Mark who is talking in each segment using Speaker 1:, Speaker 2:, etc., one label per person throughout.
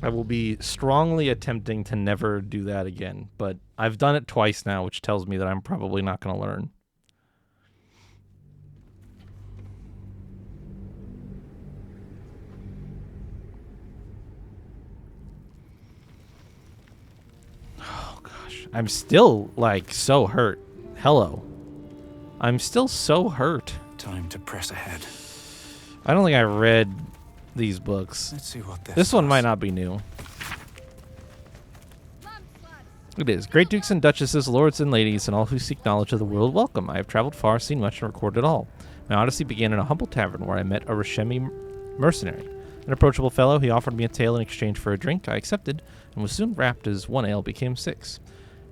Speaker 1: I will be strongly attempting to never do that again, but I've done it twice now, which tells me that I'm probably not going to learn. Oh, gosh. I'm still, like, so hurt. Hello. I'm still so hurt.
Speaker 2: Time to press ahead.
Speaker 1: I don't think I read these books.
Speaker 2: Let's see what
Speaker 1: This one might not be new. It is. Great dukes and duchesses, lords and ladies, and all who seek knowledge of the world, welcome. I have traveled far, seen much, and recorded all. My odyssey began in a humble tavern where I met a Rashemi mercenary. An approachable fellow, he offered me a tale in exchange for a drink. I accepted, and was soon rapt as one ale became 6.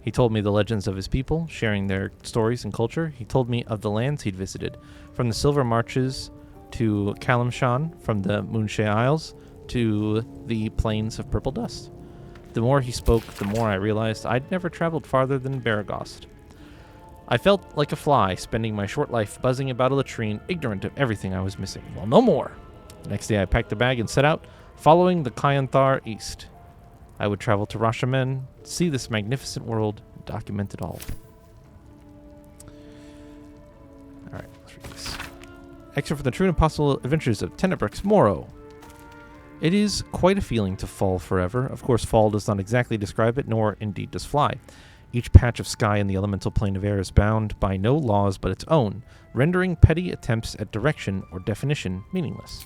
Speaker 1: He told me the legends of his people, sharing their stories and culture. He told me of the lands he'd visited, from the Silver Marches to Kalimshan, from the Moonshay Isles to the plains of Purple Dust. The more he spoke, the more I realized I'd never traveled farther than Baragost. I felt like a fly, spending my short life buzzing about a latrine, ignorant of everything I was missing. Well, no more. The next day I packed a bag and set out, following the Kyanthar east. I would travel to Rashamen, see this magnificent world, and document it all. Alright, let's read this. Excerpt from the True and Impossible Adventures of Tenebrix Moro. It is quite a feeling to fall forever. Of course, fall does not exactly describe it, nor indeed does fly. Each patch of sky in the elemental plane of air is bound by no laws but its own, rendering petty attempts at direction or definition meaningless.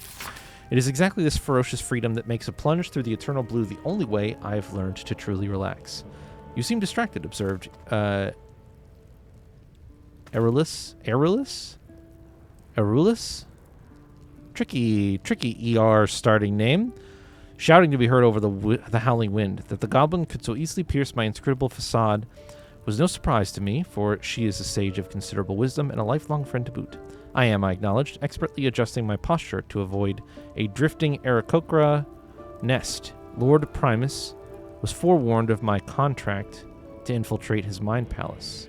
Speaker 1: It is exactly this ferocious freedom that makes a plunge through the eternal blue the only way I've learned to truly relax. You seem distracted, observed Erulus? Tricky ER starting name, shouting to be heard over the howling wind. That the goblin could so easily pierce my inscrutable facade was no surprise to me, for she is a sage of considerable wisdom and a lifelong friend to boot. I am, I acknowledged, expertly adjusting my posture to avoid a drifting Aarakocra nest. Lord Primus was forewarned of my contract to infiltrate his mind palace.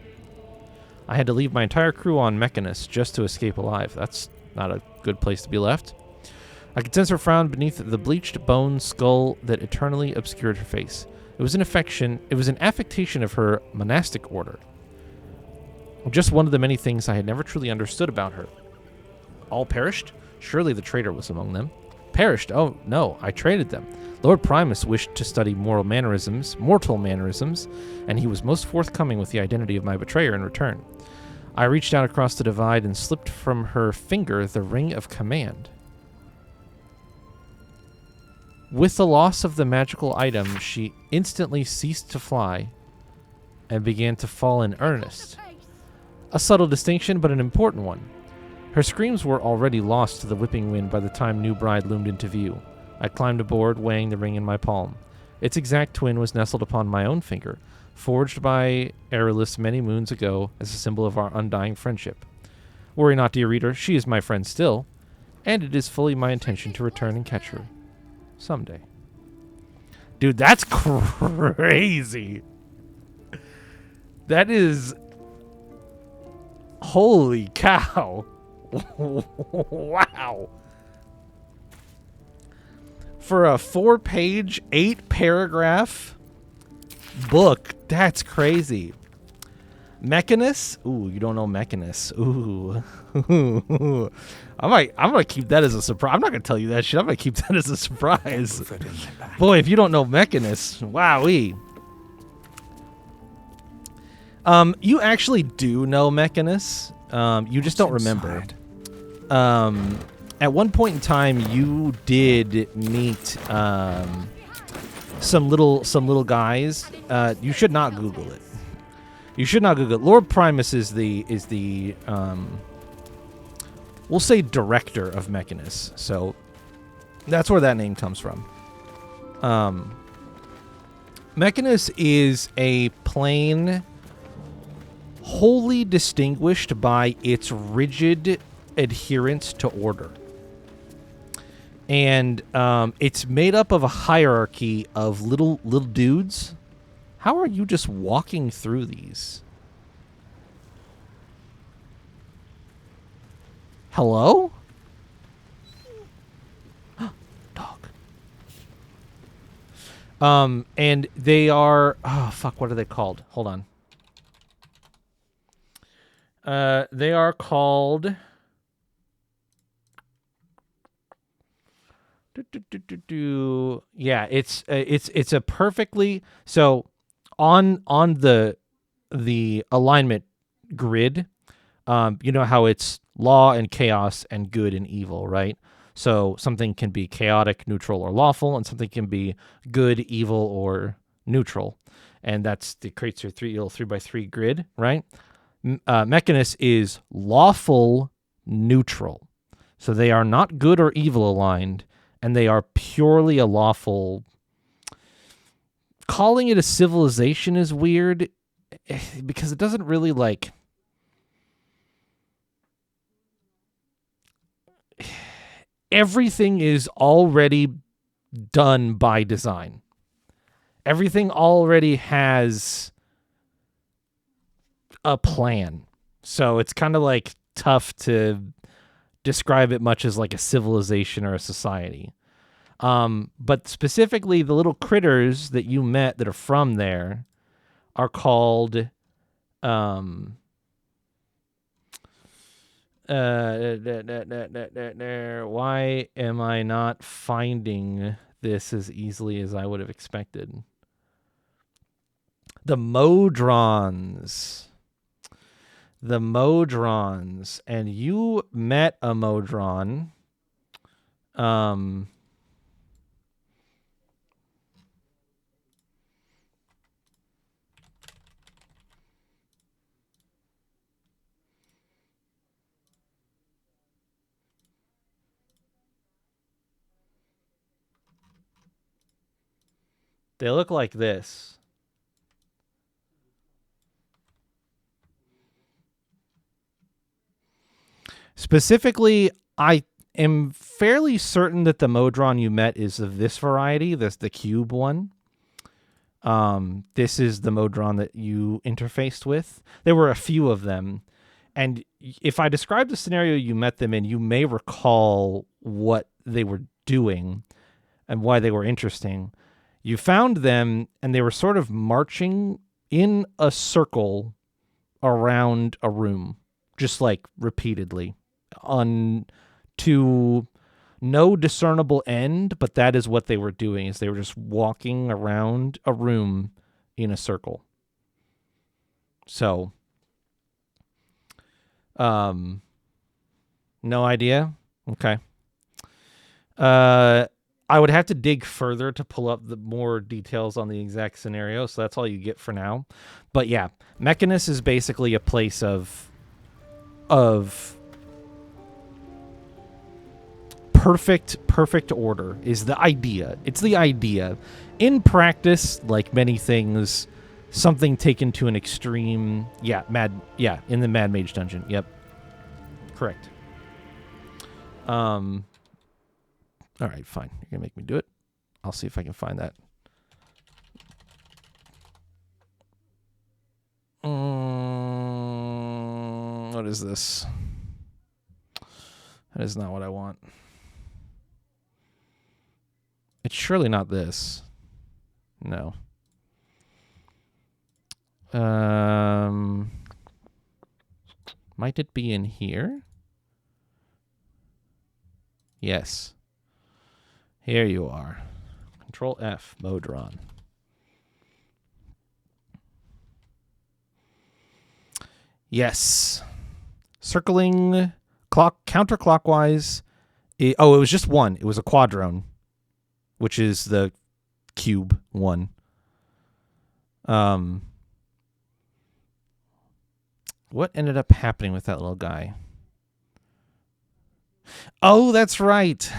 Speaker 1: I had to leave my entire crew on Mechanus just to escape alive. That's not a good place to be left. I could sense her frown beneath the bleached bone skull that eternally obscured her face. It was an affectation of her monastic order. Just one of the many things I had never truly understood about her. All perished? Surely the traitor was among them. Perished? Oh, no, I traded them. Lord Primus wished to study mortal mannerisms, and he was most forthcoming with the identity of my betrayer in return. I reached out across the divide and slipped from her finger the ring of command. With the loss of the magical item, she instantly ceased to fly and began to fall in earnest. A subtle distinction, but an important one. Her screams were already lost to the whipping wind by the time New Bride loomed into view. I climbed aboard, weighing the ring in my palm. Its exact twin was nestled upon my own finger, forged by Erulus many moons ago as a symbol of our undying friendship. Worry not, dear reader, she is my friend still, and it is fully my intention to return and catch her. Someday. Dude, that's crazy. That is... Holy cow. Wow. For a 4-page, 8-paragraph book, that's crazy. Mechanus? Ooh, you don't know Mechanus. Ooh. I'm gonna keep that as a surprise. I'm not gonna tell you that shit. I'm gonna keep that as a surprise. Boy, if you don't know Mechanus, wowee. You actually do know Mechanus. You just don't remember. At one point in time, you did meet some little guys. You should not Google it. You should not Google it. Lord Primus is the we'll say director of Mechanus. So that's where that name comes from. Mechanus is a plane wholly distinguished by its rigid adherence to order. And it's made up of a hierarchy of little dudes. How are you just walking through these? Hello? Dog. And they are, oh fuck, what are they called? Hold on. They are called. Yeah, it's a perfectly so on the alignment grid. You know how it's law and chaos and good and evil, right? So something can be chaotic, neutral, or lawful, and something can be good, evil, or neutral, and that creates your little 3x3 grid, right? Mechanus is lawful neutral. So they are not good or evil aligned, and they are purely a lawful. Calling it a civilization is weird because it doesn't really like. Everything is already done by design. Everything already has a plan. So it's kind of like tough to describe it much as like a civilization or a society. But specifically, the little critters that you met that are from there are called. Why am I not finding this as easily as I would have expected? The Modrons. The Modrons. And you met a Modron. They look like this. Specifically, I am fairly certain that the Modron you met is of this variety. That's the cube one. This is the Modron that you interfaced with. There were a few of them. And if I describe the scenario you met them in, you may recall what they were doing and why they were interesting. You found them, and they were sort of marching in a circle around a room, just like repeatedly, on to no discernible end, but that is what they were doing, is they were just walking around a room in a circle. So, no idea. Okay. I would have to dig further to pull up the more details on the exact scenario, so that's all you get for now. But yeah, Mechanus is basically a place of perfect order is the idea. It's the idea. In practice, like many things, something taken to an extreme. Yeah, in the Mad Mage dungeon. Yep. Correct. All right, fine. You're gonna make me do it. I'll see if I can find that. What is this? That is not what I want. It's surely not this. No. Might it be in here? Yes. Here you are. Control F, Modron. Yes. Circling counterclockwise. It was just one. It was a quadrone, which is the cube one. What ended up happening with that little guy? Oh, that's right.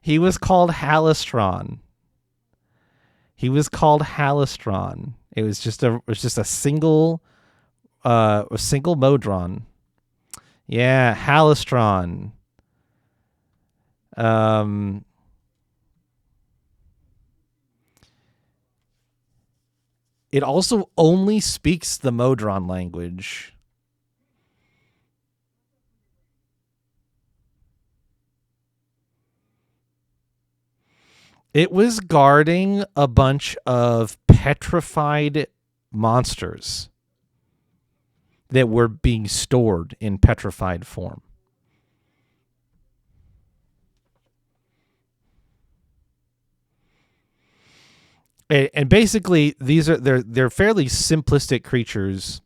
Speaker 1: He was called Halistron. It was just a single Modron. Yeah, Halistron. It also only speaks the Modron language. It was guarding a bunch of petrified monsters that were being stored in petrified form. And basically, they're fairly simplistic creatures.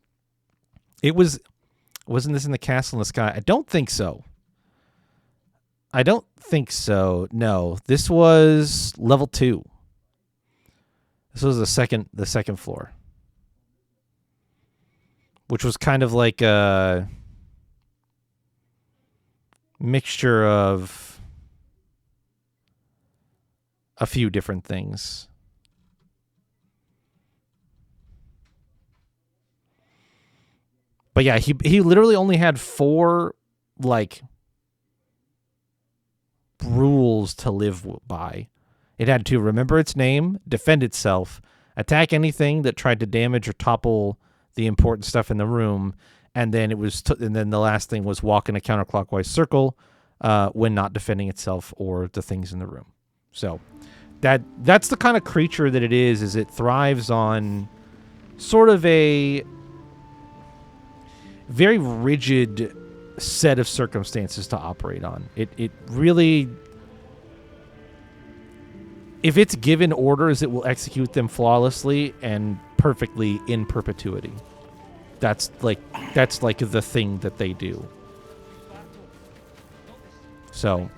Speaker 1: Wasn't this in the castle in the sky? I don't think so. No, this was level 2. This was the second floor, which was kind of like a mixture of a few different things. But yeah, he literally only had 4 like rules to live by. It had to remember its name, defend itself, attack anything that tried to damage or topple the important stuff in the room, and then and then the last thing was walk in a counterclockwise circle when not defending itself or the things in the room. So that's the kind of creature that it is it thrives on sort of a very rigid set of circumstances to operate on. It really, if it's given orders, it will execute them flawlessly and perfectly in perpetuity. That's like the thing that they do. So,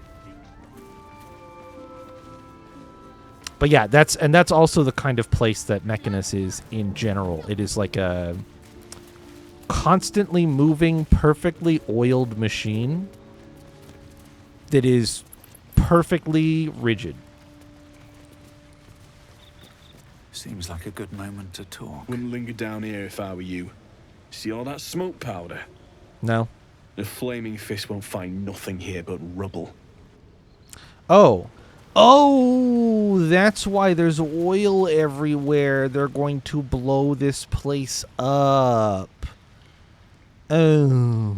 Speaker 1: but yeah, that's also the kind of place that Mechanus is in general. It is like a constantly moving, perfectly oiled machine that is perfectly rigid.
Speaker 2: Seems like a good moment to talk.
Speaker 3: Wouldn't linger down here if I were you. See all that smoke powder?
Speaker 1: No.
Speaker 3: The flaming fist won't find nothing here but rubble.
Speaker 1: Oh, that's why there's oil everywhere. They're going to blow this place up. Oh.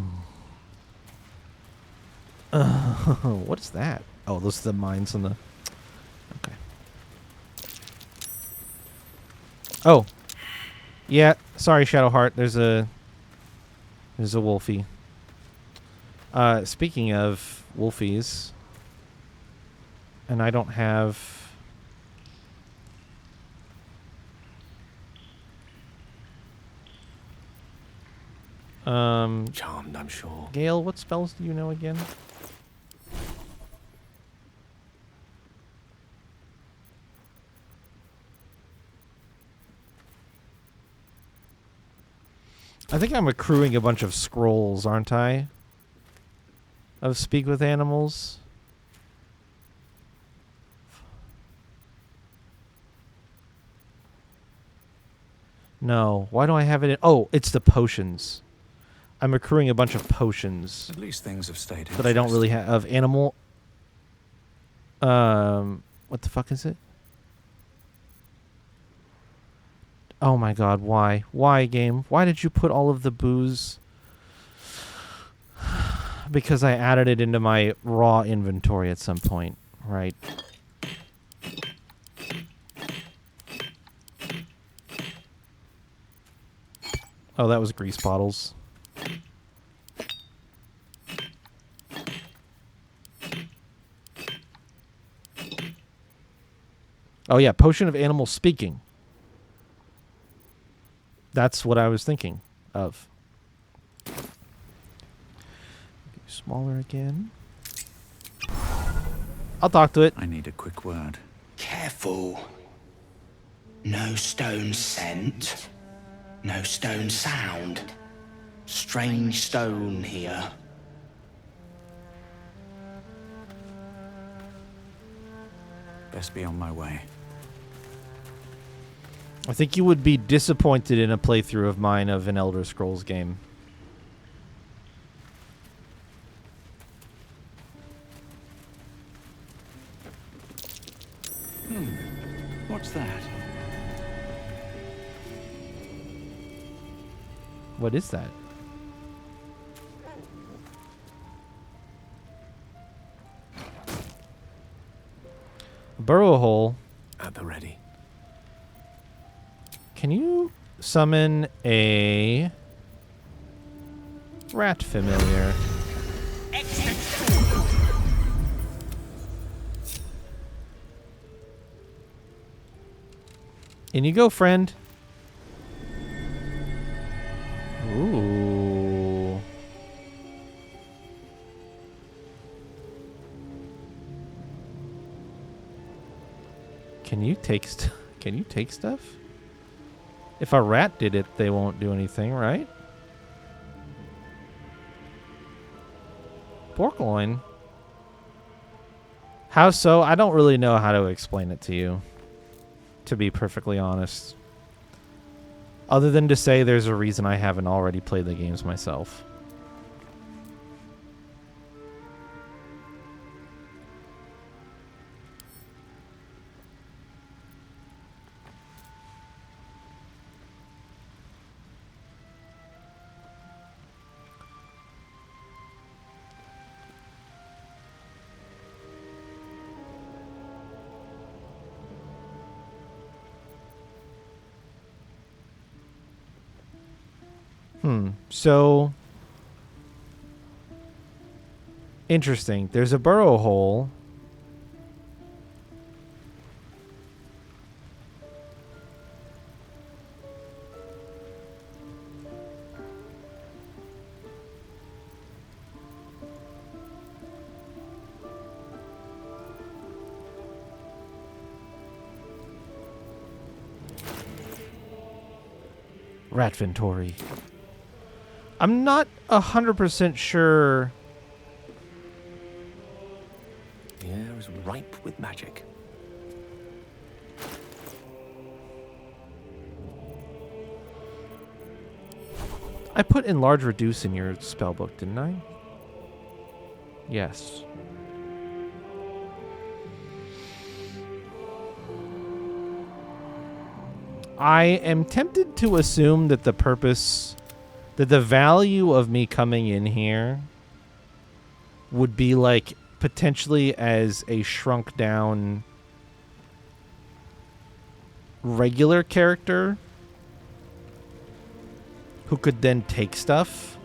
Speaker 1: What is that? Oh, those are the mines on the... Okay. Oh. Yeah, sorry, Shadowheart. There's a wolfie. Speaking of wolfies, and I don't have...
Speaker 3: Charmed, I'm sure.
Speaker 1: Gale, what spells do you know again? I think I'm accruing a bunch of scrolls, aren't I? Of Speak with Animals. No. Why do I have it in... Oh, it's the potions. I'm accruing a bunch of potions.
Speaker 2: At least things have stayed
Speaker 1: that I don't really have. Of animal... What the fuck is it? Oh my god, why? Why, game? Why did you put all of the booze? Because I added it into my raw inventory at some point, right? Oh, that was grease bottles. Oh yeah, potion of animal speaking. That's what I was thinking of. Smaller again. I'll talk to it.
Speaker 2: I need a quick word.
Speaker 4: Careful. No stone scent. No stone sound. Strange stone here.
Speaker 2: Best be on my way.
Speaker 1: I think you would be disappointed in a playthrough of mine of an Elder Scrolls game.
Speaker 2: What's that?
Speaker 1: What is that? Burrow hole.
Speaker 5: At the ready.
Speaker 1: Can you summon a rat familiar? In you go, friend. Ooh. Can you take stuff? If a rat did it, they won't do anything, right? Pork loin. How so? I don't really know how to explain it to you, to be perfectly honest. Other than to say there's a reason I haven't already played the games myself. So interesting. There's a burrow hole. Ratventory. I'm not 100% sure.
Speaker 5: The air is ripe with magic.
Speaker 1: I put enlarge reduce in your spellbook, didn't I? Yes. I am tempted to assume that the value of me coming in here would be like potentially as a shrunk down regular character who could then take stuff.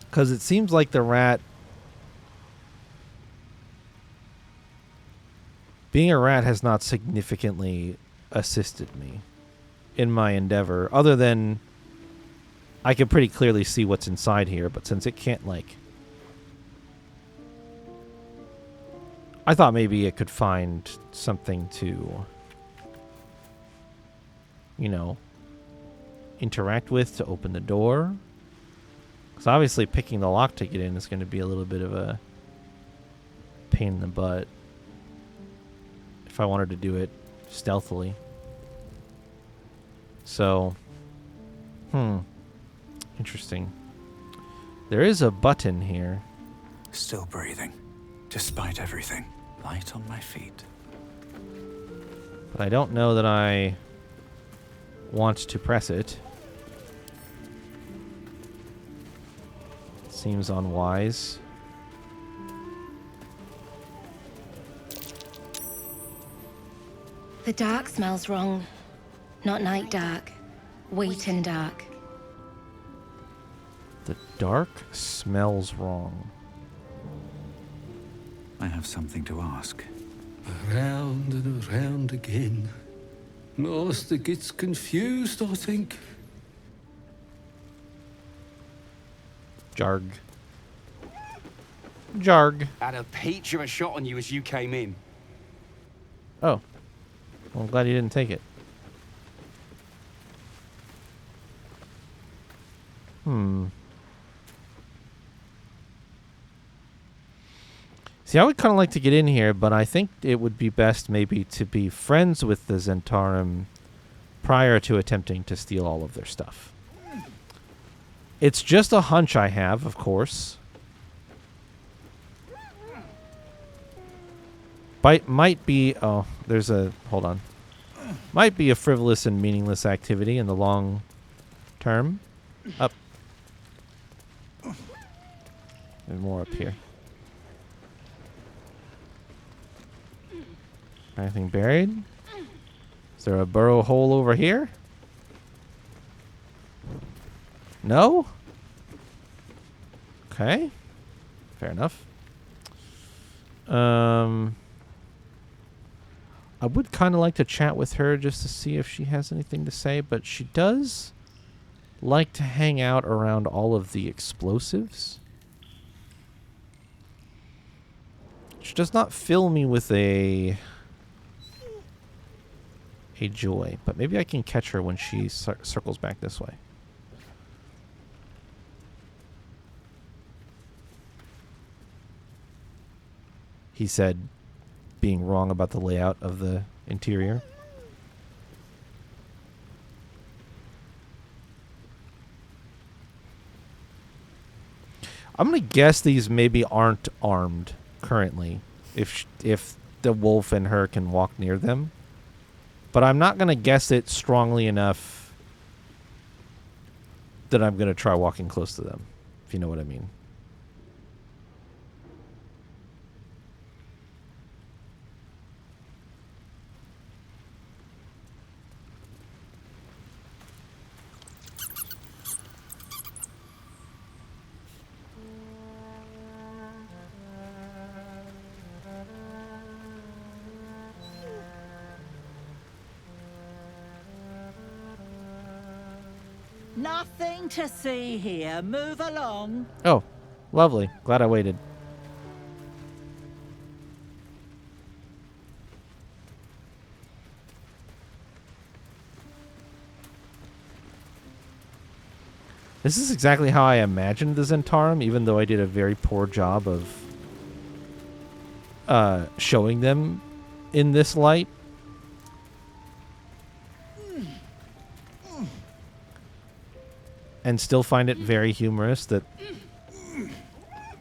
Speaker 1: Because it seems like the rat, being a rat has not significantly assisted me in my endeavor, other than I can pretty clearly see what's inside here, but since it can't, like... I thought maybe it could find something to, you know, interact with to open the door. Because obviously picking the lock to get in is going to be a little bit of a pain in the butt if I wanted to do it stealthily. So, interesting. There is a button here.
Speaker 2: Still breathing, despite everything. Light on my feet.
Speaker 1: But I don't know that I want to press it. Seems unwise.
Speaker 6: The dark smells wrong. Not night dark. Waiting dark.
Speaker 1: The dark smells wrong.
Speaker 2: I have something to ask.
Speaker 7: Around and around again. Master gets confused, I think.
Speaker 1: Jarg. Jarg.
Speaker 8: Had a peach of a shot on you as you came in.
Speaker 1: Oh. Well, I'm glad you didn't take it. See, I would kind of like to get in here, but I think it would be best maybe to be friends with the Zentarum prior to attempting to steal all of their stuff. It's just a hunch I have, of course. Might be... Oh, there's a... Hold on. Might be a frivolous and meaningless activity in the long term. Up. There's more up here. Anything buried? Is there a burrow hole over here? No? Okay. Fair enough. I would kind of like to chat with her just to see if she has anything to say, but she does like to hang out around all of the explosives. Which does not fill me with a joy, but maybe I can catch her when she circles back this way. He said, being wrong about the layout of the interior. I'm going to guess these maybe aren't armed currently, if the wolf and her can walk near them. But I'm not going to guess it strongly enough that I'm going to try walking close to them, if you know what I mean.
Speaker 9: Nothing to see here. Move along.
Speaker 1: Oh, lovely. Glad I waited. This is exactly how I imagined the Zentarum, even though I did a very poor job of showing them in this light. And still find it very humorous that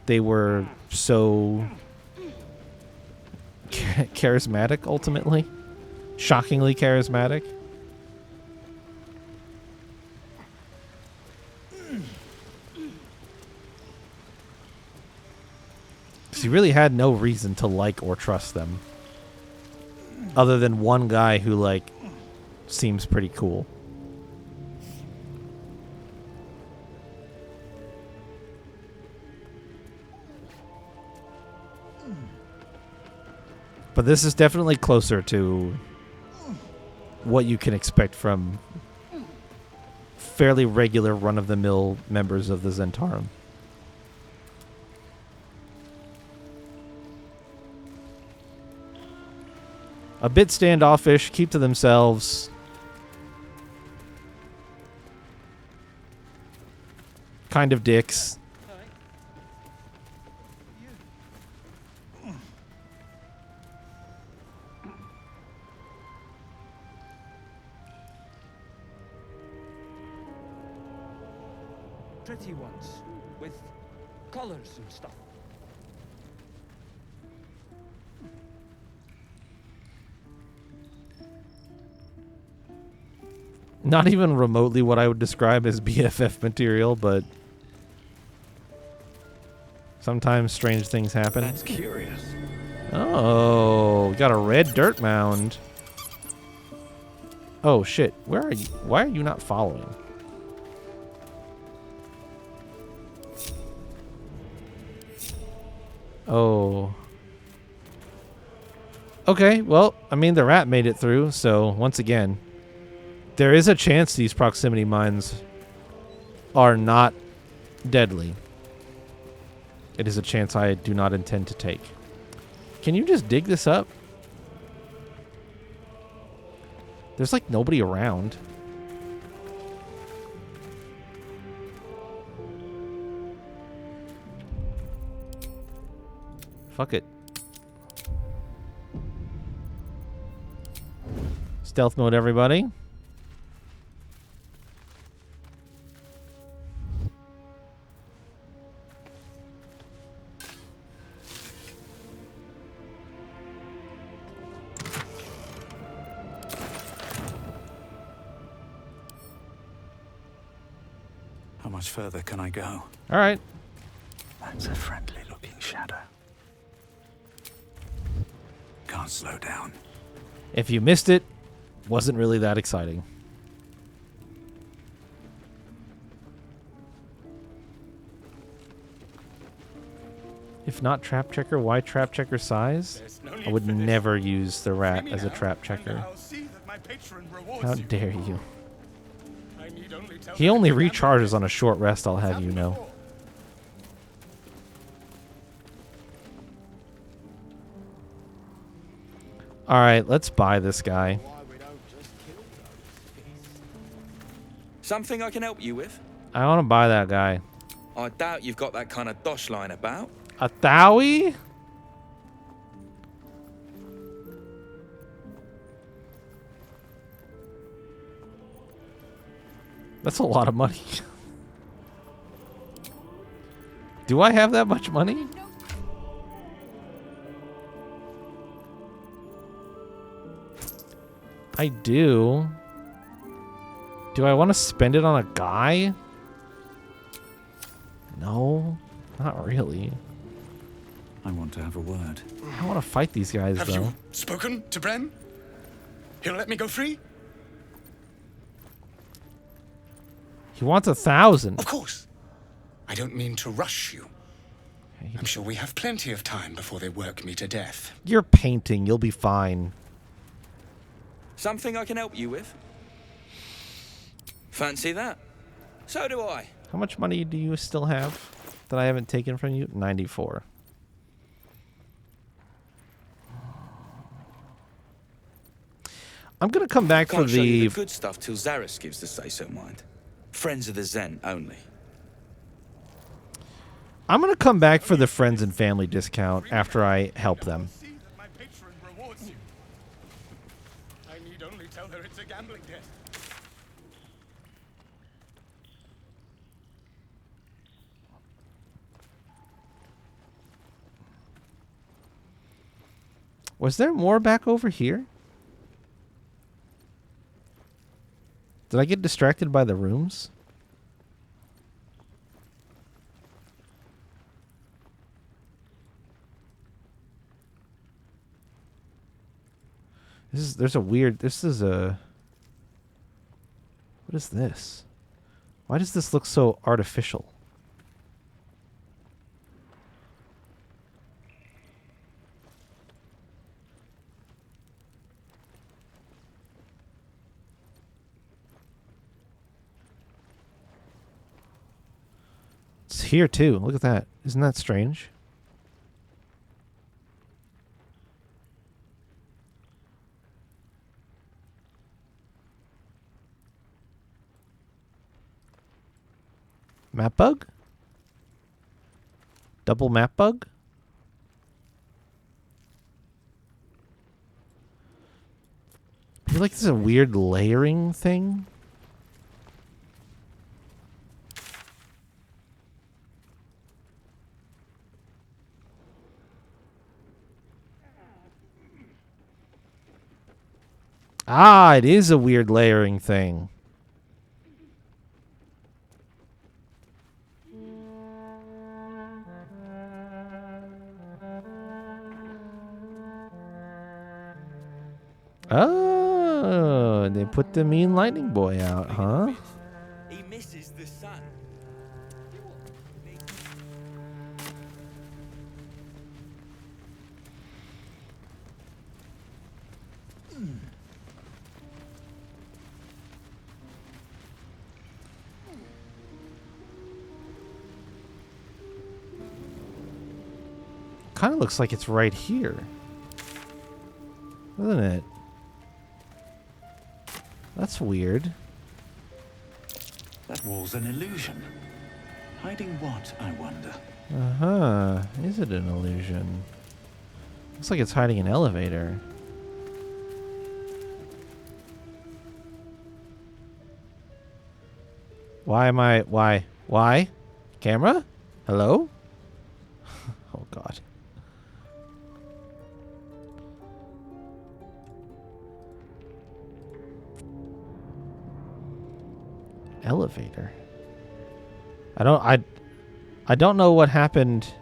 Speaker 1: they were so charismatic, ultimately. Shockingly charismatic. Because you really had no reason to like or trust them. Other than one guy who, like, seems pretty cool. But this is definitely closer to what you can expect from fairly regular run-of-the-mill members of the Zentarum. A bit standoffish, keep to themselves. Kind of dicks.
Speaker 10: Pretty ones, with collars and stuff.
Speaker 1: Not even remotely what I would describe as BFF material, but sometimes strange things happen.
Speaker 2: That's curious.
Speaker 1: Oh, we got a red dirt mound. Oh shit, where are you? Why are you not following? Oh. Okay, well, I mean, the rat made it through, so once again, there is a chance these proximity mines are not deadly. It is a chance I do not intend to take. Can you just dig this up? There's like nobody around. Fuck it. Stealth mode, everybody.
Speaker 2: How much further can I go?
Speaker 1: All right.
Speaker 2: That's a friendly-looking shadow. Can't slow down.
Speaker 1: If you missed it, wasn't really that exciting. If not trap checker, why trap checker size? I would never use the rat as a trap checker. How dare you? He only recharges on a short rest, I'll have you know. Alright, let's buy this guy.
Speaker 10: Something I can help you with?
Speaker 1: I want to buy that guy.
Speaker 10: I doubt you've got that kind of dosh line about.
Speaker 1: A Thowie? That's a lot of money. Do I have that much money? I do. Do I want to spend it on a guy? No, not really.
Speaker 2: I want to have a word.
Speaker 1: I want to fight these guys,
Speaker 11: Have
Speaker 1: though.
Speaker 11: you spoken to Bren? He'll let me go free?
Speaker 1: He wants 1,000.
Speaker 11: Of course. I don't mean to rush you. I'm sure we have plenty of time before they work me to death.
Speaker 1: You're painting. You'll be fine.
Speaker 10: Something I can help you with? Fancy that? So do I.
Speaker 1: How much money do you still have that I haven't taken from you? 94. I'm going to come back for
Speaker 10: Can't show you
Speaker 1: the...
Speaker 10: the good stuff till Zaris gives the say-so mind. Friends of the Zen only.
Speaker 1: I'm going to come back for the friends and family discount after I help them.
Speaker 11: I need only tell her it's a gambling debt.
Speaker 1: Was there more back over here? Did I get distracted by the rooms? There's a weird, this is a, what is this? Why does this look so artificial? It's here too. Look at that. Isn't that strange? Map bug? Double map bug? I feel like this is a weird layering thing. Ah, it is a weird layering thing. Oh, they put the mean lightning boy out, huh?
Speaker 10: He misses the sun.
Speaker 1: Kind of looks like it's right here. Doesn't it? That's weird.
Speaker 2: That wall's an illusion. Hiding what, I wonder?
Speaker 1: Uh-huh. Is it an illusion? Looks like it's hiding an elevator. Why am I... Why? Why? Camera? Hello? Oh, God. Elevator. I I don't know what happened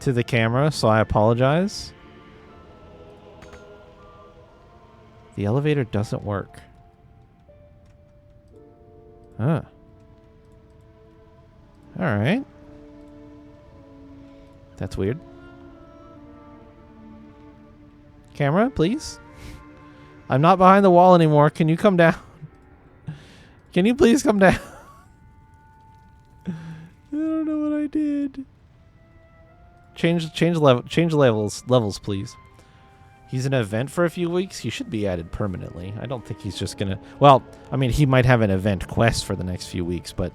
Speaker 1: to the camera, so I apologize. The elevator doesn't work. Huh. Alright. That's weird. Camera, please? I'm not behind the wall anymore. Can you come down? Can you please come down? I don't know what I did. Change levels, please. He's an event for a few weeks. He should be added permanently. I don't think he's just gonna. Well, I mean, he might have an event quest for the next few weeks, but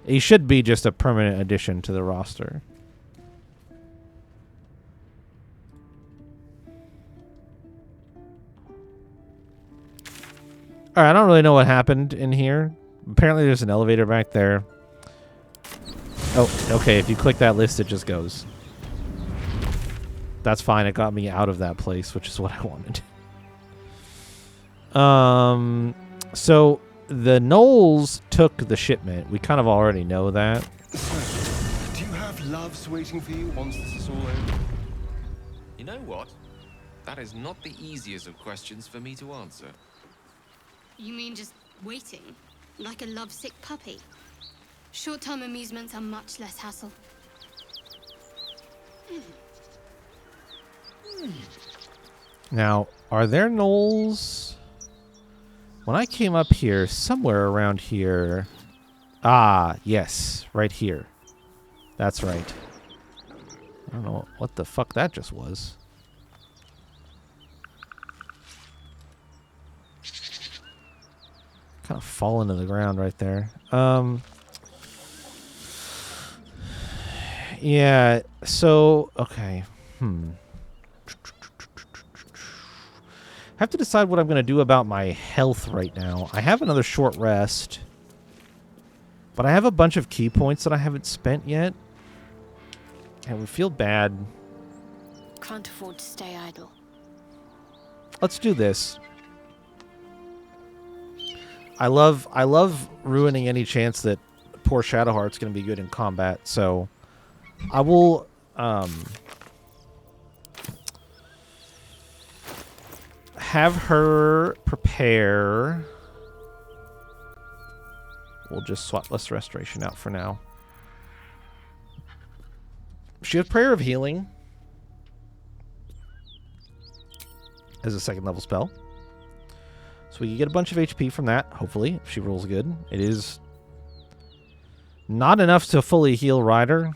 Speaker 1: he should be just a permanent addition to the roster. All right, I don't really know what happened in here. Apparently, there's an elevator back there. Oh, okay. If you click that list, it just goes. That's fine. It got me out of that place, which is what I wanted. So the Knowles took the shipment. We kind of already know that.
Speaker 12: Do you have loves waiting for you once this is all over?
Speaker 13: You know what? That is not the easiest of questions for me to answer.
Speaker 6: You mean just waiting? Like a lovesick puppy? Short-term amusements are much less hassle.
Speaker 1: Now, are there Knowles? When I came up here, somewhere around here... Ah, yes, right here. That's right. I don't know what the fuck that just was. Kind of fall into the ground right there. Yeah, so, okay. I have to decide what I'm going to do about my health right now. I have another short rest. But I have a bunch of key points that I haven't spent yet. I would feel bad.
Speaker 6: Can't afford to stay idle.
Speaker 1: Let's do this. I love ruining any chance that poor Shadowheart's going to be good in combat, so I will have her prepare. We'll just swap less restoration out for now. She has Prayer of Healing as a second level spell. So we can get a bunch of HP from that, hopefully, if she rolls good. It is not enough to fully heal Ryder,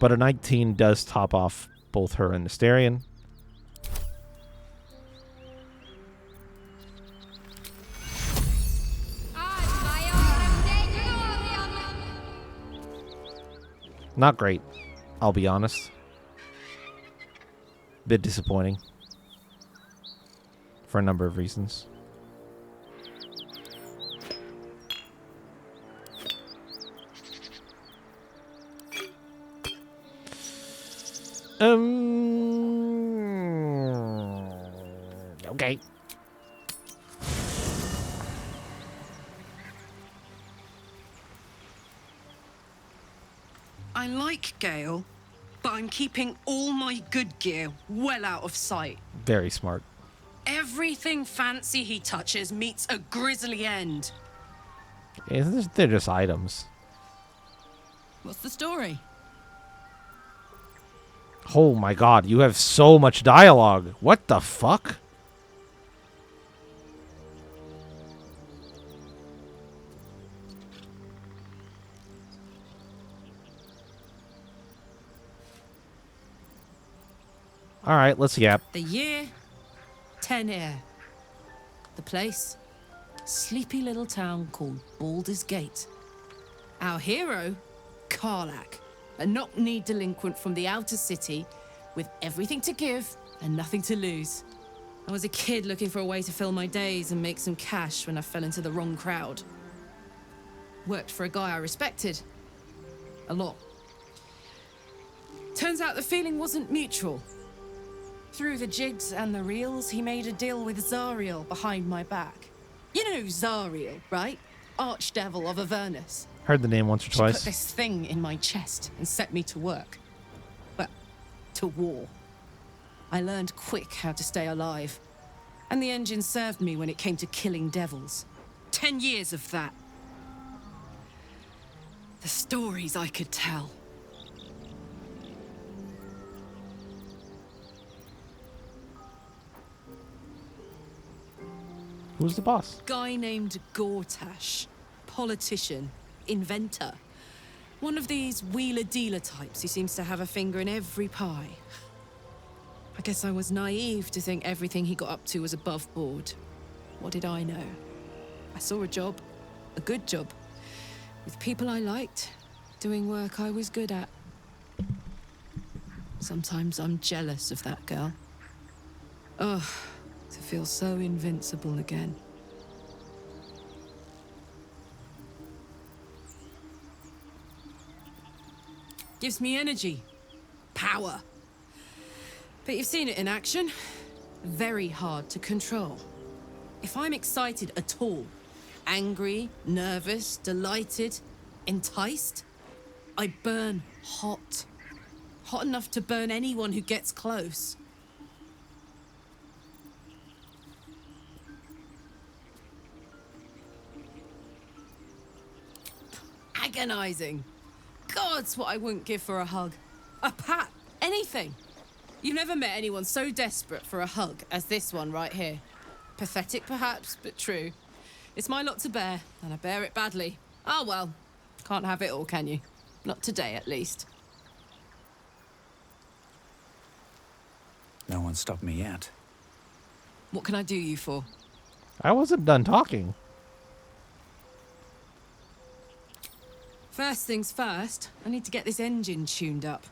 Speaker 1: but a 19 does top off both her and Nestarian. Not great, I'll be honest. Bit disappointing. For a number of reasons. Okay.
Speaker 14: I like Gale, but I'm keeping all my good gear well out of sight.
Speaker 1: Very smart.
Speaker 14: Everything fancy he touches meets a grisly end.
Speaker 1: Yeah, they're just items.
Speaker 15: What's the story?
Speaker 1: Oh my god, you have so much dialogue. What the fuck? Alright, let's yap.
Speaker 15: The year, 10 Air. The place, sleepy little town called Baldur's Gate. Our hero, Karlach, a knock-kneed delinquent from the outer city with everything to give and nothing to lose. I was a kid looking for a way to fill my days and make some cash when I fell into the wrong crowd. Worked for a guy I respected. A lot. Turns out the feeling wasn't mutual. Through the jigs and the reels, he made a deal with Zariel behind my back. You know Zariel, right? Archdevil of Avernus.
Speaker 1: Heard the name once or
Speaker 15: She
Speaker 1: twice.
Speaker 15: put this thing in my chest and set me to work. Well, to war. I learned quick how to stay alive. And the engine served me when it came to killing devils. 10 years of that. The stories I could tell.
Speaker 1: Who's the boss?
Speaker 15: Guy named Gortash. Politician. Inventor. One of these wheeler-dealer types who seems to have a finger in every pie. I guess I was naive to think everything he got up to was above board. What did I know? I saw a job. A good job. With people I liked. Doing work I was good at. Sometimes I'm jealous of that girl. Ugh. To feel so invincible again. Gives me energy. Power. But you've seen it in action. Very hard to control. If I'm excited at all, angry, nervous, delighted, enticed, I burn hot. Hot enough to burn anyone who gets close. Agonizing. God's what I wouldn't give for a hug. A pat. Anything. You've never met anyone so desperate for a hug as this one right here. Pathetic perhaps, but true. It's my lot to bear, and I bear it badly. Oh well. Can't have it all, can you? Not today, at least.
Speaker 2: No one stopped me yet.
Speaker 15: What can I do you for?
Speaker 1: I wasn't done talking.
Speaker 15: First things first, I need to get this engine tuned up.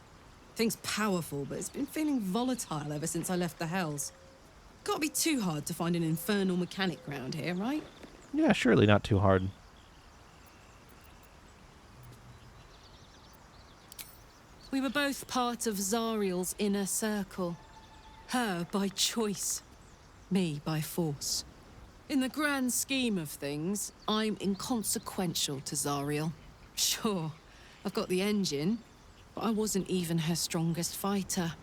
Speaker 15: Thing's powerful, but it's been feeling volatile ever since I left the Hells. Can't be too hard to find an infernal mechanic round here, right?
Speaker 1: Yeah, surely not too hard.
Speaker 15: We were both part of Zariel's inner circle. Her by choice, me by force. In the grand scheme of things, I'm inconsequential to Zariel. Sure, I've got the engine, but I wasn't even her strongest fighter.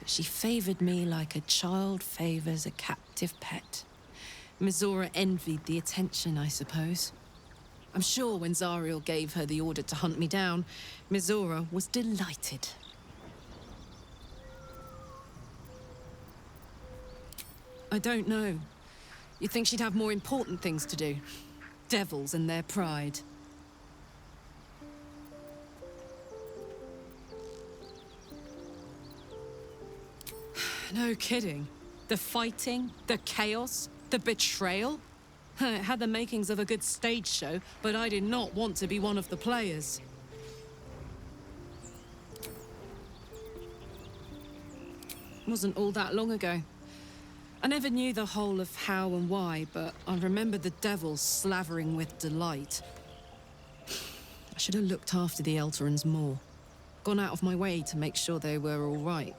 Speaker 15: But she favored me like a child favors a captive pet. Mizora envied the attention, I suppose. I'm sure when Zariel gave her the order to hunt me down, Mizora was delighted. I don't know. You'd think she'd have more important things to do. Devils and their pride. No kidding. The fighting, the chaos, the betrayal. It had the makings of a good stage show, but I did not want to be one of the players. Wasn't all that long ago. I never knew the whole of how and why, but I remember the devils slavering with delight. I should have looked after the Elterans more. Gone out of my way to make sure they were all right.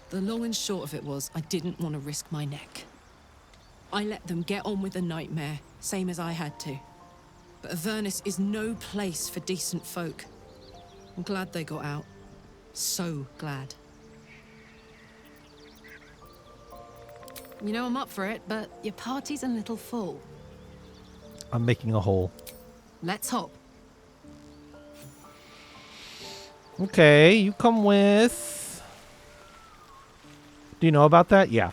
Speaker 15: The long and short of it was, I didn't want to risk my neck. I let them get on with the nightmare, same as I had to. But Avernus is no place for decent folk. I'm glad they got out. So glad. You know I'm up for it, but your party's a little full.
Speaker 1: I'm making a hole.
Speaker 15: Let's hop.
Speaker 1: Okay, you come with... Do you know about that? Yeah.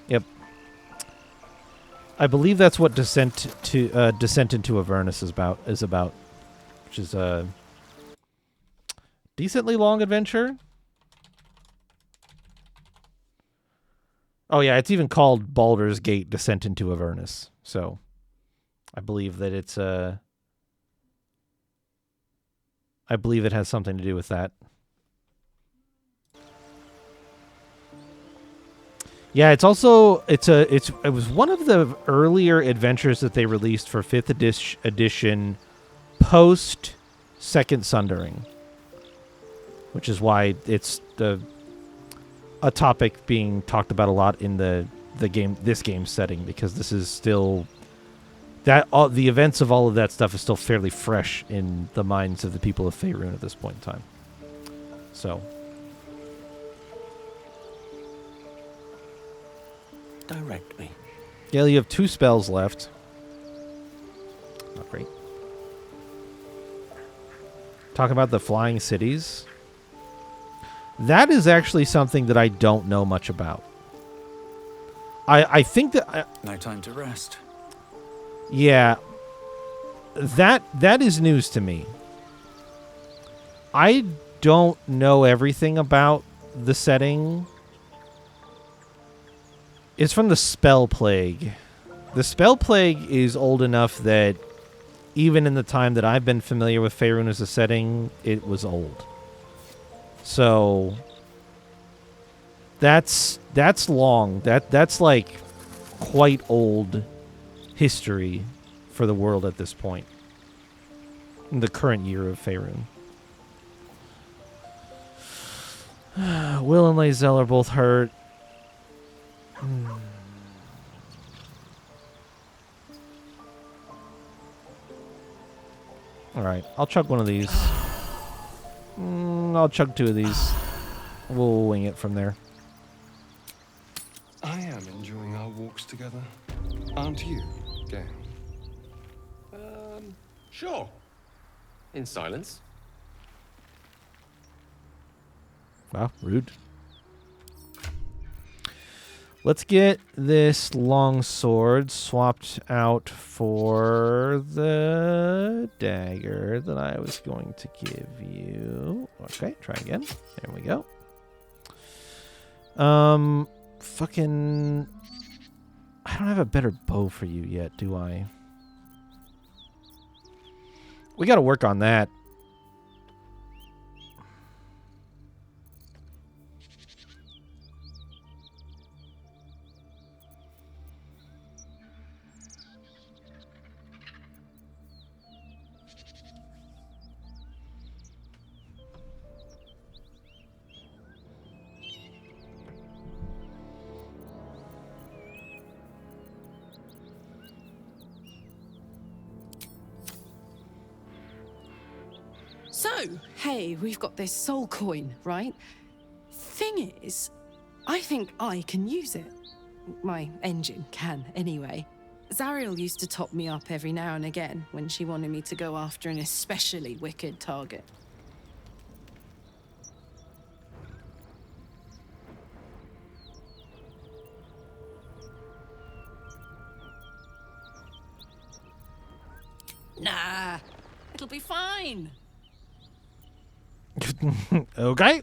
Speaker 1: Yep. I believe that's what Descent into Avernus is about, which is a decently long adventure. Oh yeah, it's even called Baldur's Gate: Descent into Avernus. So, I believe that it's I believe it has something to do with that. Yeah, it's also it was one of the earlier adventures that they released for 5th edition post Second Sundering, which is why it's a topic being talked about a lot in this game setting, because this the events of all of that stuff is still fairly fresh in the minds of the people of Faerun at this point in time. So,
Speaker 5: Direct me.
Speaker 1: Gale, you have 2 spells left. Not great. Talk about the flying cities. That is actually something that I don't know much about. I think that...
Speaker 2: no time to rest.
Speaker 1: Yeah. That is news to me. I don't know everything about the setting. It's from the Spell Plague. The Spell Plague is old enough that even in the time that I've been familiar with Faerun as a setting, it was old. So that's long. That's like quite old history for the world at this point. In the current year of Faerun. Will and Lae'zel are both hurt. Alright, I'll chug one of these. I'll chug 2 of these. We'll wing it from there.
Speaker 12: I am enjoying our walks together. Aren't you, Gale?
Speaker 13: Sure. In silence.
Speaker 1: Wow, rude. Let's get this long sword swapped out for the dagger that I was going to give you. Okay, try again. There we go. Fucking... I don't have a better bow for you yet, do I? We gotta work on that.
Speaker 14: So, hey, we've got this soul coin, right? Thing is, I think I can use it. My engine can, anyway. Zariel used to top me up every now and again when she wanted me to go after an especially wicked target. Nah, it'll be fine.
Speaker 1: Okay.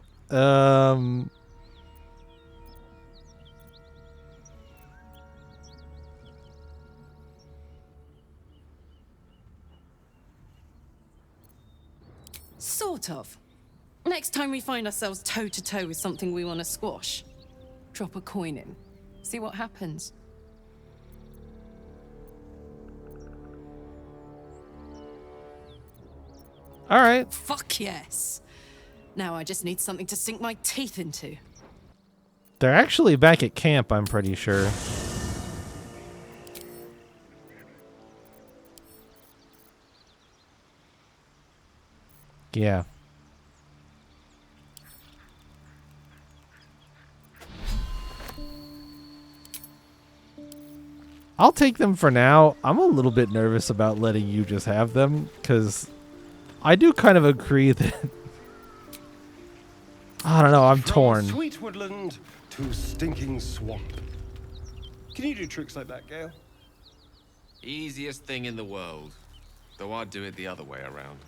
Speaker 14: Sort of. Next time we find ourselves toe-to-toe with something we want to squash, drop a coin in. See what happens.
Speaker 1: All right.
Speaker 14: Fuck yes. Now I just need something to sink my teeth into.
Speaker 1: They're actually back at camp, I'm pretty sure. Yeah. I'll take them for now. I'm a little bit nervous about letting you just have them, because I do kind of agree that... I don't know, I'm torn.
Speaker 12: From sweet woodland to stinking swamp. Can you do tricks like that, Gale?
Speaker 13: Easiest thing in the world. Though I'd do it the other way around.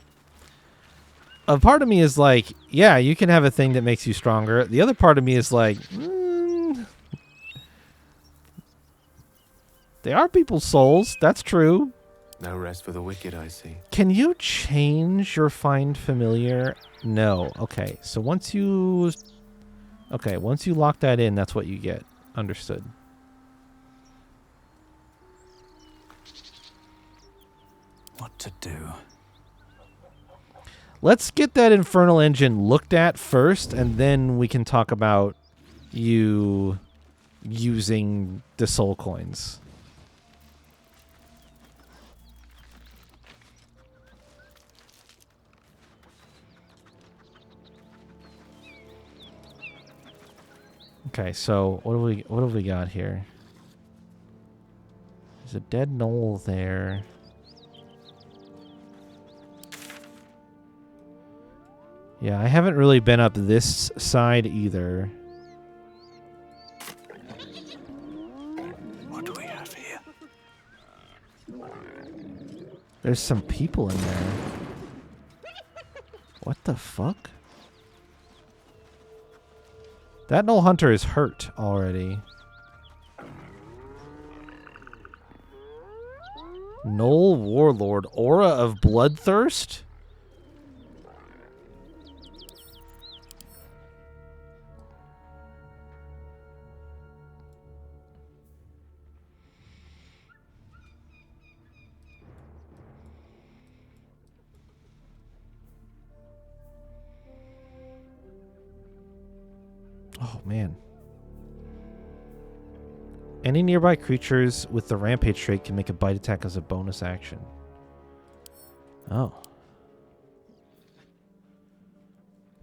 Speaker 1: A part of me is like, yeah, you can have a thing that makes you stronger. The other part of me is like, they are people's souls. That's true.
Speaker 5: No rest for the wicked, I see.
Speaker 1: Can you change your find familiar? No. Okay. So once you lock that in, that's what you get. Understood.
Speaker 2: What to do?
Speaker 1: Let's get that infernal engine looked at first, and then we can talk about you using the soul coins. Okay, so what have we got here? There's a dead knoll there. Yeah, I haven't really been up this side either.
Speaker 2: What do we have here?
Speaker 1: There's some people in there. What the fuck? That Knoll Hunter is hurt already. Knoll Warlord. Aura of Bloodthirst? Oh, man. Any nearby creatures with the Rampage trait can make a bite attack as a bonus action. Oh.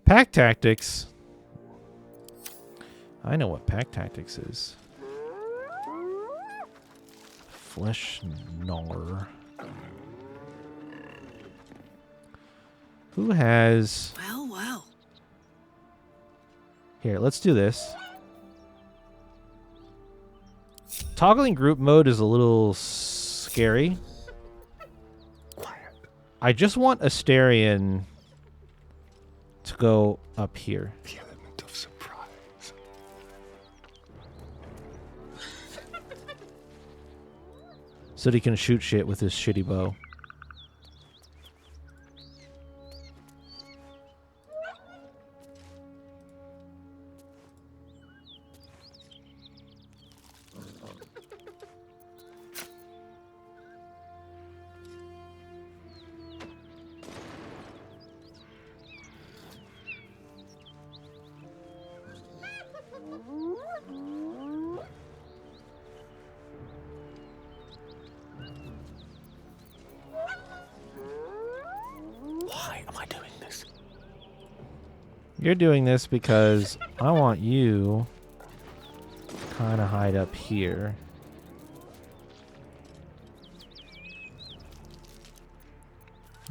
Speaker 1: Pack Tactics. I know what Pack Tactics is. Flesh Gnawer. Who has...
Speaker 15: Well, well.
Speaker 1: Here, let's do this. Toggling group mode is a little scary. I just want Asterion to go up here.
Speaker 12: The element of surprise.
Speaker 1: So that he can shoot shit with his shitty bow.
Speaker 5: Why am I doing this?
Speaker 1: You're doing this because I want you to kind of hide up here.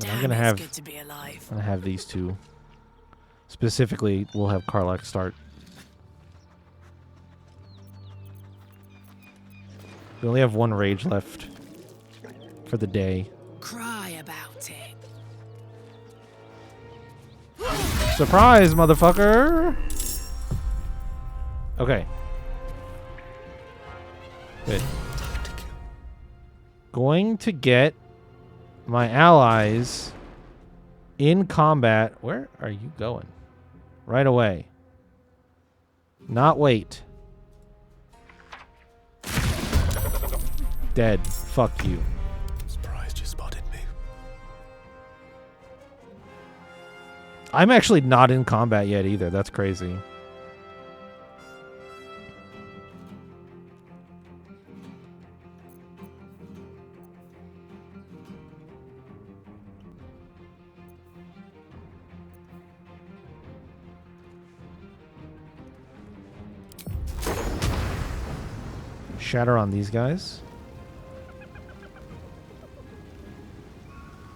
Speaker 1: And I'm gonna have
Speaker 15: good to be alive.
Speaker 1: I'm gonna have these two. Specifically, we'll have Karlach start. We only have one rage left for the day.
Speaker 15: Cry about it.
Speaker 1: Surprise, motherfucker! Okay. Good. Going to get my allies in combat. Where are you going? Right away. Not wait. Dead. Fuck you.
Speaker 5: Surprised you spotted me.
Speaker 1: I'm actually not in combat yet either. That's crazy. Shatter on these guys.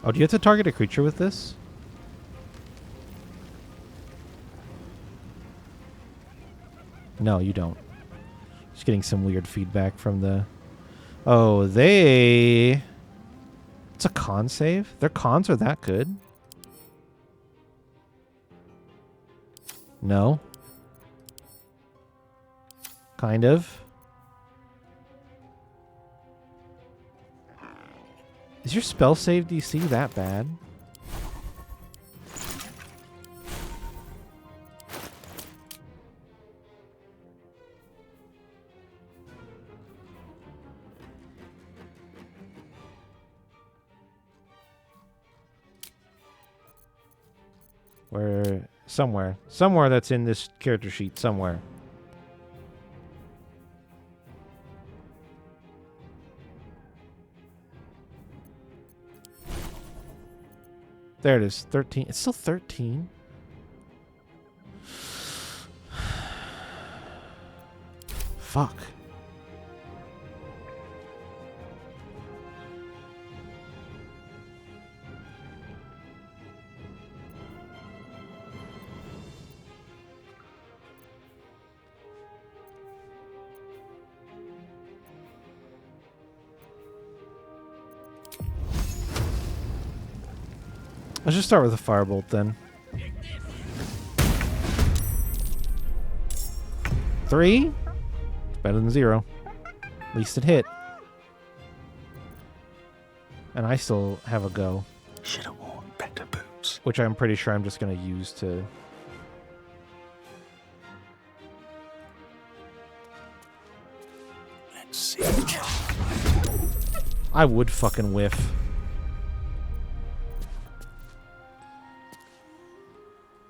Speaker 1: Oh, do you have to target a creature with this? No, you don't. Just getting some weird feedback from the... Oh, they... It's a con save? Their cons are that good? No. Kind of. Is your spell save DC that bad? Where somewhere that's in this character sheet somewhere. There it is, 13. It's still 13. Fuck. Let's just start with a firebolt then. 3? It's better than 0. At least it hit. And I still have a go.
Speaker 2: Should have worn better boots.
Speaker 1: Which I'm pretty sure I'm just going to use to...
Speaker 2: Let's see.
Speaker 1: I would fucking whiff.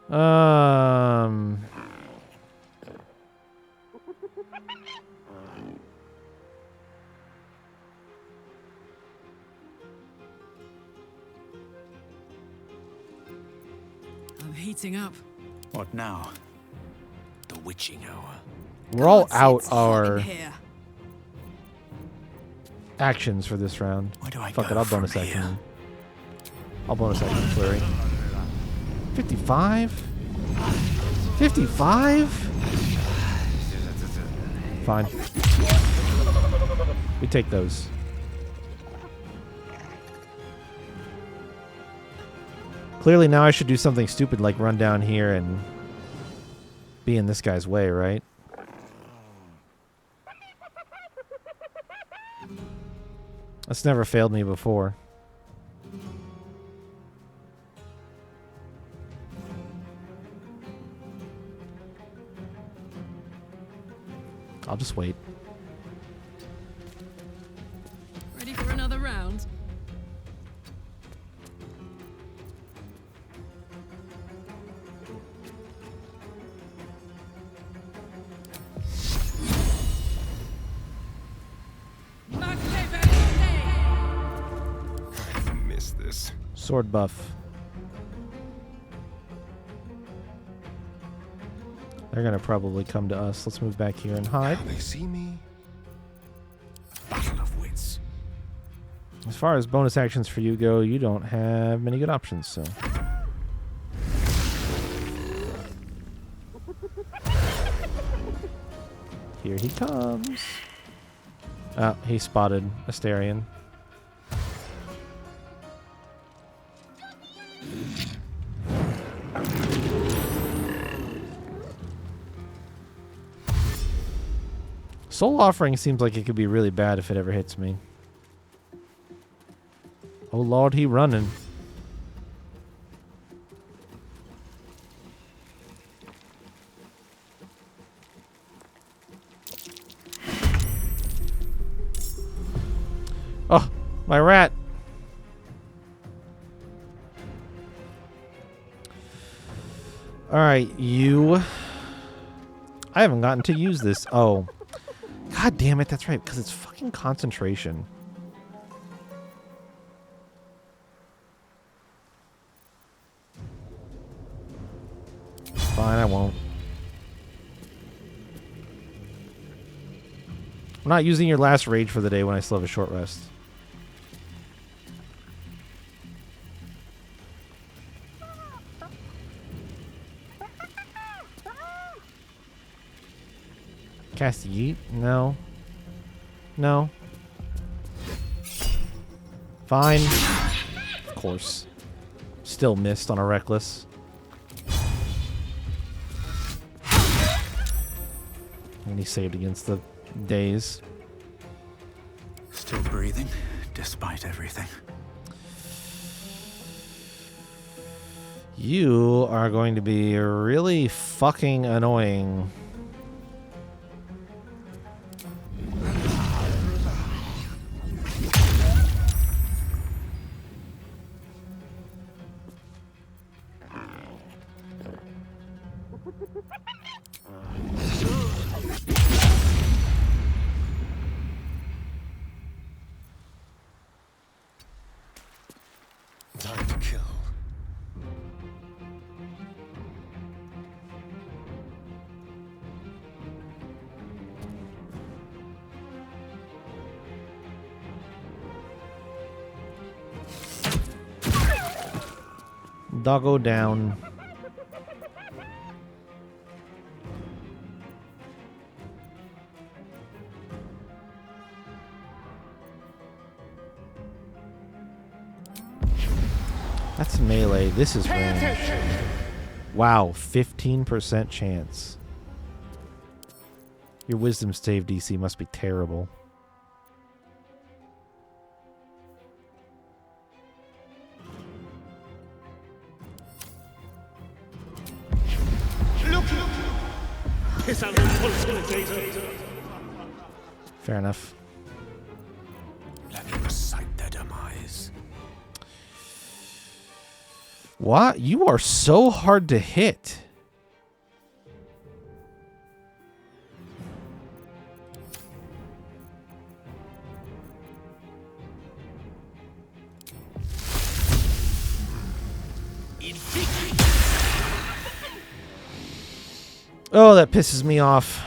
Speaker 15: I'm heating up.
Speaker 2: What now? The witching hour.
Speaker 1: We're all
Speaker 15: God,
Speaker 1: out
Speaker 15: it's hot in
Speaker 1: our
Speaker 15: here.
Speaker 1: actions for this round.
Speaker 2: Where do I
Speaker 1: Fuck
Speaker 2: go
Speaker 1: it, I'll
Speaker 2: from
Speaker 1: bonus action.
Speaker 2: here?
Speaker 1: I'll bonus action flurry. 55? 55? Fine. We take those. Clearly now I should do something stupid like run down here and be in this guy's way, right? That's never failed me before. I'll just wait.
Speaker 15: Ready for another round?
Speaker 5: I miss this.
Speaker 1: Sword buff. They're gonna probably come to us. Let's move back here and hide.
Speaker 5: They see me.
Speaker 2: Battle of wits.
Speaker 1: As far as bonus actions for you go, you don't have many good options, so. Here he comes. Oh, he spotted Asterion. Soul Offering seems like it could be really bad if it ever hits me. Oh lord, he running. Oh, my rat. Alright, you... I haven't gotten to use this. Oh. God damn it, that's right, because it's fucking concentration. Fine, I won't. I'm not using your last rage for the day when I still have a short rest. Cast Yeet? No. No. Fine. Of course. Still missed on a reckless. And he saved against the daze.
Speaker 2: Still breathing, despite everything.
Speaker 1: You are going to be really fucking annoying.
Speaker 5: Time to kill.
Speaker 1: Doggo down. That's melee. This is range. Wow, 15% chance. Your wisdom save DC must be terrible. Fair enough.
Speaker 10: Let me recite their demise.
Speaker 1: What? You are so hard to hit. Oh, that pisses me off.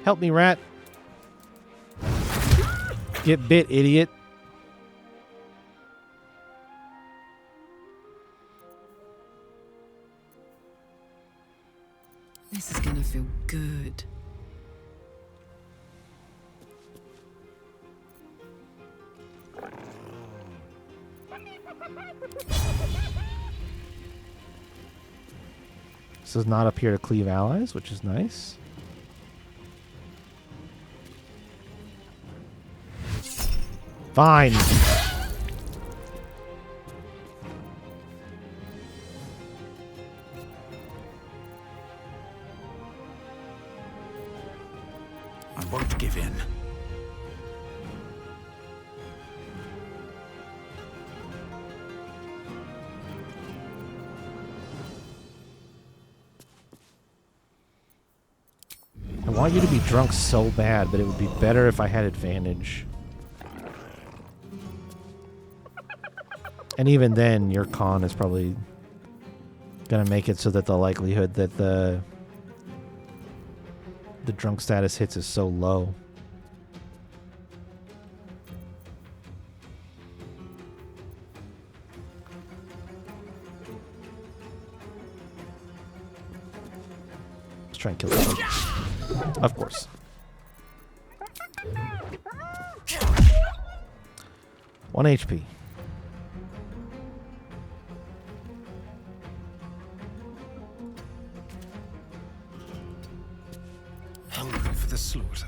Speaker 1: Help me, rat. Get bit, idiot.
Speaker 14: This is gonna feel good.
Speaker 1: This does not appear to cleave allies, which is nice. Fine.
Speaker 10: I won't give in.
Speaker 1: I want you to be drunk so bad, but it would be better if I had advantage. And even then, your con is probably gonna make it so that the likelihood that the drunk status hits is so low. Let's try and kill this one. Of course. One HP.
Speaker 5: Hungry for the slaughter.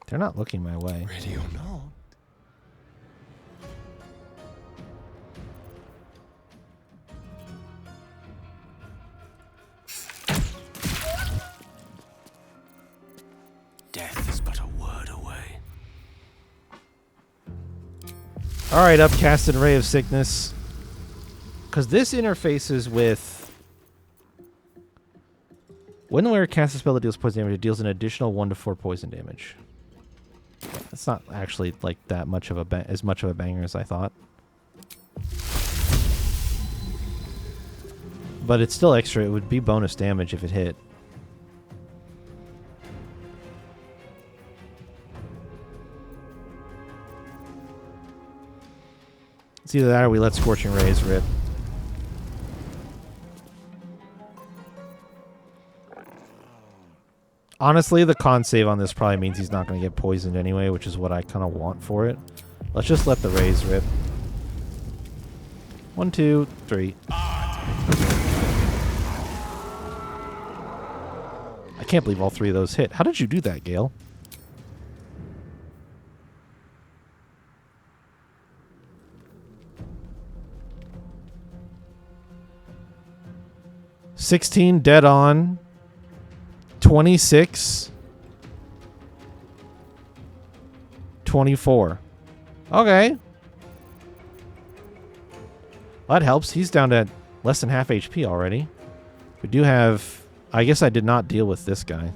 Speaker 1: They're not looking my way.
Speaker 5: Ready or not?
Speaker 10: Death is but a word away.
Speaker 1: Alright, upcasted Ray of Sickness. Because this interfaces with... When the wearer casts a spell that deals poison damage, it deals an additional 1 to 4 poison damage. That's not actually like that much of a as much of a banger as I thought. But it's still extra. It would be bonus damage if it hit. It's either that or we let Scorching Rays rip. Honestly, the con save on this probably means he's not going to get poisoned anyway, which is what I kind of want for it. Let's just let the rays rip. 1, 2, 3. I can't believe all 3 of those hit. How did you do that, Gale? $16 dead on. 26. 24. Okay. Well, that helps. He's down to less than half HP already. We do have... I guess I did not deal with this guy.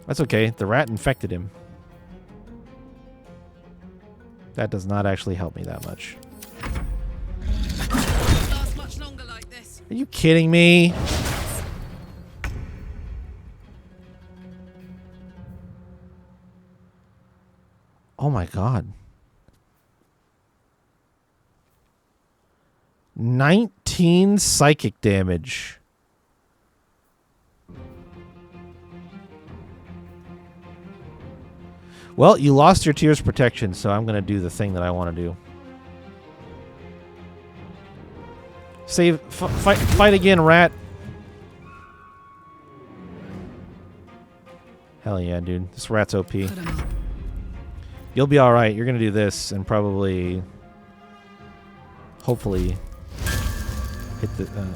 Speaker 1: That's okay. The rat infected him. That does not actually help me that much.
Speaker 15: Last much longer like this.
Speaker 1: Are you kidding me? Oh my god. 19 psychic damage. Well, you lost your Tears protection, so I'm going to do the thing that I want to do. Save, fight again, rat. Hell yeah, dude. This rat's OP. You'll be alright. You're going to do this and probably... hopefully... hit the...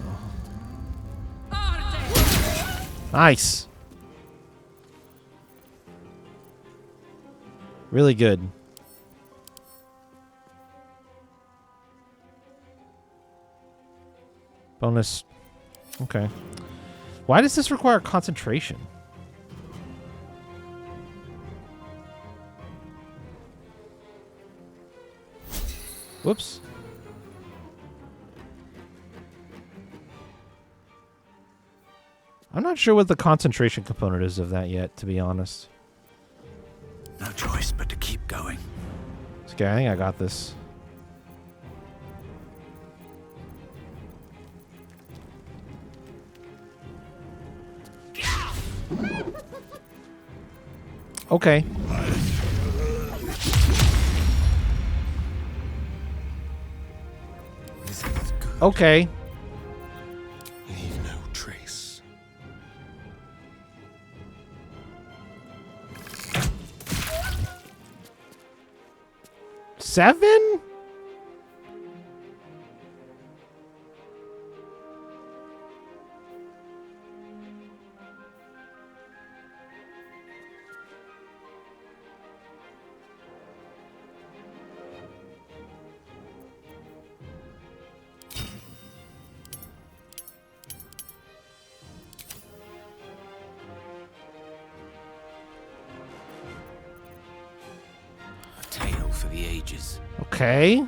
Speaker 1: Nice! Really good. Bonus. Okay. Why does this require concentration? Whoops. I'm not sure what the concentration component is of that yet, to be honest.
Speaker 2: No choice but to keep going.
Speaker 1: Okay, I think I got this. Okay. Okay.
Speaker 5: Leave no trace.
Speaker 1: Seven?
Speaker 2: For the ages.
Speaker 1: Okay.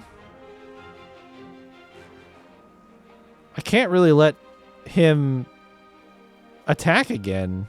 Speaker 1: I can't really let him attack again.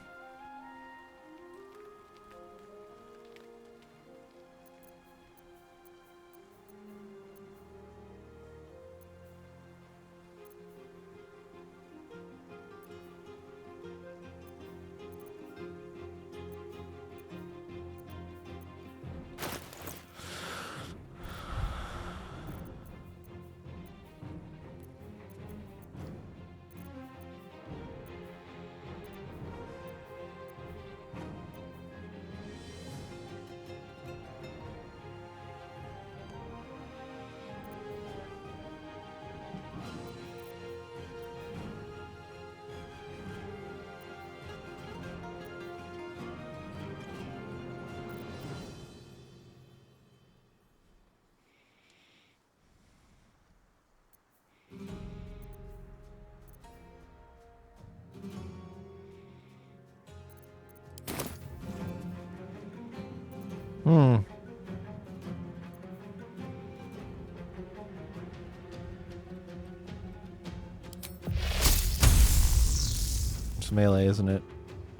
Speaker 1: It's melee, isn't it?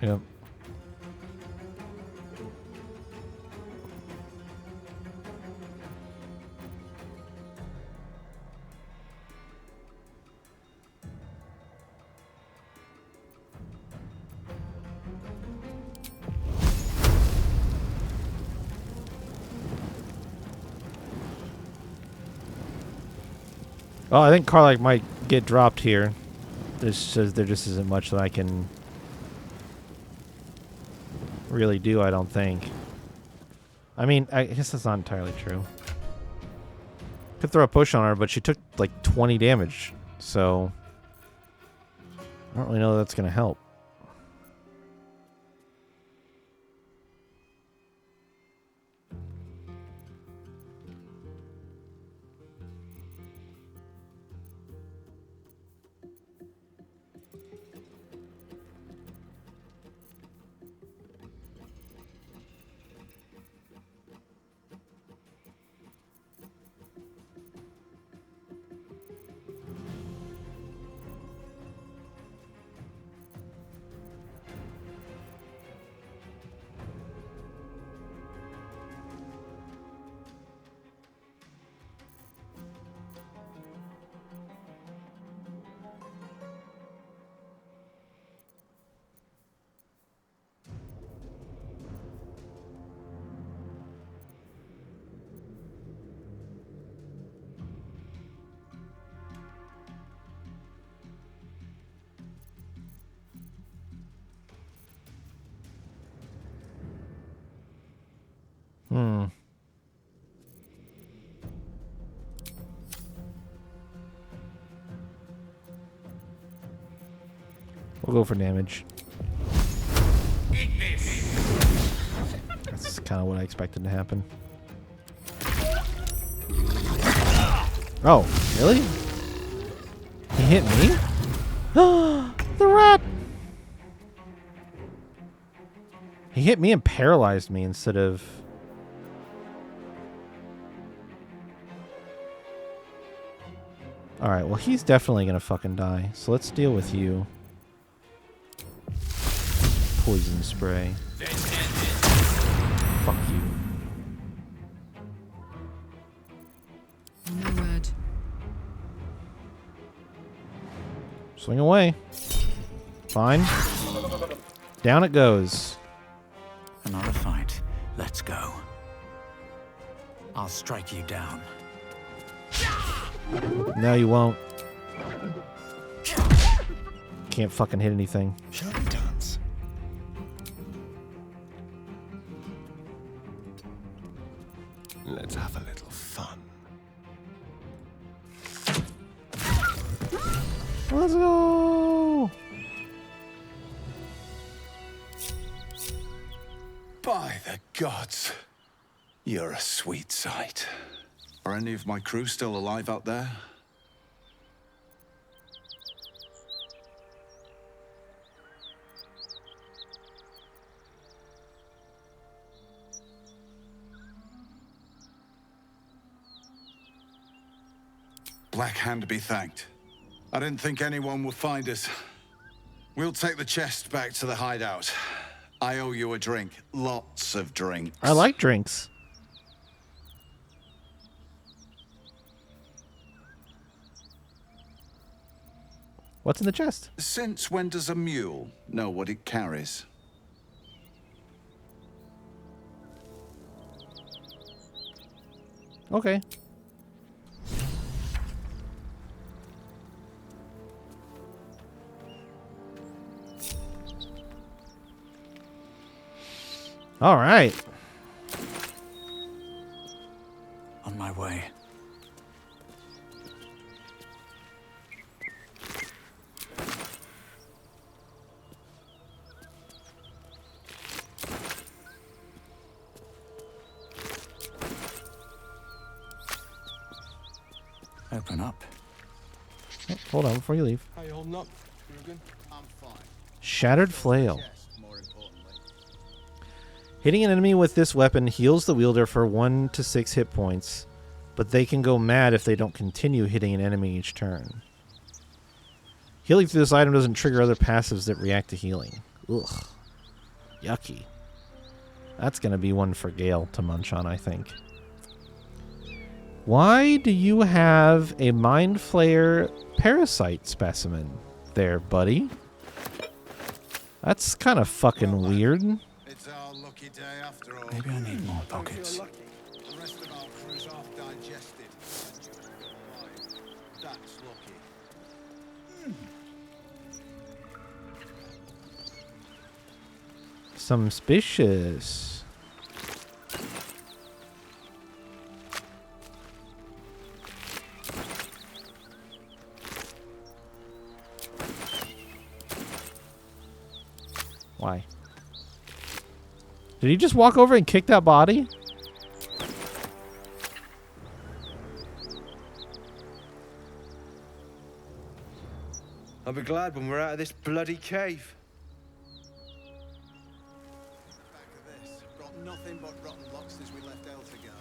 Speaker 1: Yep. Oh, I think Karlach might get dropped here. there just isn't much that I can really do, I don't think. I mean, I guess that's not entirely true. Could throw a push on her, but she took like 20 damage, so I don't really know that's going to help. We'll go for damage. That's kind of what I expected to happen. Oh, really? He hit me? The rat! He hit me and paralyzed me instead of... Alright, well he's definitely gonna fucking die. So let's deal with you. Poison spray. Fuck you.
Speaker 15: No word.
Speaker 1: Swing away. Fine. Down it goes.
Speaker 2: Another fight. Let's go. I'll strike you down.
Speaker 1: No, you won't. Can't fucking hit anything.
Speaker 5: Shall we dance? Let's have a little fun.
Speaker 1: Let's go!
Speaker 10: By the gods, you're a sweet sight. Are any of my crew still alive out there? Black Hand be thanked. I didn't think anyone would find us. We'll take the chest back to the hideout. I owe you a drink. Lots of drinks.
Speaker 1: I like drinks. What's in the chest?
Speaker 10: Since when does a mule know what it carries?
Speaker 1: Okay. All right.
Speaker 2: On my way. Open up.
Speaker 1: Oh, hold on before you leave.
Speaker 12: How you holding up, Rugen? I'm fine.
Speaker 1: Shattered flail. Hitting an enemy with this weapon heals the wielder for 1 to 6 hit points, but they can go mad if they don't continue hitting an enemy each turn. Healing through this item doesn't trigger other passives that react to healing. Ugh. Yucky. That's going to be one for Gale to munch on, I think. Why do you have a Mind Flayer parasite specimen there, buddy? That's kind of fucking weird.
Speaker 2: Maybe I need more pockets.
Speaker 5: The rest of our crew's half digested. That's lucky.
Speaker 1: Suspicious. Why? Did he just walk over and kick that body?
Speaker 16: I'll be glad when we're out of this bloody cave.
Speaker 10: Back of this. Got nothing but rotten locks since we left Eltegard.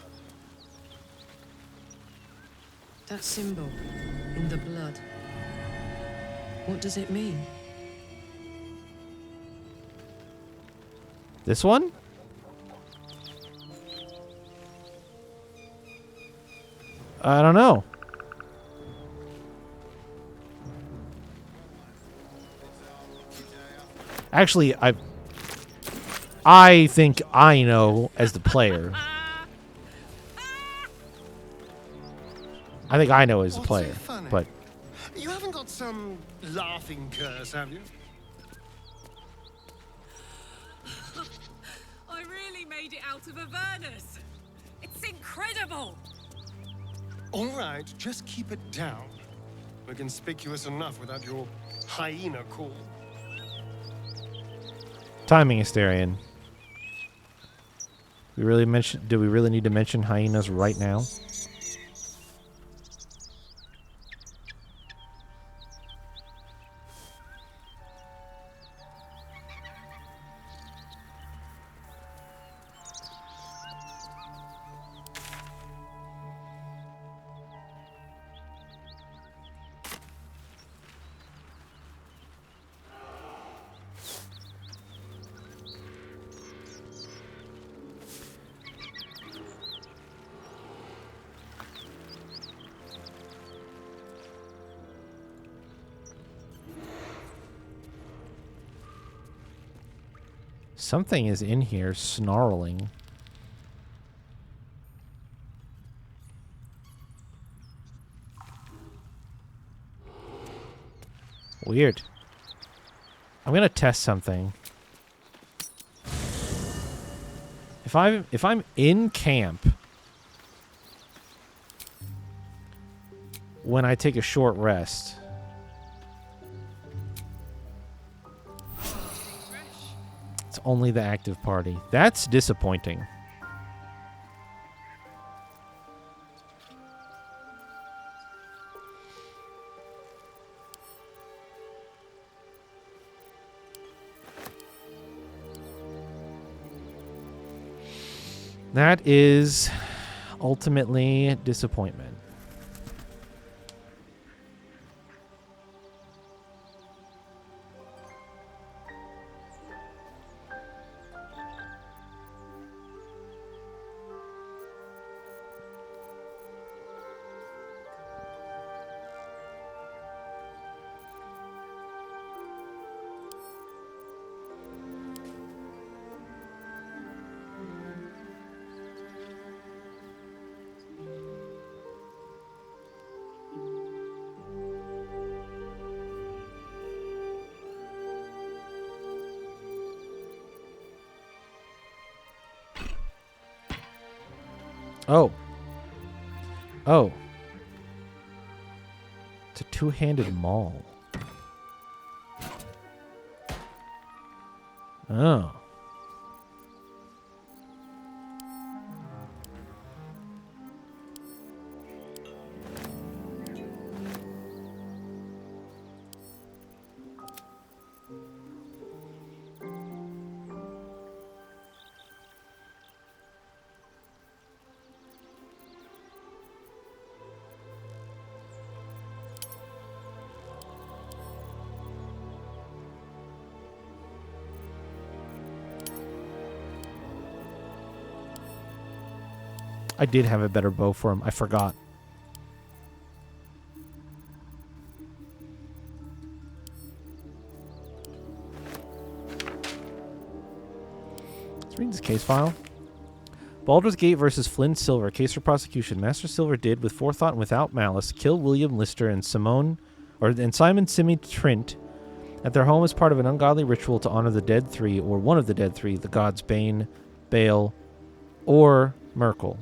Speaker 15: That symbol in the blood. What does it mean?
Speaker 1: This one? I don't know. Actually, I think I know as the player. I think I know as the player, but
Speaker 12: You haven't got some laughing curse, have you?
Speaker 17: I really made it out of Avernus. It's incredible.
Speaker 12: All right, just keep it down. We're conspicuous enough without your hyena call.
Speaker 1: timing, Asterion. Do we really need to mention hyenas right now? Something is in here snarling. Weird. I'm gonna test something. If I'm in camp when I take a short rest, it's only the active party. That's disappointing. That is ultimately disappointment. Oh. Oh. It's a two-handed maul. Oh. I did have a better bow for him. I forgot. Let's read this case file. Baldur's Gate versus Flynn Silver. Case for prosecution. Master Silver did, with forethought and without malice, kill William Lister and Simon Simi Trent At their home as part of an ungodly ritual to honor the dead three, or one of the dead three, the gods Bane, Baal, or Merkel.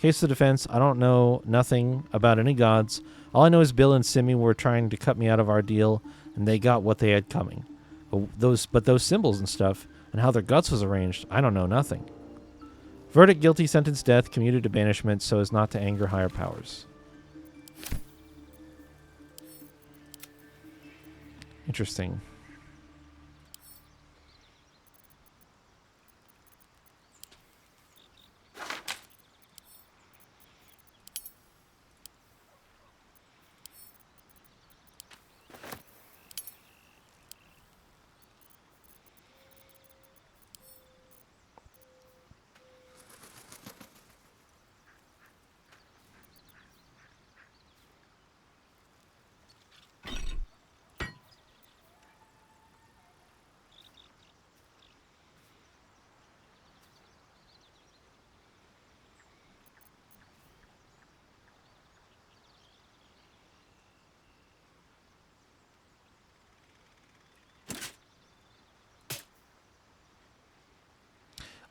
Speaker 1: Case of defense, I don't know nothing about any gods. All I know is Bill and Simi were trying to cut me out of our deal, and they got what they had coming. But those symbols and stuff, and how their guts was arranged, I don't know nothing. Verdict: guilty, sentence death, commuted to banishment so as not to anger higher powers. Interesting.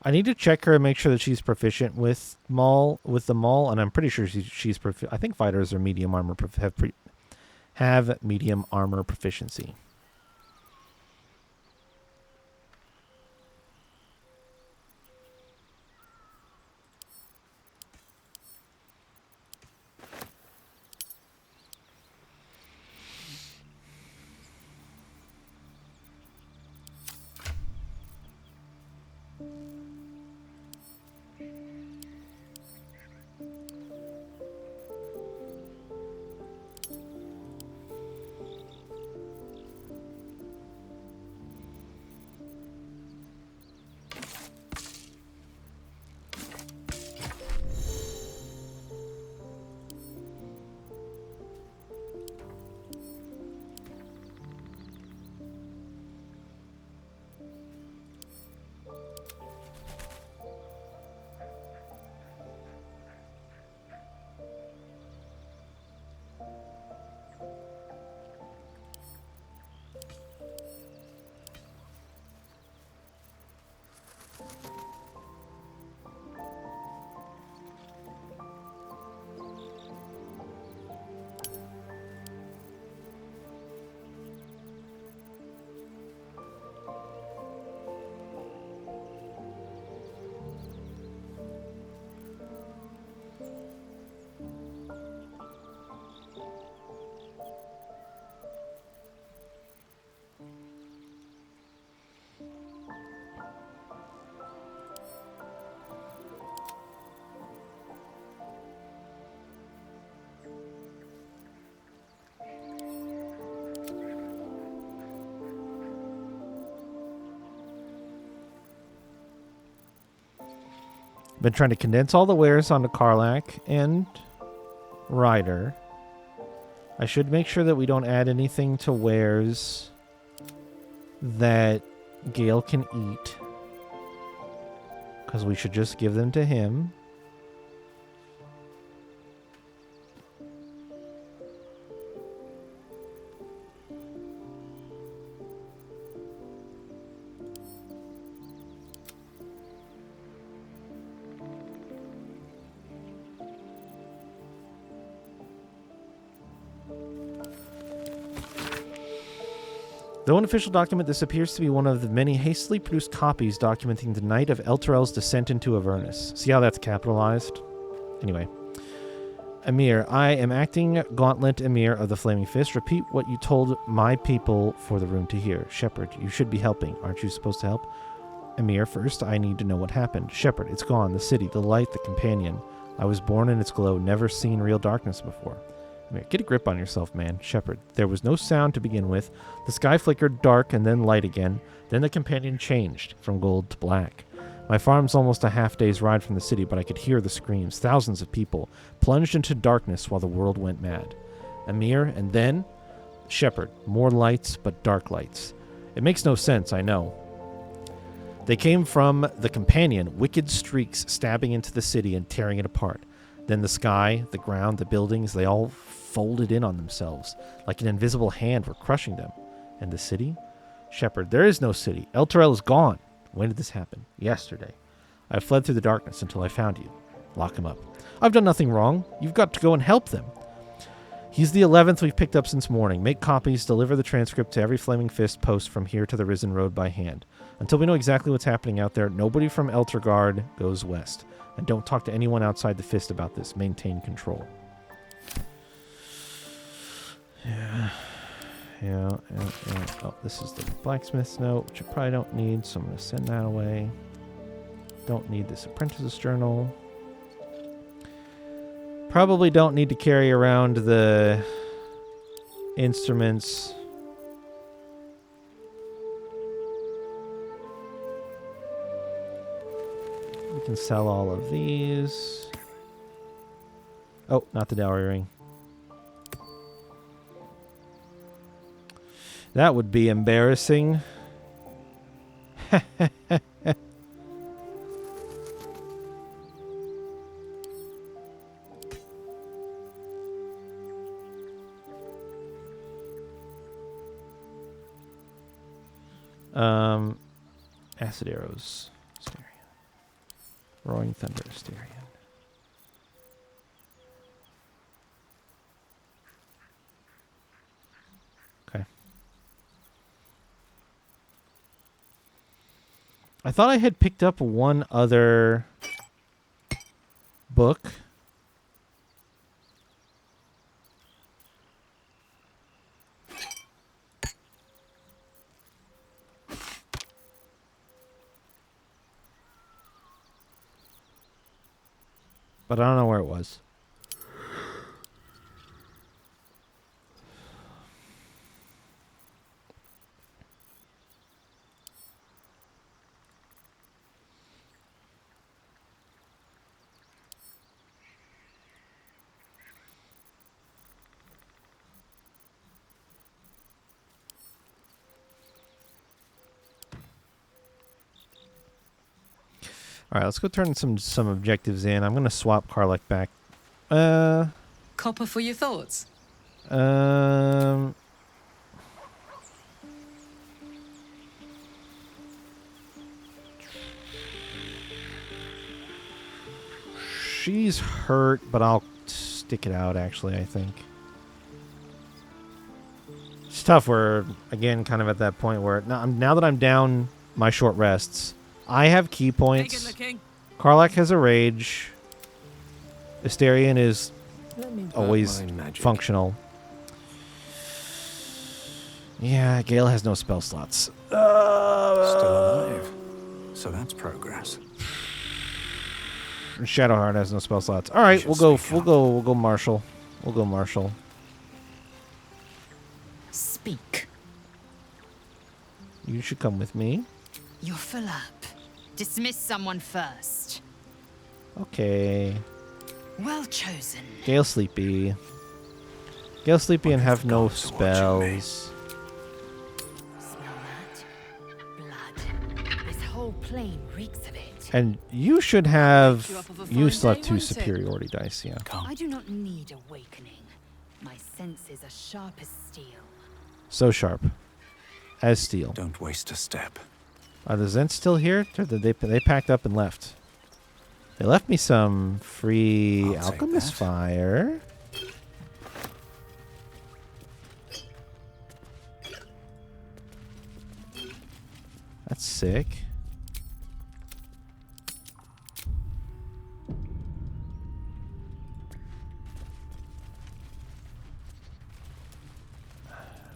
Speaker 1: I need to check her and make sure that she's proficient with the maul, and I'm pretty sure she's proficient. I think fighters are medium armor have medium armor proficiency. Been trying to condense all the wares onto Karlach and Ryder. I should make sure that we don't add anything to wares that Gale can eat, because we should just give them to him. Though an official document, this appears to be one of the many hastily produced copies documenting the night of Elturel's descent into Avernus. See how that's capitalized? Anyway. Emir, I am acting Gauntlet Emir of the Flaming Fist. Repeat what you told my people for the room to hear. Shepard, you should be helping. Aren't you supposed to help? Emir, first, I need to know what happened. Shepard, it's gone. The city, the light, the companion. I was born in its glow, never seen real darkness before. Get a grip on yourself, man. Shepard, there was no sound to begin with. The sky flickered dark and then light again. Then the companion changed from gold to black. My farm's almost a half-day's ride from the city, but I could hear the screams. Thousands of people plunged into darkness while the world went mad. Emir, and then Shepard. More lights, but dark lights. It makes no sense, I know. They came from the companion, wicked streaks stabbing into the city and tearing it apart. Then the sky, the ground, the buildings, they all folded in on themselves, like an invisible hand were crushing them. And the city? Shepard, there is no city. Elturel is gone. When did this happen? Yesterday. I fled through the darkness until I found you. Lock him up. I've done nothing wrong. You've got to go and help them. He's the 11th we've picked up since morning. Make copies, deliver the transcript to every Flaming Fist post from here to the Risen Road by hand. Until we know exactly what's happening out there, nobody from Elturgard goes west. And don't talk to anyone outside the Fist about this. Maintain control. Yeah. Oh, this is the blacksmith's note, which I probably don't need, so I'm going to send that away. Don't need this apprentice's journal. Probably don't need to carry around the instruments. We can sell all of these. Oh, not the dowry ring. That would be embarrassing. Acid arrows. Styrian. Roaring thunder. Styrian. Okay. I thought I had picked up one other book. But I don't know where it was. All right, let's go turn some objectives in. I'm going to swap Karlach back.
Speaker 15: Copper for your thoughts. She's hurt, but I'll stick it out, actually, I think. It's tough. We're, again, kind of at that point where now that I'm down my short rests, I have key points. Karlach has a rage. Astarion is always functional. Yeah, Gale has no spell slots.
Speaker 2: Still alive. So that's progress.
Speaker 1: Shadowheart has no spell slots. All right, we'll go Marshall. We'll go Marshall.
Speaker 18: Speak.
Speaker 1: You should come with me.
Speaker 18: You're full up. Dismiss someone first.
Speaker 1: Okay.
Speaker 18: Well chosen.
Speaker 1: Gale sleepy. Gale sleepy and have no spells.
Speaker 18: Smell that? Blood. This whole plane reeks of it.
Speaker 1: And you should have. You still have 2 superiority dice, yeah.
Speaker 18: I do not need awakening. My senses are sharp as steel.
Speaker 1: So sharp. As steel.
Speaker 2: Don't waste a step.
Speaker 1: Are the Zents still here? They packed up and left. They left me some free alchemist fire. That's sick.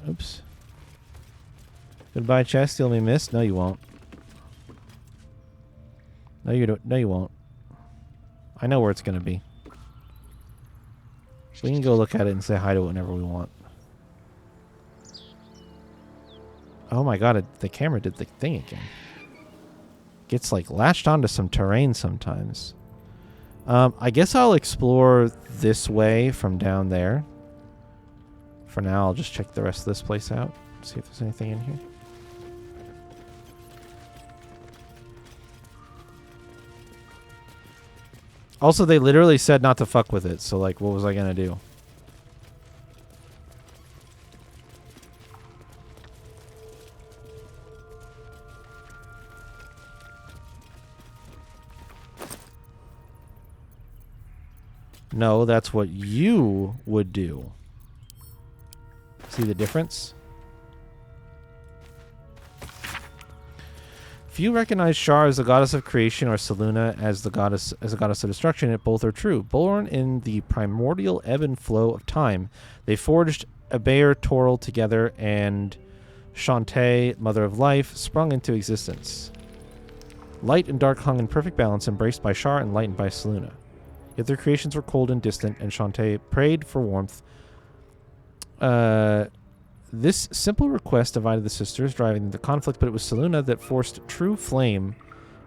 Speaker 1: Oops. Goodbye, chest. You'll be missed. No, you won't. No, you don't. No, you won't. I know where it's gonna be. We can go look at it and say hi to it whenever we want. Oh my god, the camera did the thing again. Gets like latched onto some terrain sometimes. I guess I'll explore this way from down there. For now, I'll just check the rest of this place out. See if there's anything in here. Also, they literally said not to fuck with it, so like, what was I gonna do? No, that's what you would do. See the difference? If you recognize Shar as the goddess of creation or Selûne as a goddess of destruction, it both are true. Born in the primordial ebb and flow of time, they forged Abair Toril together, and Shantae, Mother of Life, sprung into existence. Light and dark hung in perfect balance, embraced by Shar and lightened by Selûne. Yet their creations were cold and distant, and Shantae prayed for warmth. This simple request divided the sisters, driving the conflict, but it was Selûne that forced true flame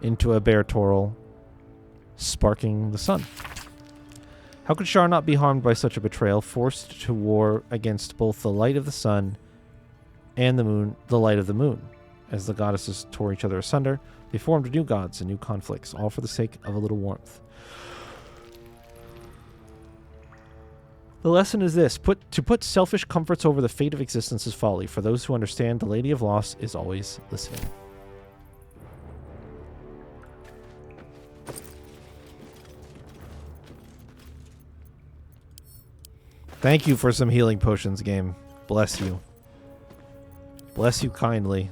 Speaker 1: into Abair Toril, sparking the sun. How could Shar not be harmed by such a betrayal, forced to war against both the light of the sun and the moon, the light of the moon? As the goddesses tore each other asunder, they formed new gods and new conflicts, all for the sake of a little warmth. The lesson is this: to put selfish comforts over the fate of existence is folly. For those who understand, the Lady of Loss is always listening. Thank you for some healing potions, game. Bless you. Bless you kindly.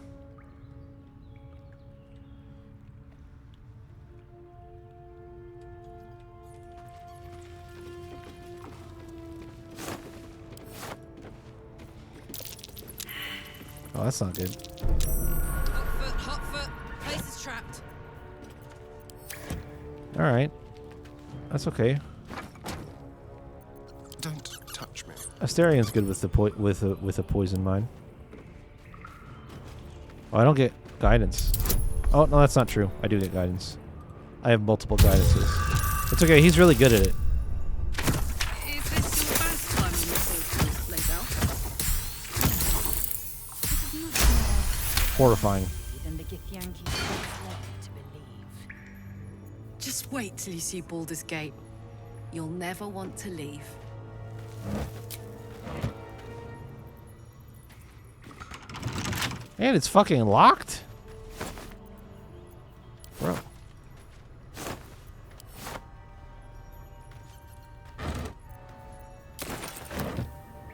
Speaker 1: Oh, that's not good.
Speaker 15: Hot foot. Place is trapped.
Speaker 1: All right. That's okay.
Speaker 5: Don't touch me.
Speaker 1: Asterian's good with the with a poison mine. Oh, I don't get guidance. Oh, no, that's not true. I do get guidance. I have multiple guidances. It's okay. He's really good at it.
Speaker 15: Is this your first time in the laid out?
Speaker 1: Horrifying.
Speaker 18: Even the Githyanki left to believe.
Speaker 14: Just wait till you see Baldur's Gate. You'll never want to leave.
Speaker 1: And it's fucking locked? Bro.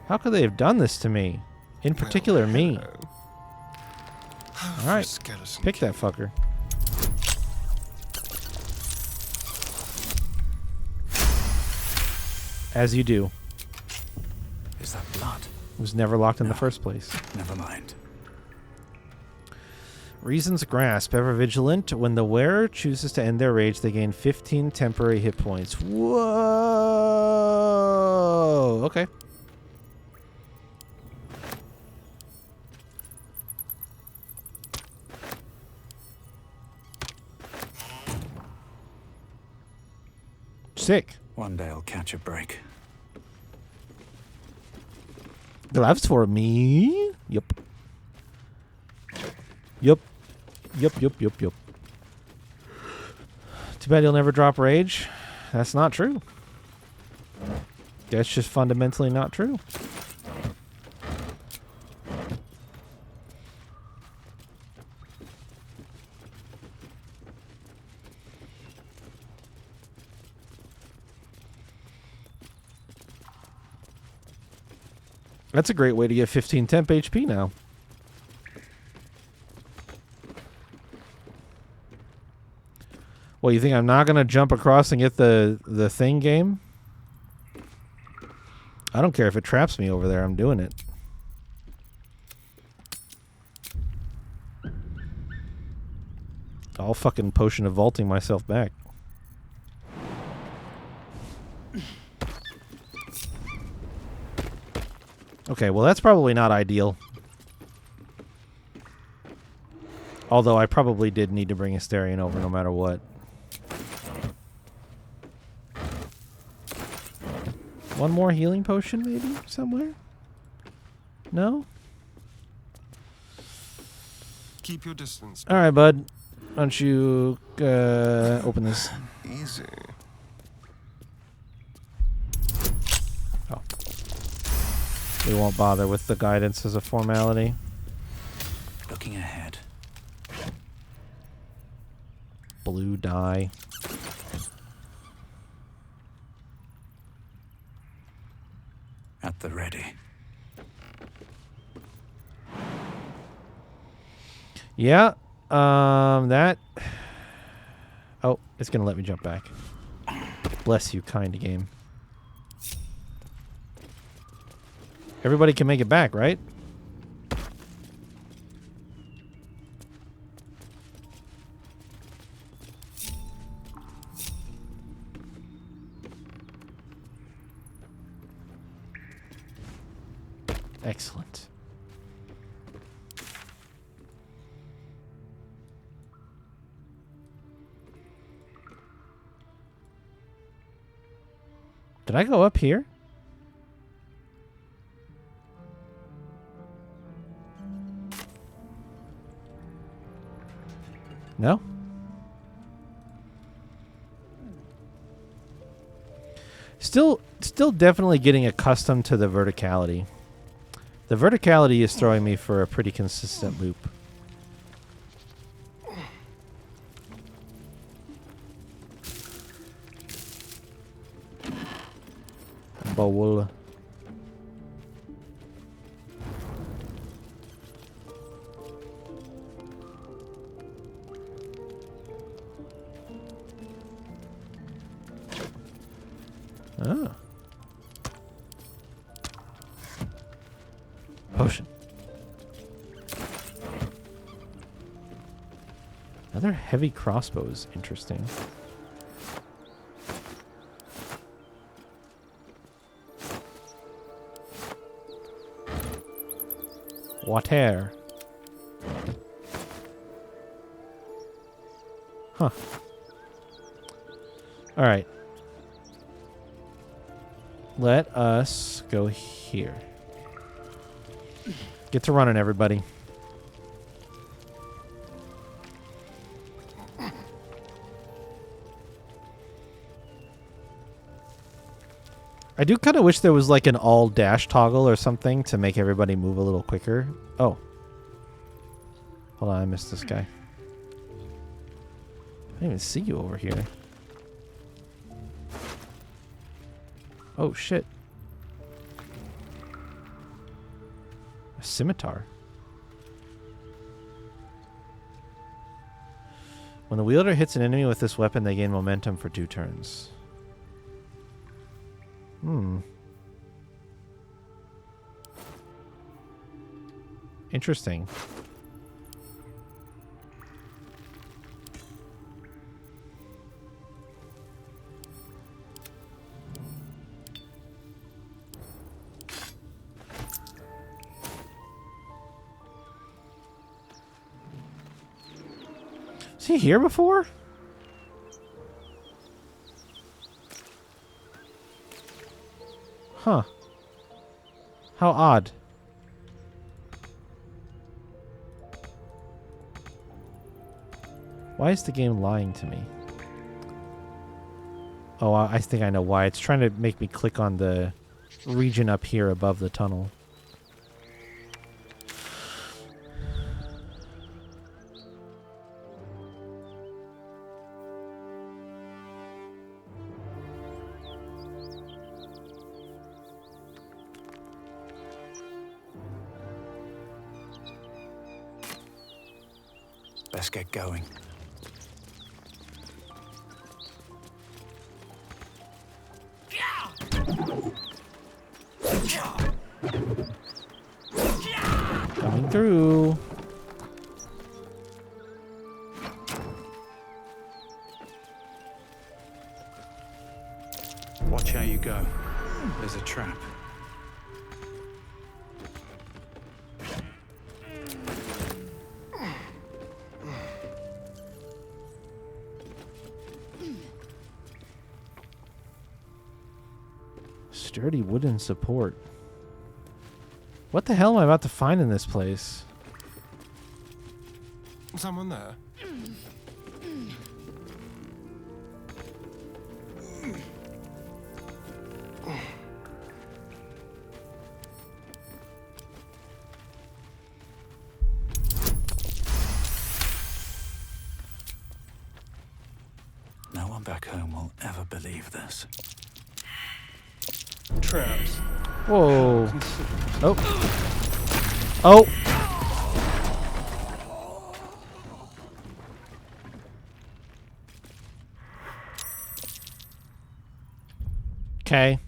Speaker 1: How could they have done this to me? In particular, me. Alright, pick that fucker. As you do.
Speaker 2: Is that blood?
Speaker 1: It was never locked in the first place.
Speaker 2: Never mind.
Speaker 1: Reason's Grasp. Ever vigilant. When the wearer chooses to end their rage, they gain 15 temporary hit points. Whoa! Okay. Sick.
Speaker 2: One day I'll catch a break.
Speaker 1: Gloves for me? Yup. Yup. Yup. Too bad you'll never drop rage. That's not true. That's just fundamentally not true. That's a great way to get 15 temp HP now. Well, you think I'm not going to jump across and get the thing game? I don't care if it traps me over there. I'm doing it. I'll fucking potion of vaulting myself back. Okay, well, that's probably not ideal. Although I probably did need to bring Asterion over no matter what. One more healing potion, maybe, somewhere? No?
Speaker 5: Keep your distance.
Speaker 1: All right, bud. Why don't you open this?
Speaker 5: Easy.
Speaker 1: Oh. We won't bother with the guidance as a formality.
Speaker 2: Looking ahead.
Speaker 1: Blue dye.
Speaker 2: At the ready.
Speaker 1: Yeah. That. Oh, it's gonna let me jump back. Bless you, kind game. Everybody can make it back, right? Excellent. Did I go up here? No? Still definitely getting accustomed to the verticality. The verticality is throwing me for a pretty consistent loop. Bowl. Oh. Potion. Another heavy crossbow is interesting. Water. Huh. All right. Let us go here. Get to running, everybody. I do kind of wish there was like an all dash toggle or something to make everybody move a little quicker. Oh. Hold on, I missed this guy. I didn't even see you over here. Oh, shit. A scimitar. When the wielder hits an enemy with this weapon, they gain momentum for 2 turns. Interesting. Was he here before? Huh. How odd. Why is the game lying to me? Oh, I think I know why. It's trying to make me click on the region up here above the tunnel.
Speaker 2: Let's get going.
Speaker 1: Coming through.
Speaker 2: Watch how you go. There's a trap.
Speaker 1: Sturdy wooden support. What the hell am I about to find in this place?
Speaker 5: Someone there?
Speaker 2: No one back home will ever believe this.
Speaker 3: Traps.
Speaker 1: Whoa. Oh. Oh. Okay.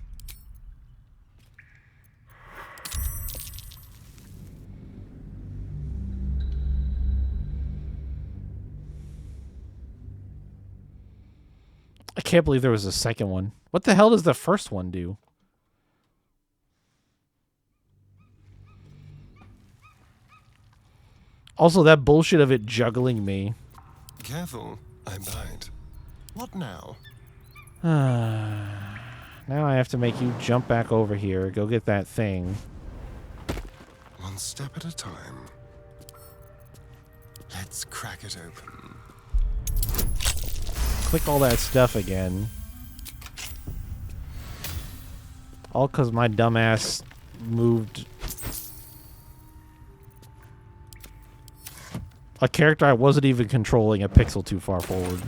Speaker 1: I can't believe there was a second one. What the hell does the first one do? Also, that bullshit of it juggling me.
Speaker 5: Careful, I bite. What now?
Speaker 1: Now I have to make you jump back over here, go get that thing.
Speaker 5: One step at a time. Let's crack it open.
Speaker 1: Click all that stuff again. All because my dumbass moved a character I wasn't even controlling a pixel too far forward.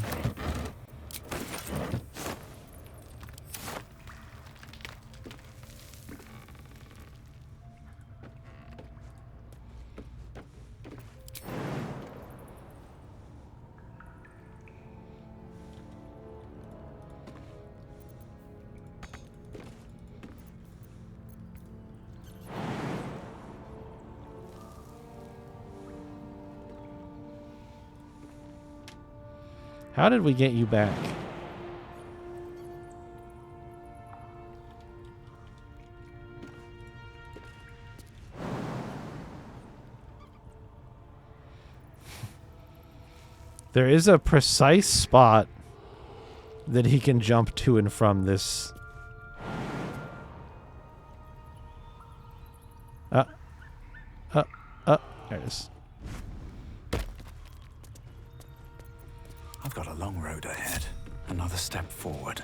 Speaker 1: How did we get you back? There is a precise spot that he can jump to and from this. There it is.
Speaker 2: I've got a long road ahead. Another step forward.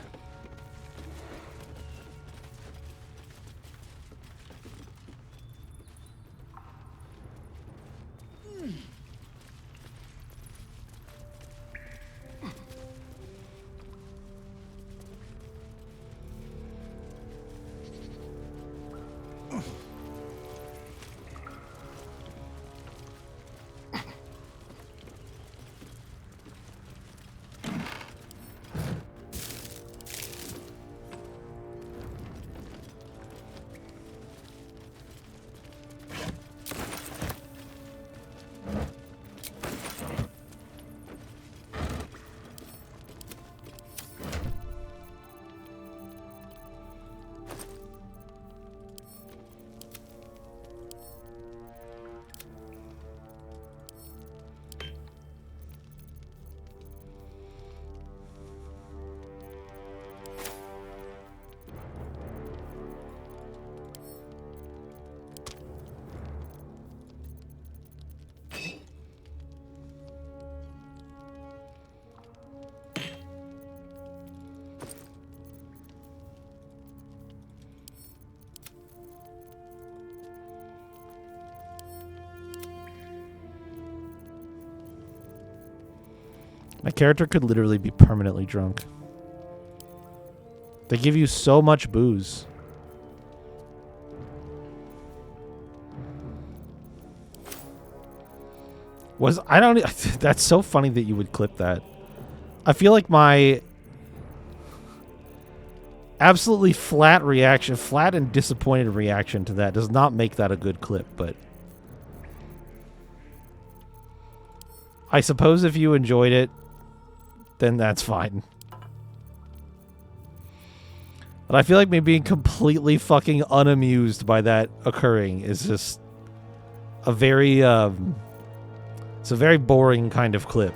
Speaker 2: My character could literally be permanently drunk. They give you so much booze. That's so funny that you would clip that. I feel like my absolutely flat and disappointed reaction to that does not make that a good clip, but I suppose if you enjoyed it, then that's fine. But I feel like me being completely fucking unamused by that occurring is just a very, it's a very boring kind of clip.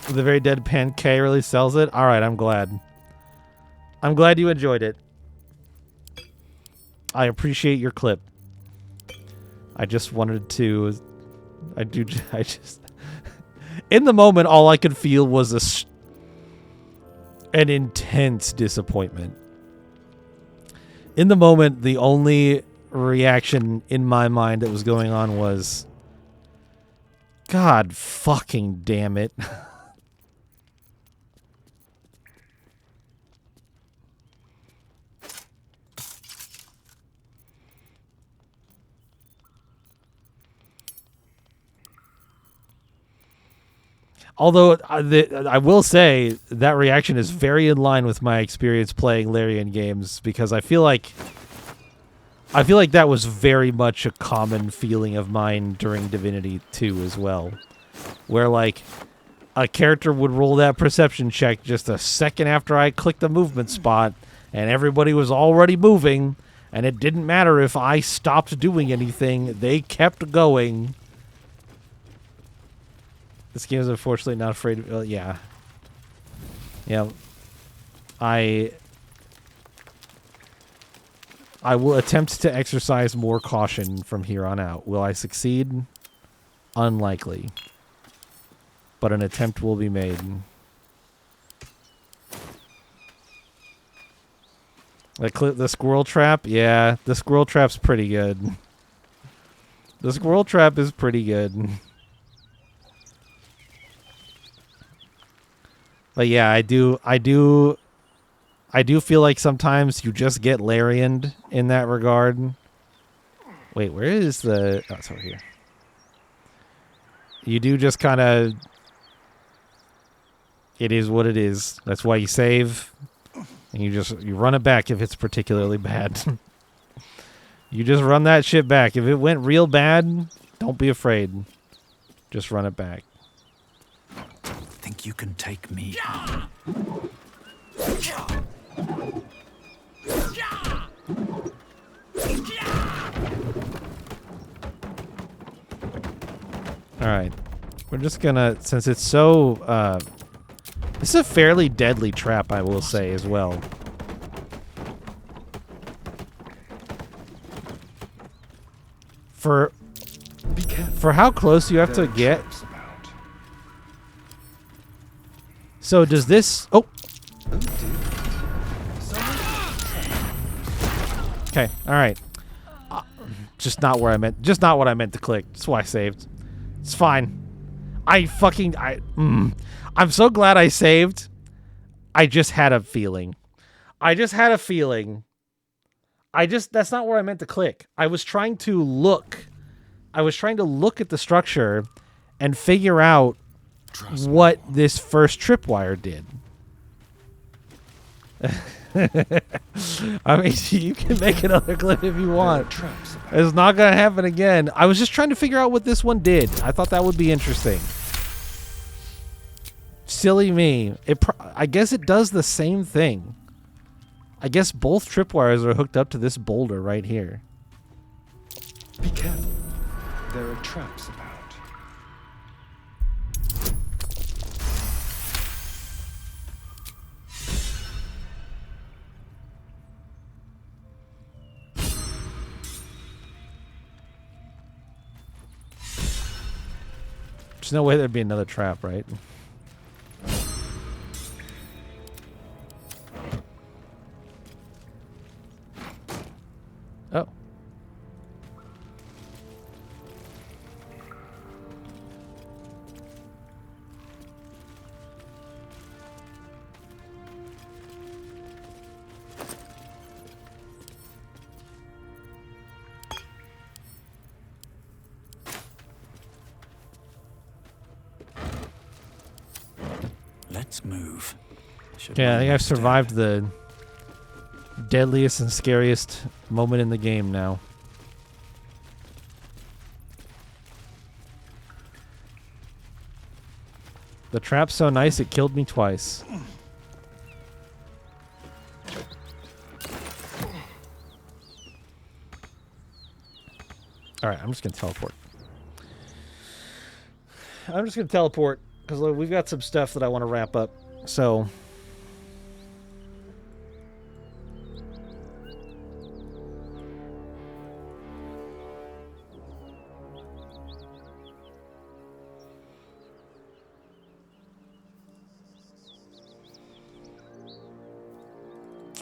Speaker 2: The very deadpan K really sells it. All right, I'm glad. I'm glad you enjoyed it. I appreciate your clip. I just wanted to. I just. In the moment, all I could feel was an intense disappointment. In the moment, the only reaction in my mind that was going on was, God fucking damn it. Although I will say that reaction is very in line with my experience playing Larian games, because I feel like that was very much a common feeling of mine during Divinity 2 as well, where like a character would roll that perception check just a second after I clicked the movement spot, and everybody was already moving, and it didn't matter if I stopped doing anything, they kept going. This game is unfortunately not afraid of... yeah. Yeah. I will attempt to exercise more caution from here on out. Will I succeed? Unlikely. But an attempt will be made. The squirrel trap? Yeah, the squirrel trap's pretty good. The squirrel trap is pretty good. But yeah, I do feel like sometimes you just get Larianed in that regard. Wait, where is the... oh, it's over here. You do just kind of... it is what it is. That's why you save. And you run it back if it's particularly bad. You just run that shit back. If it went real bad, don't be afraid. Just run it back.
Speaker 4: Think you can take me on?
Speaker 2: Alright. We're just gonna... since it's so... this is a fairly deadly trap, I will say, as well. For how close you have to get... So does this... oh! Okay, alright. Just not where I meant... just not what I meant to click. That's why I saved. It's fine. I'm so glad I saved. I just had a feeling. That's not where I meant to click. I was trying to look at the structure and figure out what this first tripwire did. I mean, you can make another clip if you want. It's not going to happen again. I was just trying to figure out what this one did. I thought that would be interesting. Silly me. I guess it does the same thing. I guess both tripwires are hooked up to this boulder right here.
Speaker 19: Be careful. There are traps about.
Speaker 2: There's no way there'd be another trap, right? Oh.
Speaker 4: Let's move.
Speaker 2: Yeah, I think I've survived the deadliest and scariest moment in the game now. The trap's so nice it killed me twice. Alright, I'm just going to teleport. Because we've got some stuff that I want to wrap up. So...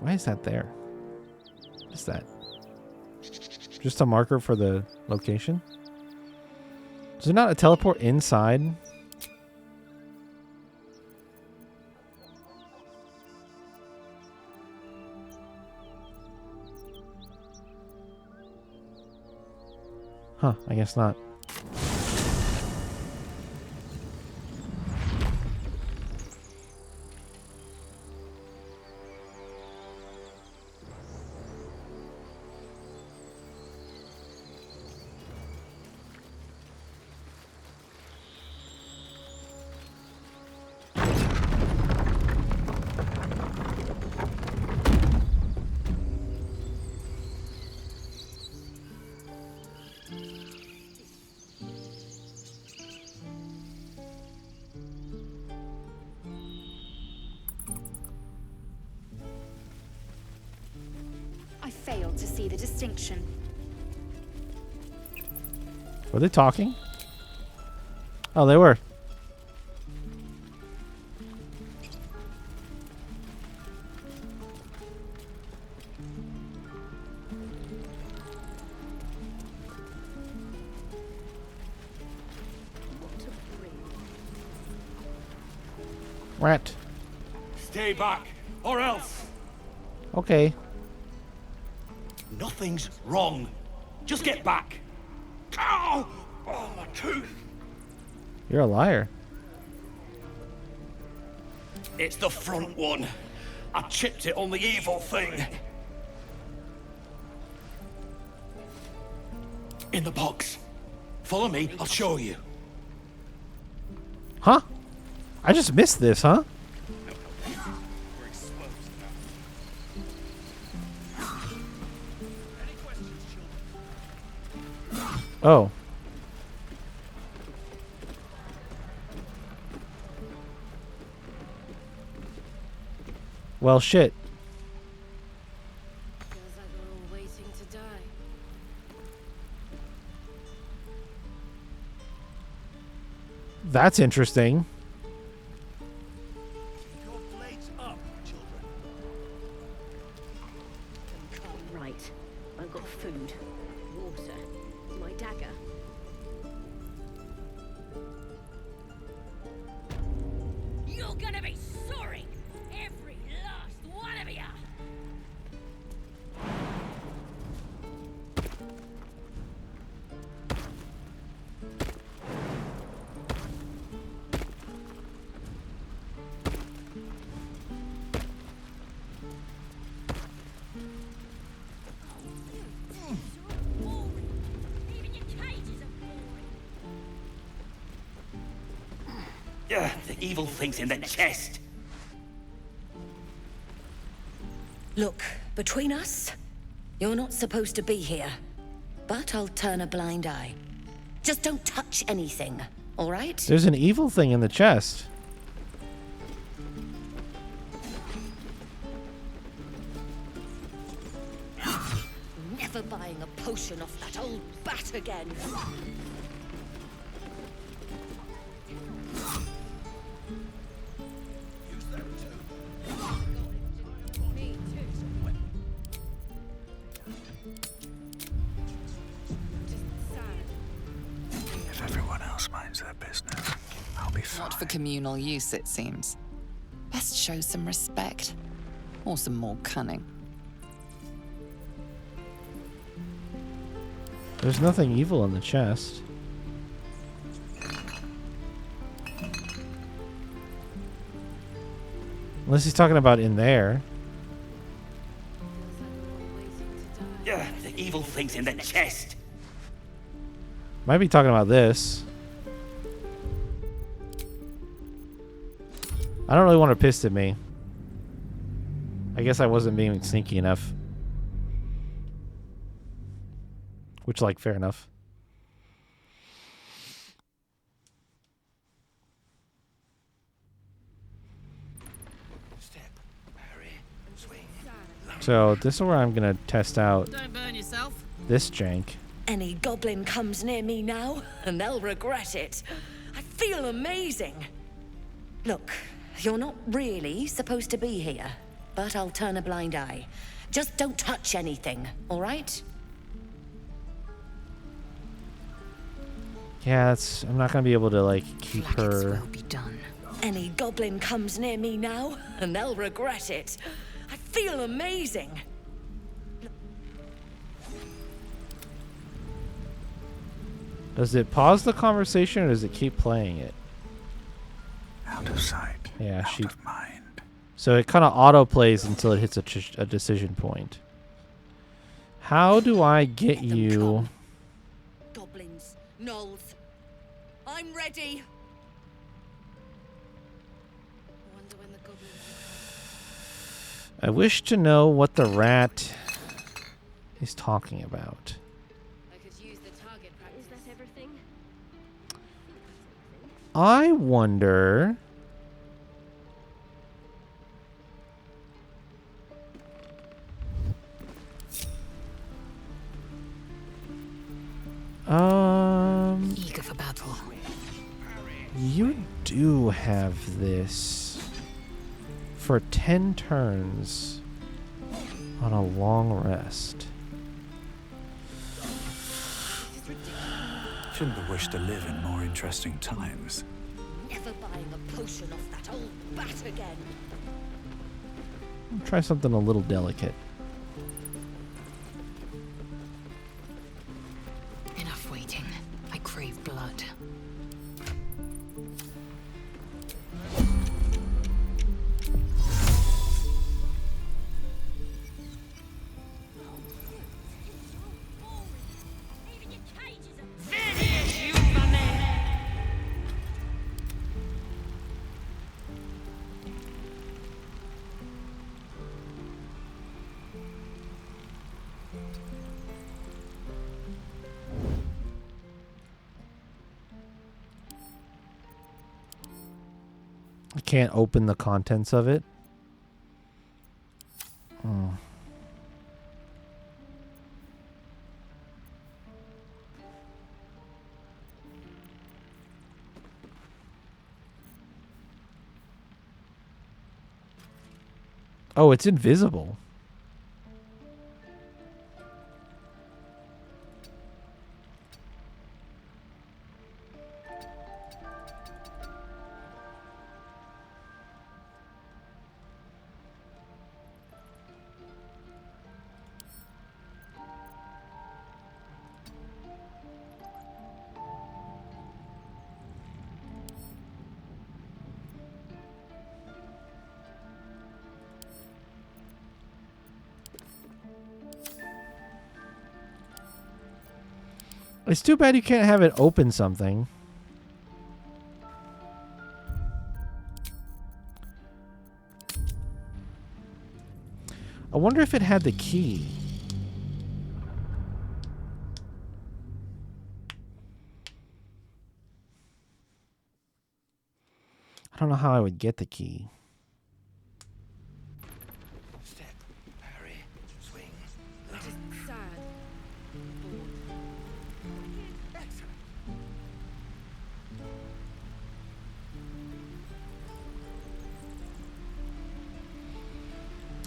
Speaker 1: Why is that there? What is that? Just a marker for the location? Is there not a teleport inside? Huh, I guess not.
Speaker 20: I failed to see the distinction.
Speaker 1: Were they talking? Oh, they were. Rat.
Speaker 21: Stay back, or else.
Speaker 1: Okay.
Speaker 21: Nothing's wrong. Just get back. Ow! Oh, my tooth.
Speaker 1: You're a liar.
Speaker 21: It's the front one. I chipped it on the evil thing. In the box. Follow me, I'll show you.
Speaker 1: Huh? I just missed this, huh? Oh. Well, shit.
Speaker 15: Feels like we're all waiting to die.
Speaker 1: That's interesting.
Speaker 18: Right. I've got food, water, my dagger.
Speaker 17: You're gonna be sorry, every last one of you.
Speaker 21: The evil thing's in the chest.
Speaker 22: Look, between us, you're not supposed to be here. But I'll turn a blind eye. Just don't touch anything, all right?
Speaker 1: There's an evil thing in the chest.
Speaker 22: Never buying a potion off that old bat again.
Speaker 4: If everyone else minds their business, I'll be fine.
Speaker 23: Not for communal use, it seems. Best show some respect. Or some more cunning.
Speaker 1: There's nothing evil in the chest. Unless he's talking about in there.
Speaker 21: The evil thing's in the chest.
Speaker 1: Might be talking about this. I don't really want her pissed at me. I guess I wasn't being sneaky enough. Which, like, fair enough. So this is where I'm gonna test out
Speaker 15: Don't burn yourself.
Speaker 1: this jank.
Speaker 22: Any goblin comes near me now, and they'll regret it. I feel amazing. Look, you're not really supposed to be here, but I'll turn a blind eye. Just don't touch anything, all right?
Speaker 1: Yeah, I'm not gonna be able to like keep
Speaker 22: Flaggets
Speaker 1: her.
Speaker 22: will be done. Any goblin comes near me now, and they'll regret it. I feel amazing.
Speaker 1: Does it pause the conversation or does it keep playing it?
Speaker 4: Out of sight.
Speaker 1: Yeah,
Speaker 4: out of mind.
Speaker 1: So it kind of auto plays until it hits a decision point. How do I get you?
Speaker 22: Goblins, gnolls, I'm ready.
Speaker 1: I wish to know what the rat is talking about.
Speaker 18: Is that everything?
Speaker 1: I wonder.
Speaker 22: Eager for battle.
Speaker 1: You do have this for 10 turns on a long rest.
Speaker 4: Shouldn't have wished to live in more interesting times.
Speaker 22: Never buying a potion off that old bat again.
Speaker 1: Try something a little delicate.
Speaker 22: Enough waiting. I crave blood.
Speaker 1: I can't open the contents of it. Oh. Oh, it's invisible. It's too bad you can't have it open something. I wonder if it had the key. I don't know how I would get the key.
Speaker 4: Step, parry, swing.
Speaker 18: That is sad.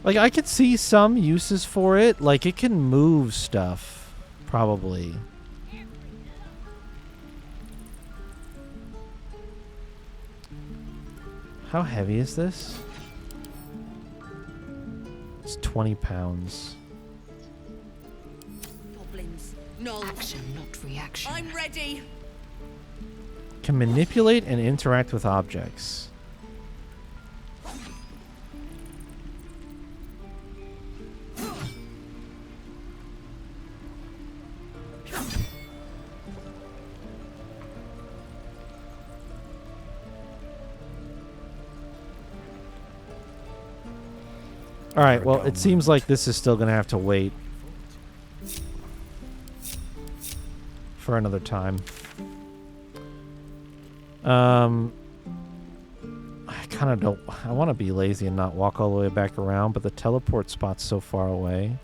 Speaker 1: Like, I could see some uses for it. Like, it can move stuff, probably. How heavy is this? It's 20 pounds.
Speaker 22: Goblins, gnolls. Action, not reaction. I'm ready.
Speaker 1: Can manipulate and interact with objects. All right, well, it seems like this is still going to have to wait for another time. I kind of don't... I want to be lazy and not walk all the way back around, but the teleport spot's so far away.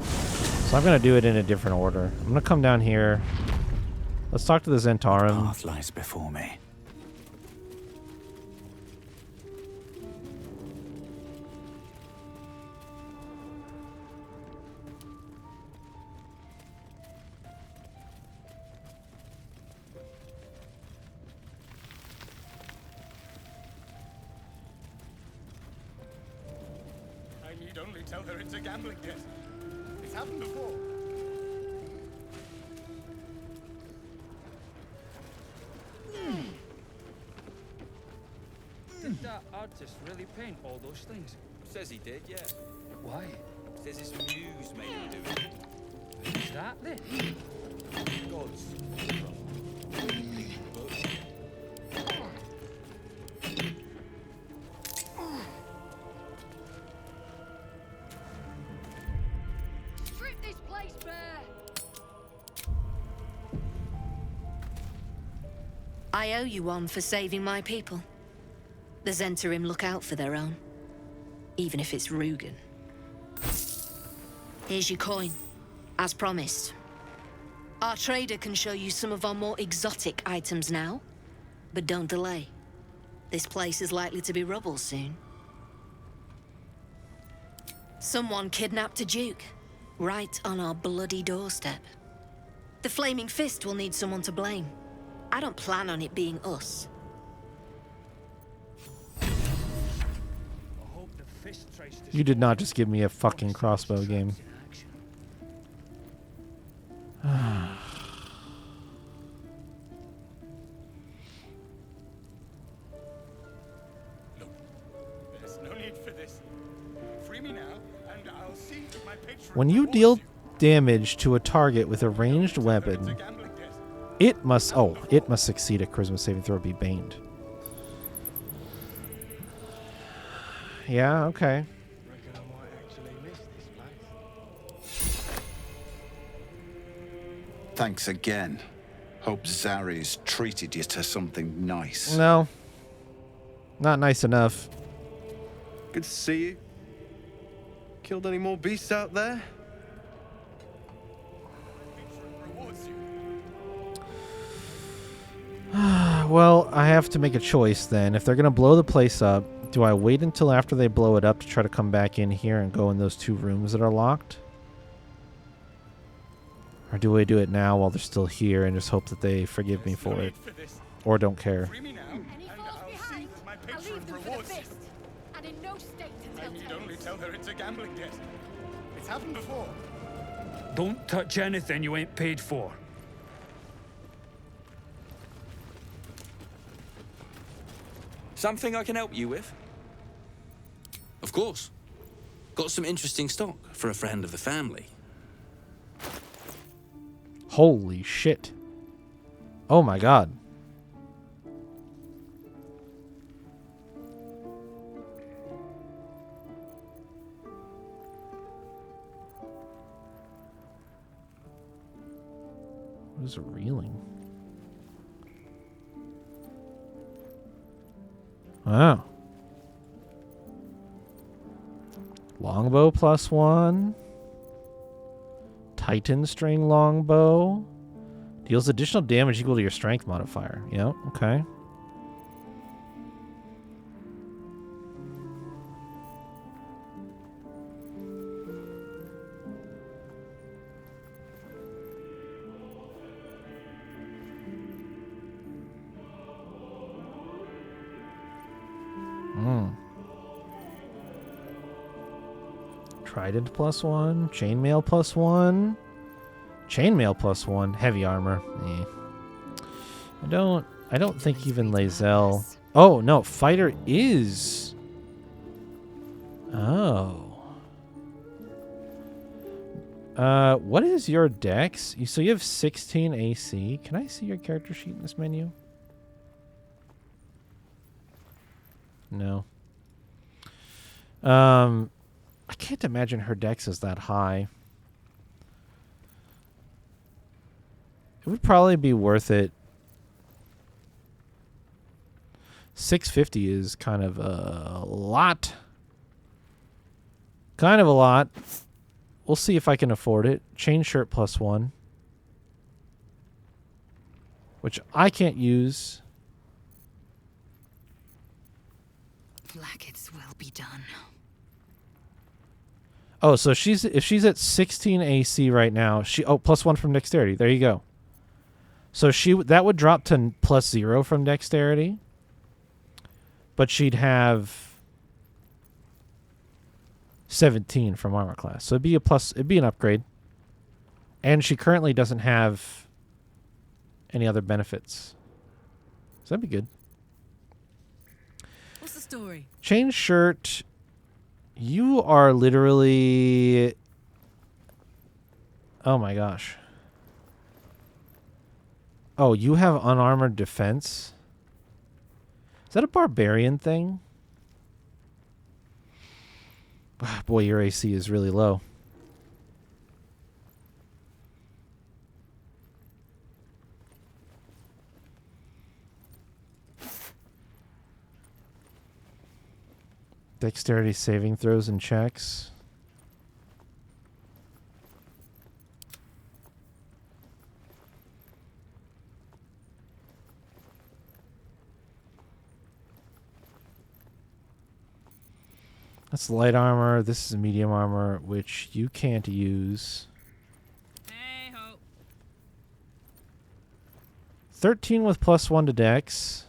Speaker 1: So I'm going to do it in a different order. I'm going to come down here. Let's talk to the Zentarum.
Speaker 4: Path lies before me.
Speaker 11: need only tell her it's a gambling debt. It's happened before.
Speaker 7: Did that artist really paint all those things?
Speaker 13: Says he did, yeah.
Speaker 7: Why?
Speaker 13: Says his muse made him do it.
Speaker 7: Is that it?
Speaker 13: Gods.
Speaker 17: Strip this place bare!
Speaker 22: I owe you one for saving my people. The Zentarim look out for their own, even if it's Rugen. Here's your coin, as promised. Our trader can show you some of our more exotic items now, but don't delay. This place is likely to be rubble soon. Someone kidnapped a duke, right on our bloody doorstep. The Flaming Fist will need someone to blame. I don't plan on it being us.
Speaker 2: You did not just give me a fucking crossbow game.
Speaker 11: There's no need for this. Free me now, and I'll see if my patron
Speaker 2: When you deal damage to a target with a ranged weapon, it must succeed a charisma saving throw, be baned. Yeah, okay.
Speaker 10: Thanks again. Hope Zari's treated you to something nice.
Speaker 2: No. Not nice enough.
Speaker 16: Good to see you. Killed any more beasts out there?
Speaker 2: Well, I have to make a choice then. If they're going to blow the place up, do I wait until after they blow it up to try to come back in here and go in those 2 rooms that are locked? Or do I do it now while they're still here and just hope that they forgive me for it? Or don't care?
Speaker 17: Any falls behind, I'll leave them for the fist. And in no state to
Speaker 11: I need only tell her it's a gambling debt. It's happened before.
Speaker 7: Don't touch anything you ain't paid for.
Speaker 8: Something I can help you with? Of course. Got some interesting stock for a friend of the family.
Speaker 2: Holy shit. Oh my god. What is a reeling? Wow. Longbow +1. Titan string longbow. Deals additional damage equal to your strength modifier. Yep, okay. Trident +1, chainmail +1, chainmail +1, heavy armor. I don't think even Lae'zel. Oh no, fighter is. Oh. What is your dex? So you have 16 AC. Can I see your character sheet in this menu? No. I can't imagine her dex is that high. It would probably be worth it. 650 is kind of a lot. Kind of a lot. We'll see if I can afford it. Chain shirt +1. Which I can't use.
Speaker 22: Blackets will be done.
Speaker 2: Oh, so if she's at 16 AC right now, +1 from dexterity. There you go. So that would drop to +0 from dexterity. But she'd have
Speaker 1: 17 from armor class. So it'd be a plus. It'd be an upgrade. And she currently doesn't have any other benefits. So that'd be good.
Speaker 15: What's the story?
Speaker 1: Chain shirt. You are literally... Oh my gosh. Oh, you have unarmored defense? Is that a barbarian thing? Boy, your AC is really low. Dexterity saving throws and checks. That's light armor. This is medium armor, which you can't use.
Speaker 15: Hey ho.
Speaker 1: 13 with +1 to Dex.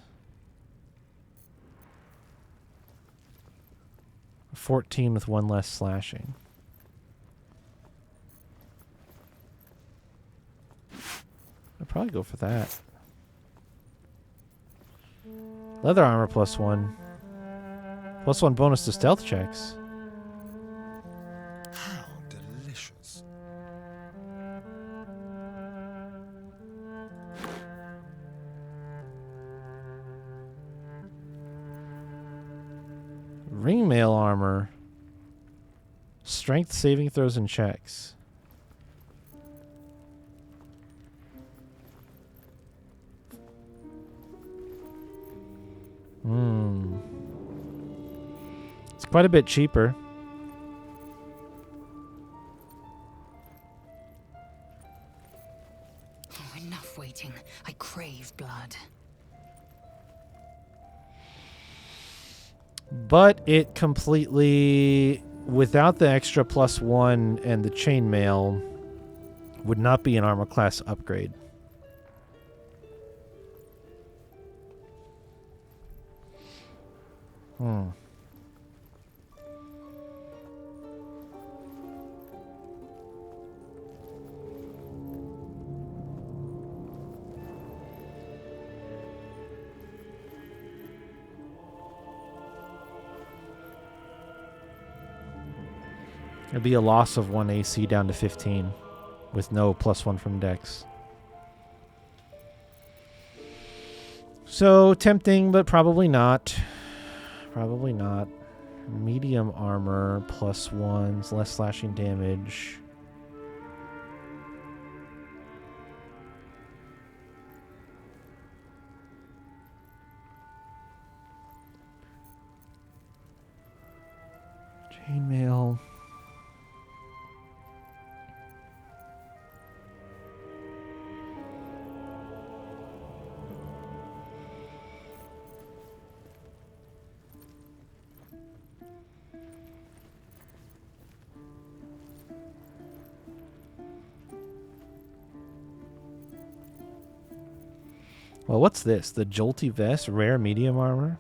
Speaker 1: 14 with 1 less slashing. I'd probably go for that. Leather armor +1. +1 bonus to stealth checks.
Speaker 5: How delicious.
Speaker 1: Ringmail armor. Strength saving throws and checks. It's quite a bit cheaper.
Speaker 18: Oh, enough waiting. I crave blood.
Speaker 1: But it completely, without the extra +1 and the chainmail, would not be an armor class upgrade. It'd be a loss of 1 AC down to 15 with no +1 from Dex. So tempting, but probably not. Probably not. Medium armor +1s, less slashing damage. Chainmail. Well, what's this? The Jolty Vest, rare medium armor.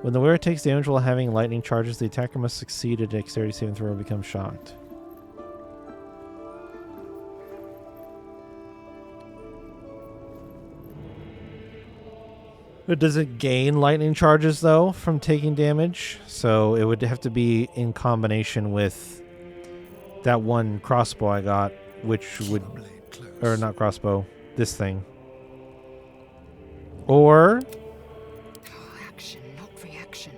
Speaker 1: When the wearer takes damage while having lightning charges, the attacker must succeed a dexterity saving throw or become shocked. It doesn't gain lightning charges, though, from taking damage. So it would have to be in combination with that one crossbow I got, which would... Or not crossbow. This thing. Or...
Speaker 18: Action, not reaction.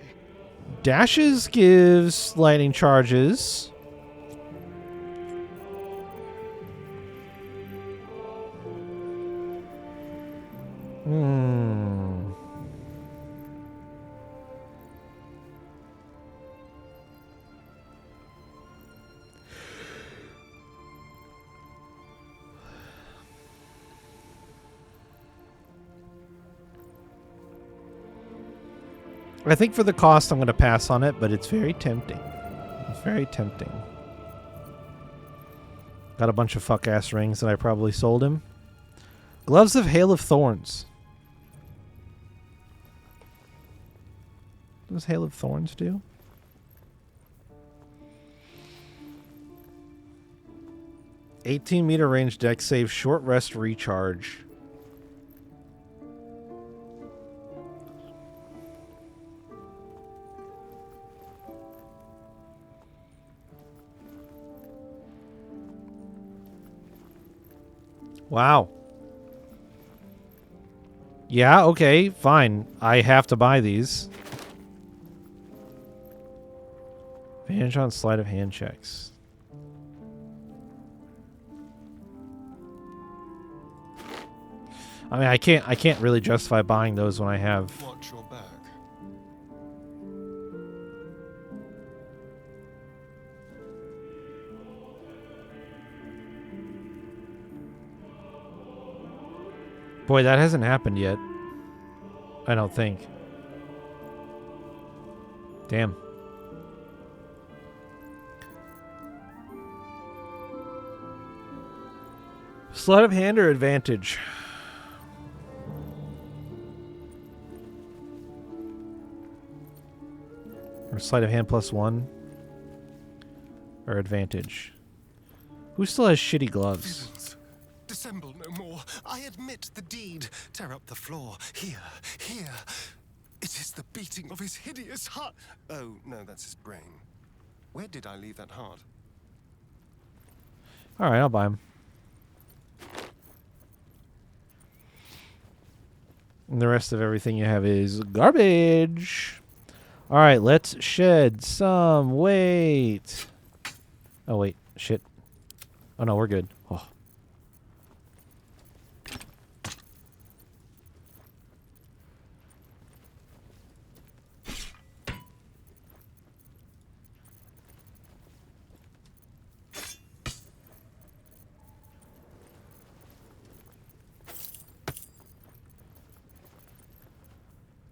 Speaker 1: Dashes gives lightning charges. I think for the cost, I'm going to pass on it, but it's very tempting. It's very tempting. Got a bunch of fuck-ass rings that I probably sold him. Gloves of Hail of Thorns. What does Hail of Thorns do? "18-meter range deck save, short rest, recharge." Wow. Yeah, okay, fine. I have to buy these. Advantage on sleight of hand checks. I mean, I can't really justify buying those when I have.
Speaker 5: Watch your back.
Speaker 1: Boy, that hasn't happened yet. I don't think. Damn. Sleight of hand or advantage? Or sleight of hand +1? Or advantage? Who still has shitty gloves?
Speaker 5: Villains, dissemble no more. I admit the deed. Tear up the floor. Here, here. It is the beating of his hideous heart. Oh, no, that's his brain. Where did I leave that heart?
Speaker 1: Alright, I'll buy them. And the rest of everything you have is garbage. Alright, let's shed some weight. Oh, wait. Shit. Oh, no, we're good. Oh.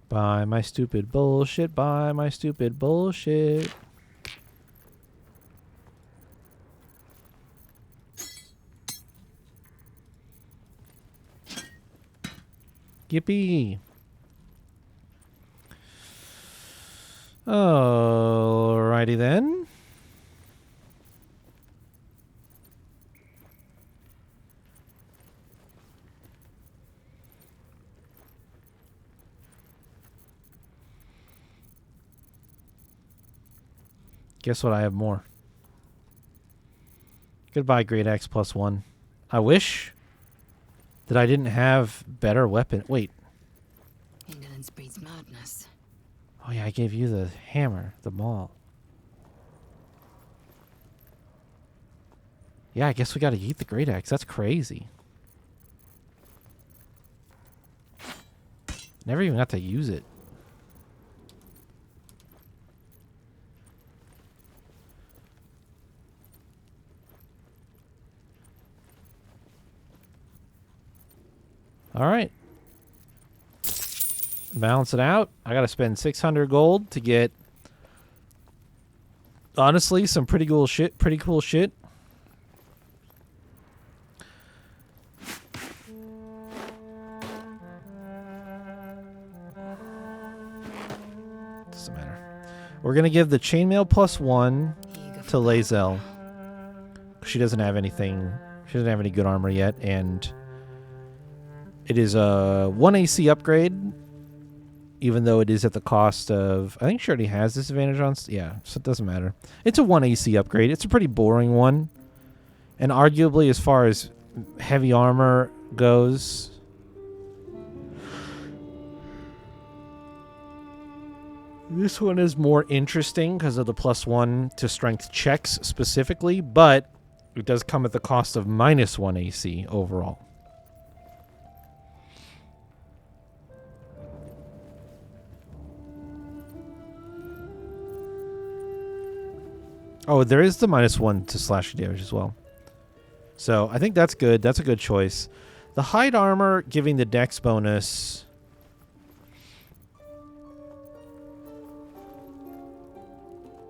Speaker 1: Buy my stupid bullshit. Buy my stupid bullshit. Yippee. Alrighty then. Guess what? I have more. Goodbye, Great Axe +1. I wish that I didn't have better weapon. Wait.
Speaker 18: Indolence breeds madness.
Speaker 1: Oh yeah, I gave you the hammer, the maul. Yeah, I guess we gotta eat the Great Axe. That's crazy. Never even got to use it. All right. Balance it out. I got to spend 600 gold to get, honestly, some pretty cool shit. Pretty cool shit. Doesn't matter. We're going to give the chainmail +1 to Lae'zel. She doesn't have anything. She doesn't have any good armor yet, and it is a 1 AC upgrade, even though it is at the cost of... I think she already has disadvantage on... Yeah, so it doesn't matter. It's a 1 AC upgrade. It's a pretty boring one. And arguably, as far as heavy armor goes... This one is more interesting because of the +1 to strength checks specifically, but it does come at the cost of -1 AC overall. Oh, there is the -1 to slash damage as well. So I think that's good. That's a good choice. The hide armor giving the dex bonus.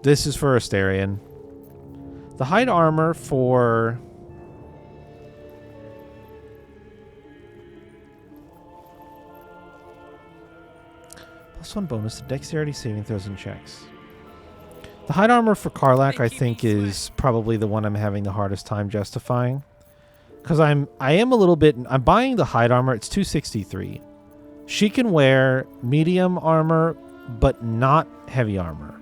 Speaker 1: This is for Astarion. The hide armor for... +1 bonus to dexterity saving throws and checks. The hide armor for Karlach, I think, is probably the one I'm having the hardest time justifying. Because I am a little bit... I'm buying the hide armor. It's 263. She can wear medium armor, but not heavy armor.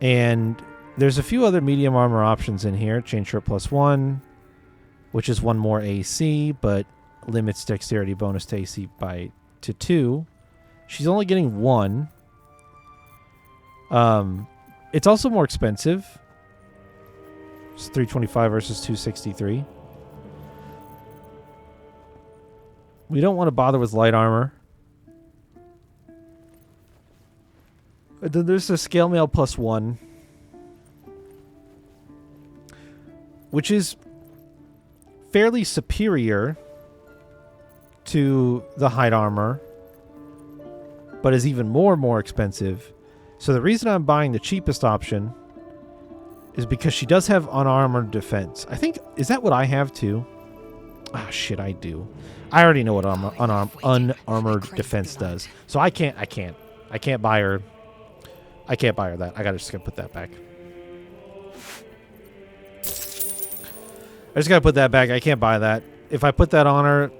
Speaker 1: And there's a few other medium armor options in here. Chain shirt +1, which is 1 more AC, but limits dexterity bonus to AC to 2. She's only getting 1. It's also more expensive. It's 325 versus 263. We don't want to bother with light armor. And then there's the scale mail +1, which is fairly superior to the hide armor, but is even more expensive. So the reason I'm buying the cheapest option is because she does have unarmored defense. I think, is that what I have too? Ah, shit, I do. I already know what unarmored defense does. So I can't buy her. I can't buy her that. I just gotta put that back. I just gotta put that back. I can't buy that. If I put that on her,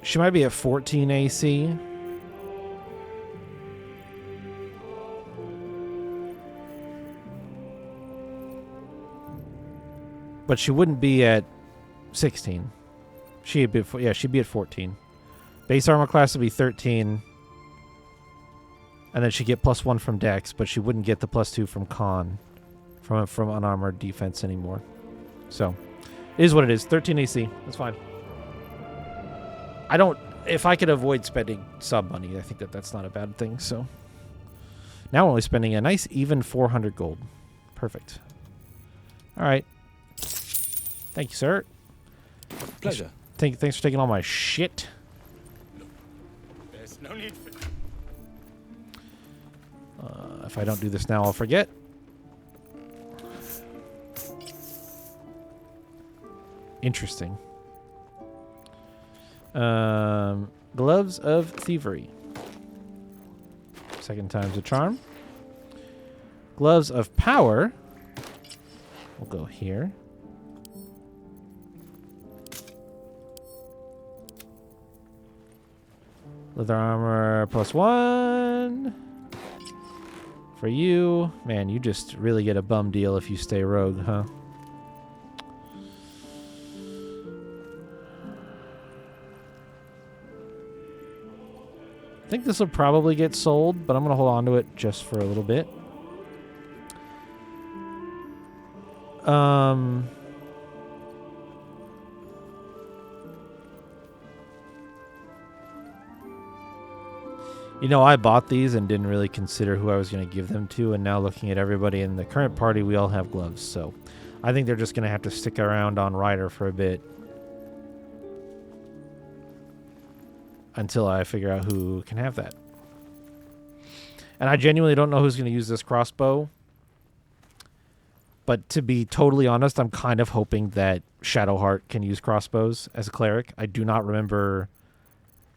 Speaker 1: she might be at 14 AC. But she wouldn't be at 16. She'd be at 14. Base armor class would be 13. And then she'd get +1 from Dex, but she wouldn't get the +2 from Con from unarmored defense anymore. So, it is what it is. 13 AC. That's fine. If I could avoid spending sub money, I think that's not a bad thing. So, now we're only spending a nice even 400 gold. Perfect. All right. Thank you, sir.
Speaker 8: Pleasure.
Speaker 1: Thanks for taking all my shit.
Speaker 11: There's no need for...
Speaker 1: If I don't do this now, I'll forget. Interesting. Gloves of Thievery. Second time's a charm. Gloves of Power. We'll go here. Leather armor +1. For you. Man, you just really get a bum deal if you stay rogue, huh? I think this will probably get sold, but I'm going to hold on to it just for a little bit. You know, I bought these and didn't really consider who I was going to give them to, and now looking at everybody in the current party, we all have gloves, so I think they're just going to have to stick around on Ryder for a bit until I figure out who can have that. And I genuinely don't know who's going to use this crossbow, but to be totally honest, I'm kind of hoping that Shadowheart can use crossbows as a cleric. I do not remember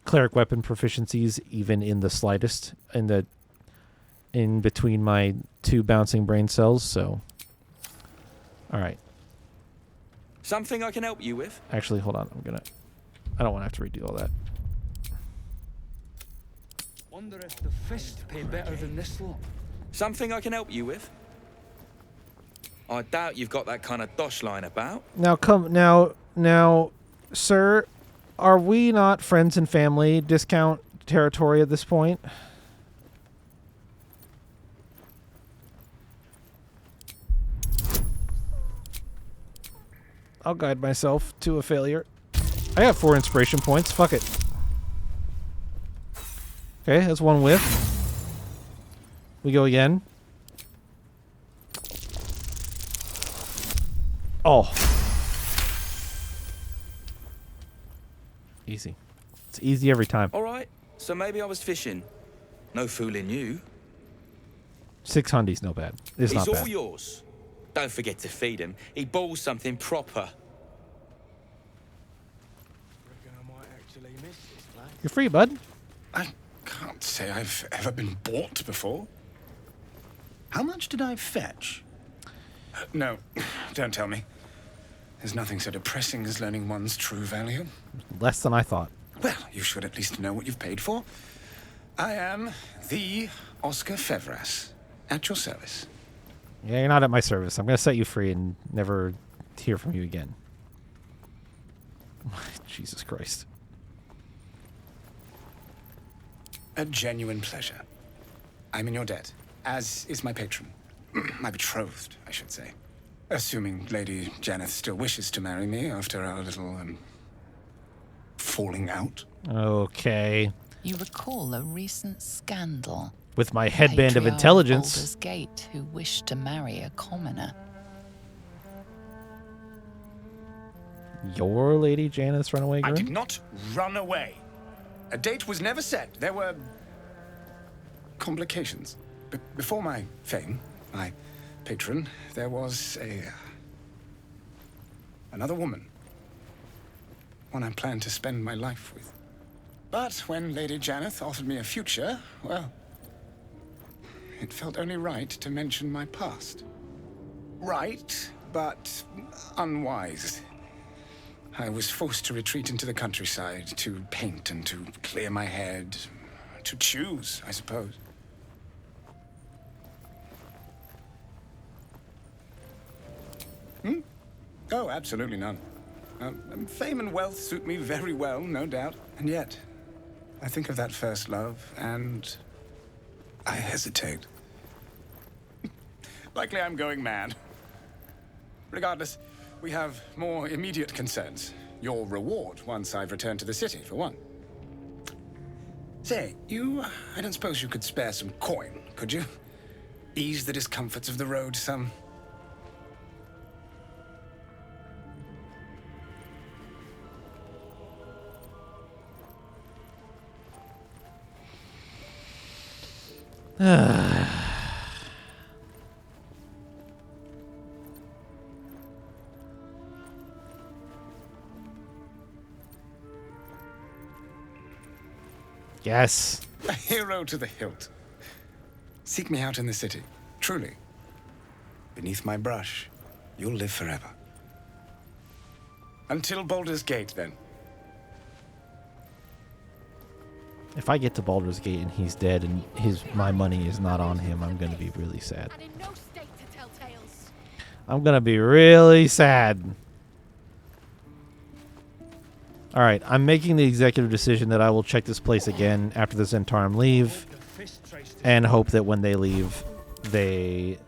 Speaker 1: cleric weapon proficiencies even in the slightest in between my two bouncing brain cells, so all right.
Speaker 8: Something I can help you with?
Speaker 1: Actually, hold on. I don't want to have to redo all that.
Speaker 7: Wonder if the fist pay better than this lot.
Speaker 8: Something I can help you with? I doubt you've got that kind of dosh line about.
Speaker 1: Now, sir, are we not friends and family discount territory at this point? I'll guide myself to a failure. I have 4 inspiration points. Fuck it. Okay, that's 1 whiff. We go again. Oh. Easy. It's easy every time.
Speaker 8: All right, so maybe I was fishing. No fooling you.
Speaker 1: 6 hundies, no bad. It's not
Speaker 8: He's
Speaker 1: bad.
Speaker 8: all yours. Don't forget to feed him. He balls something proper.
Speaker 1: You're free, bud.
Speaker 11: I can't say I've ever been bought before. How much did I fetch? No, don't tell me. There's nothing so depressing as learning one's true value.
Speaker 1: Less than I thought.
Speaker 11: Well, you should at least know what you've paid for. I am the Oscar Fevras, at your service.
Speaker 1: Yeah, you're not at my service. I'm going to set you free and never hear from you again. Jesus Christ.
Speaker 11: A genuine pleasure. I'm in your debt, as is my patron. My betrothed, I should say. Assuming Lady Janeth still wishes to marry me after our little, falling out.
Speaker 1: Okay.
Speaker 23: You recall a recent scandal.
Speaker 1: With my headband of
Speaker 23: Patriarch
Speaker 1: intelligence.
Speaker 23: Baldur's Gate, who wished to marry a commoner.
Speaker 1: Your Lady Janeth's runaway groom?
Speaker 11: I did not run away. A date was never set. There were complications. Before my fame, my patron, there was another woman. One I planned to spend my life with. But when Lady Janeth offered me a future, well, it felt only right to mention my past. Right, but unwise. I was forced to retreat into the countryside, to paint and to clear my head. To choose, I suppose. Oh, absolutely none. Fame and wealth suit me very well, no doubt. And yet, I think of that first love, and I hesitate. Likely I'm going mad. Regardless, we have more immediate concerns. Your reward once I've returned to the city, for one. Say, I don't suppose you could spare some coin, could you? Ease the discomforts of the road some.
Speaker 1: Yes.
Speaker 11: A hero to the hilt. Seek me out in the city, truly. Beneath my brush, you'll live forever. Until Baldur's Gate, then.
Speaker 1: If I get to Baldur's Gate and he's dead and my money is not on him, I'm going to be really sad. I'm going to be really sad. All right, I'm making the executive decision that I will check this place again after the Zentarum leave and hope that when they leave, they...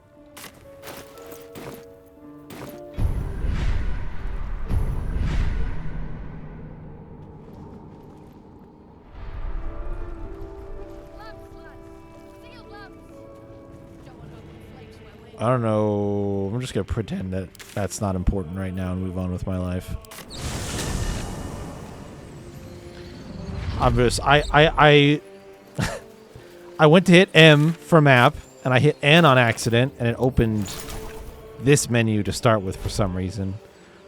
Speaker 1: I don't know. I'm just going to pretend that that's not important right now and move on with my life. I'm just... I went to hit M for map, and I hit N on accident, and it opened this menu to start with for some reason.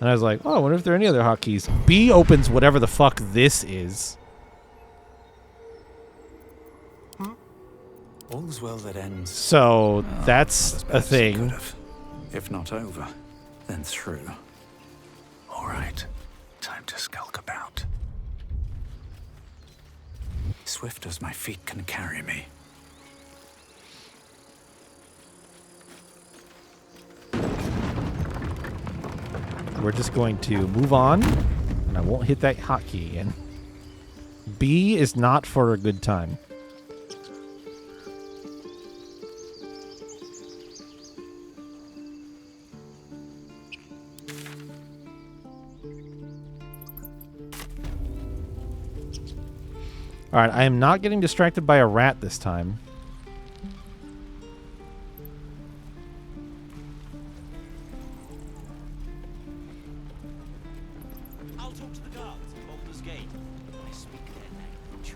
Speaker 1: And I was like, oh, I wonder if there are any other hotkeys. B opens whatever the fuck this is.
Speaker 4: All's well that ends.
Speaker 1: So that's a thing.
Speaker 4: If not over, then through. All right, time to skulk about. Swift as my feet can carry me.
Speaker 1: We're just going to move on, and I won't hit that hotkey again. B is not for a good time. All right, I am not getting distracted by a rat this time.
Speaker 21: I'll talk to the guards at Baldur's Gate. I speak their language.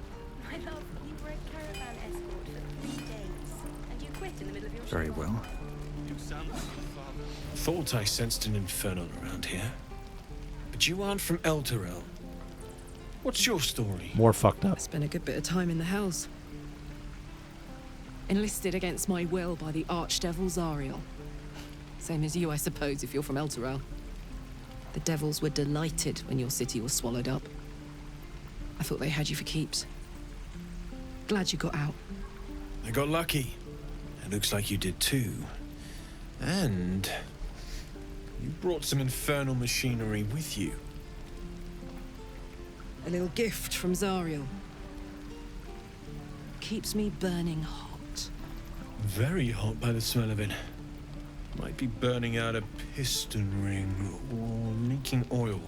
Speaker 18: My love, you were a caravan escort for 3 days, and you quit in the middle of your
Speaker 4: Very
Speaker 18: shift.
Speaker 4: well.
Speaker 21: You sound like your father.
Speaker 3: Thought I sensed an infernal around here. But you aren't from Elturel. What's your story?
Speaker 2: More fucked up.
Speaker 14: Spent a good bit of time in the hells. Enlisted against my will by the archdevil Zariel. Same as you, I suppose, if you're from Elturel. The devils were delighted when your city was swallowed up. I thought they had you for keeps. Glad you got out.
Speaker 3: I got lucky. It looks like you did too. And you brought some infernal machinery with you.
Speaker 14: A little gift from Zariel. Keeps me burning hot.
Speaker 3: Very hot by the smell of it. Might be burning out a piston ring or leaking oil.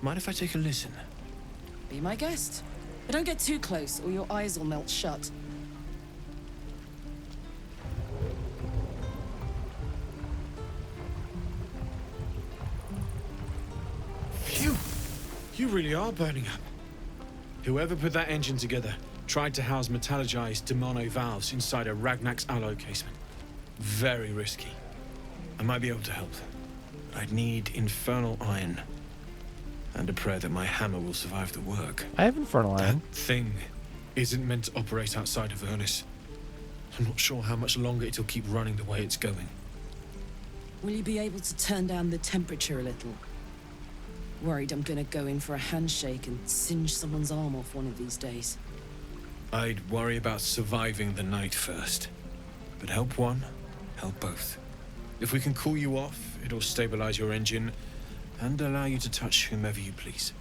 Speaker 3: Mind if I take a listen?
Speaker 14: Be my guest. But don't get too close or your eyes will melt shut.
Speaker 3: Phew! You really are burning up. Whoever put that engine together tried to house metallurgized Demono valves inside a Ragnak's alloy casement. Very risky. I might be able to help. But I'd need infernal iron. And a prayer that my hammer will survive the work.
Speaker 2: I have infernal iron.
Speaker 3: That thing isn't meant to operate outside of Ernest. I'm not sure how much longer it'll keep running the way it's going.
Speaker 14: Will you be able to turn down the temperature a little? Worried I'm gonna go in for a handshake and singe someone's arm off one of these days.
Speaker 3: I'd worry about surviving the night first. But help one, help both. If we can cool you off, it'll stabilize your engine and allow you to touch whomever you please.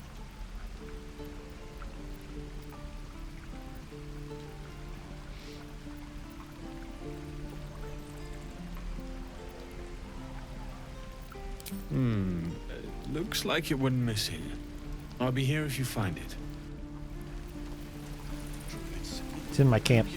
Speaker 3: Looks like it went missing. I'll be here if you find it.
Speaker 2: It's in my camp.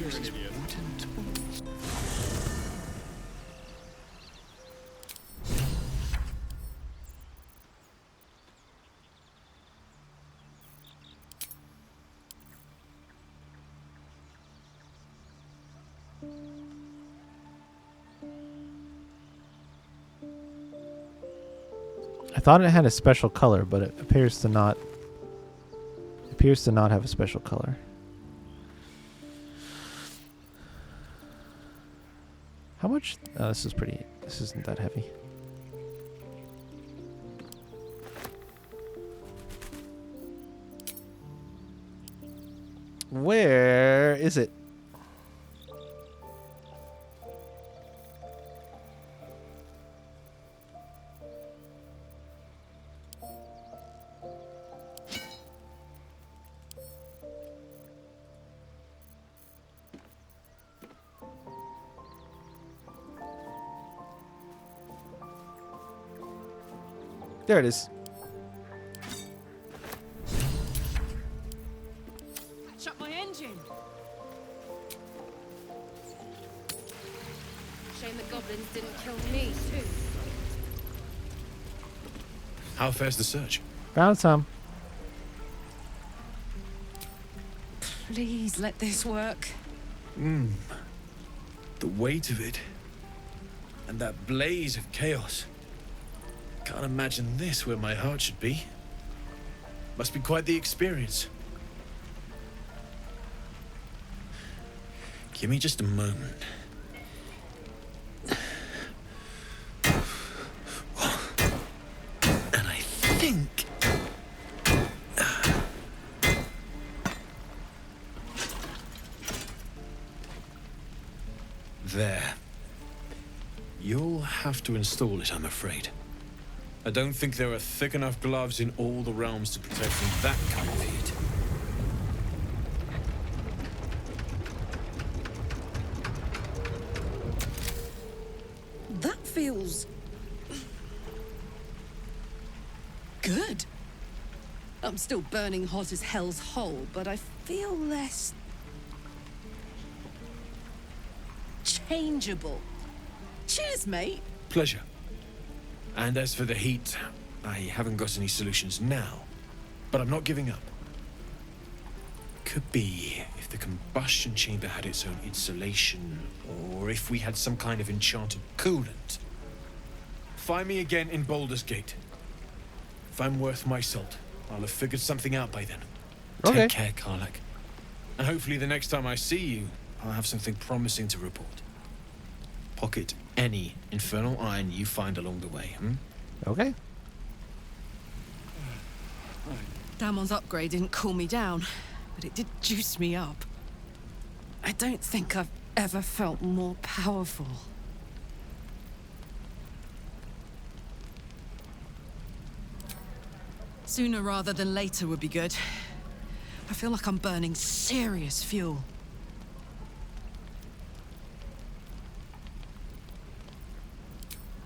Speaker 2: I thought it had a special color, but it appears to not. Appears to not have a special color. How much? Oh, this is pretty. This isn't that heavy. Where is it? There it is.
Speaker 14: Shut my engine.
Speaker 18: Shame the goblins didn't kill me, too.
Speaker 3: How fares the search?
Speaker 2: Found some.
Speaker 14: Please let this work.
Speaker 3: The weight of it. And that blaze of chaos. Can't imagine this where my heart should be. Must be quite the experience. Give me just a moment. And I think... There. You'll have to install it, I'm afraid. I don't think there are thick enough gloves in all the realms to protect from that kind of heat.
Speaker 14: That feels... good. I'm still burning hot as hell's hole, but I feel less... changeable. Cheers, mate.
Speaker 3: Pleasure. And as for the heat, I haven't got any solutions now, but I'm not giving up. Could be if the combustion chamber had its own insulation, or if we had some kind of enchanted coolant. Find me again in Baldur's Gate. If I'm worth my salt, I'll have figured something out by then.
Speaker 1: Okay.
Speaker 3: Take care, Karlak. And hopefully the next time I see you, I'll have something promising to report. Pocket any infernal iron you find along the way,
Speaker 1: Okay.
Speaker 14: Damon's upgrade didn't cool me down, but it did juice me up. I don't think I've ever felt more powerful. Sooner rather than later would be good. I feel like I'm burning serious fuel.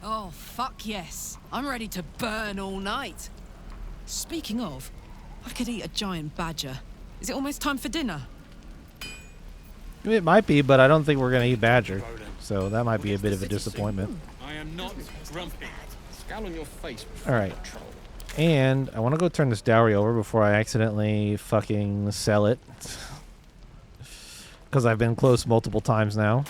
Speaker 14: Oh, fuck yes. I'm ready to burn all night. Speaking of, I could eat a giant badger. Is it almost time for dinner?
Speaker 1: It might be, but I don't think we're going to eat badger. So that might be a bit of a disappointment.
Speaker 3: I am not grumpy. Scowl on your face.
Speaker 1: All right. And I want to go turn this dowry over before I accidentally fucking sell it. Because I've been close multiple times now.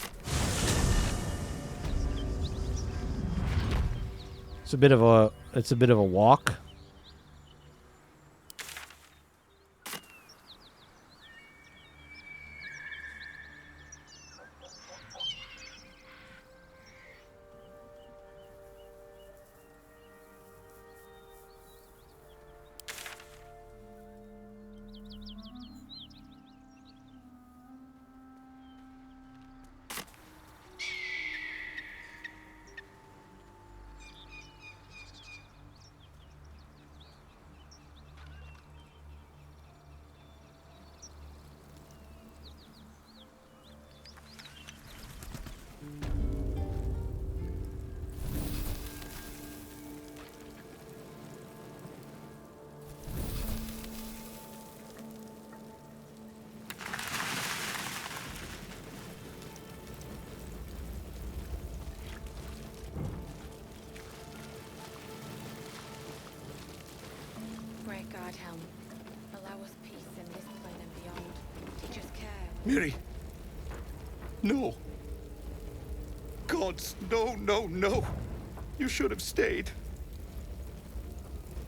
Speaker 1: It's a bit of a walk.
Speaker 18: Great God, Helm. Allow us peace in this plane and beyond. Teach us care.
Speaker 5: Miri! No! Gods, no, no, no! You should have stayed.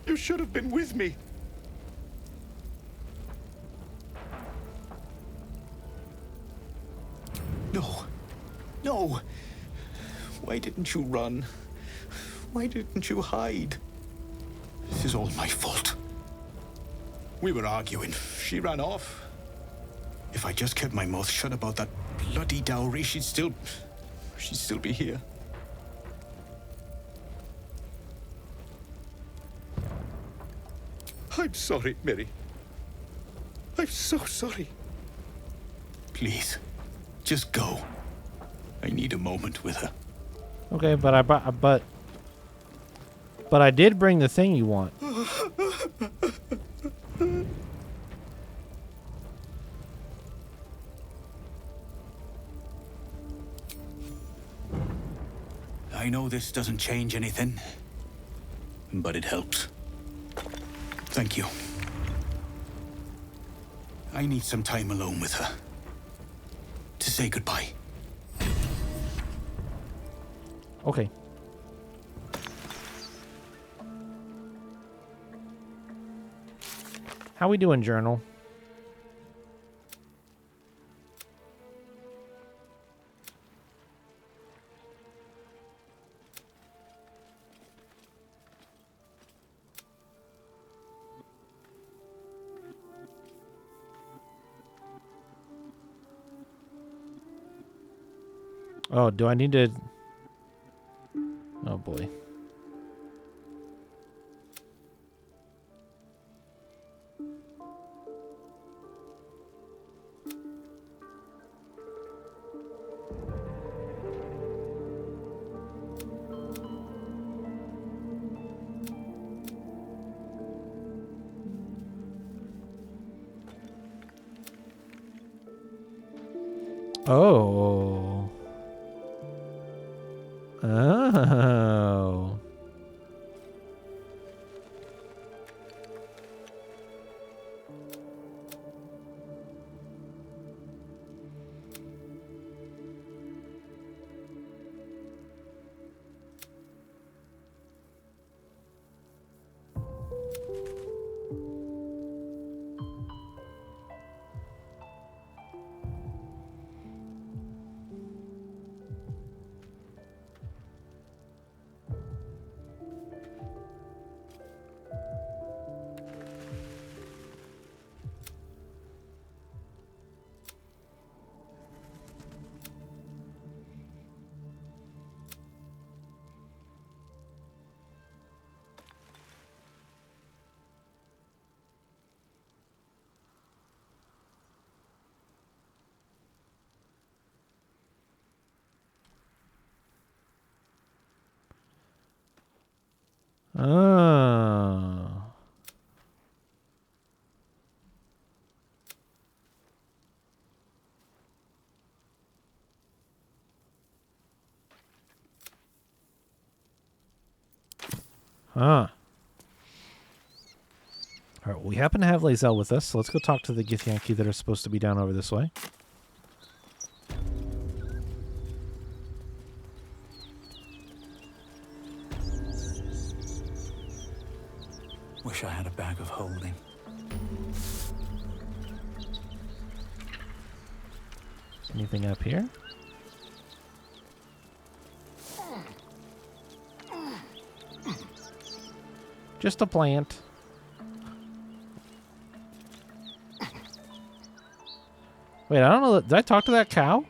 Speaker 5: You should have been with me. No. No! Why didn't you run? Why didn't you hide? This is all my fault. We were arguing. She ran off. If I just kept my mouth shut about that bloody dowry, she'd still be here. I'm sorry, Mary. I'm so sorry. Please, just go. I need a moment with her.
Speaker 1: Okay, but I did bring the thing you want.
Speaker 5: I know this doesn't change anything, but it helps. Thank you. I need some time alone with her. To say goodbye.
Speaker 1: Okay. How we doing, journal? Oh, do I need to... Oh, boy. Oh. Oh. Oh. Huh. All right, we happen to have Lae'zel with us, so let's go talk to the Githyanki that are supposed to be down over this way.
Speaker 4: Wish I had a bag of holding.
Speaker 1: Anything up here? Just a plant. Wait, I don't know. Did I talk to that cow?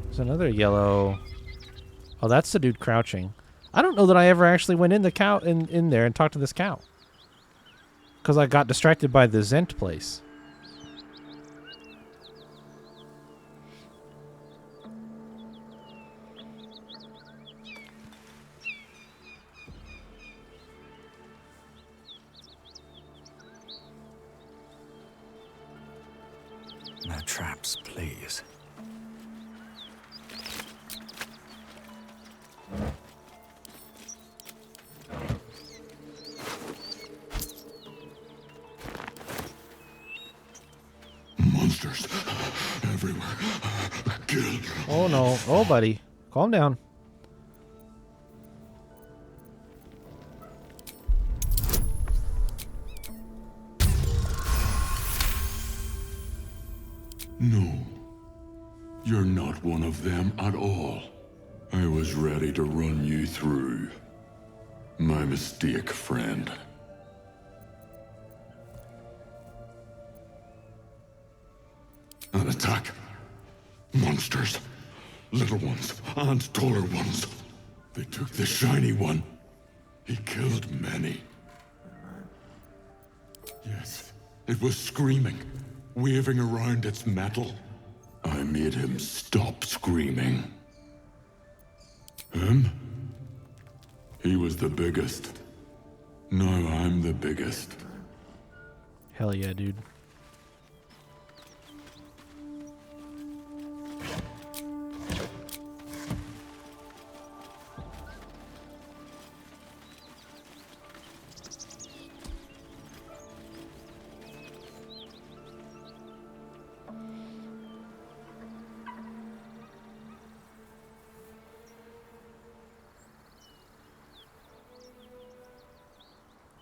Speaker 1: There's another yellow. Oh, that's the dude crouching. I don't know that I ever actually went in the cow in there and talked to this cow. Because I got distracted by the Zent place.
Speaker 4: No traps, please.
Speaker 6: Monsters everywhere. Kill.
Speaker 1: Oh no. Oh, buddy. Calm down.
Speaker 6: No. You're not one of them at all. I was ready to run you through. My mistake, friend. An attack. Monsters. Little ones and taller ones. They took the shiny one. He killed many. Yes, it was screaming, waving around its metal. I made him stop screaming. Him? He was the biggest. Now I'm the biggest.
Speaker 1: Hell yeah, dude.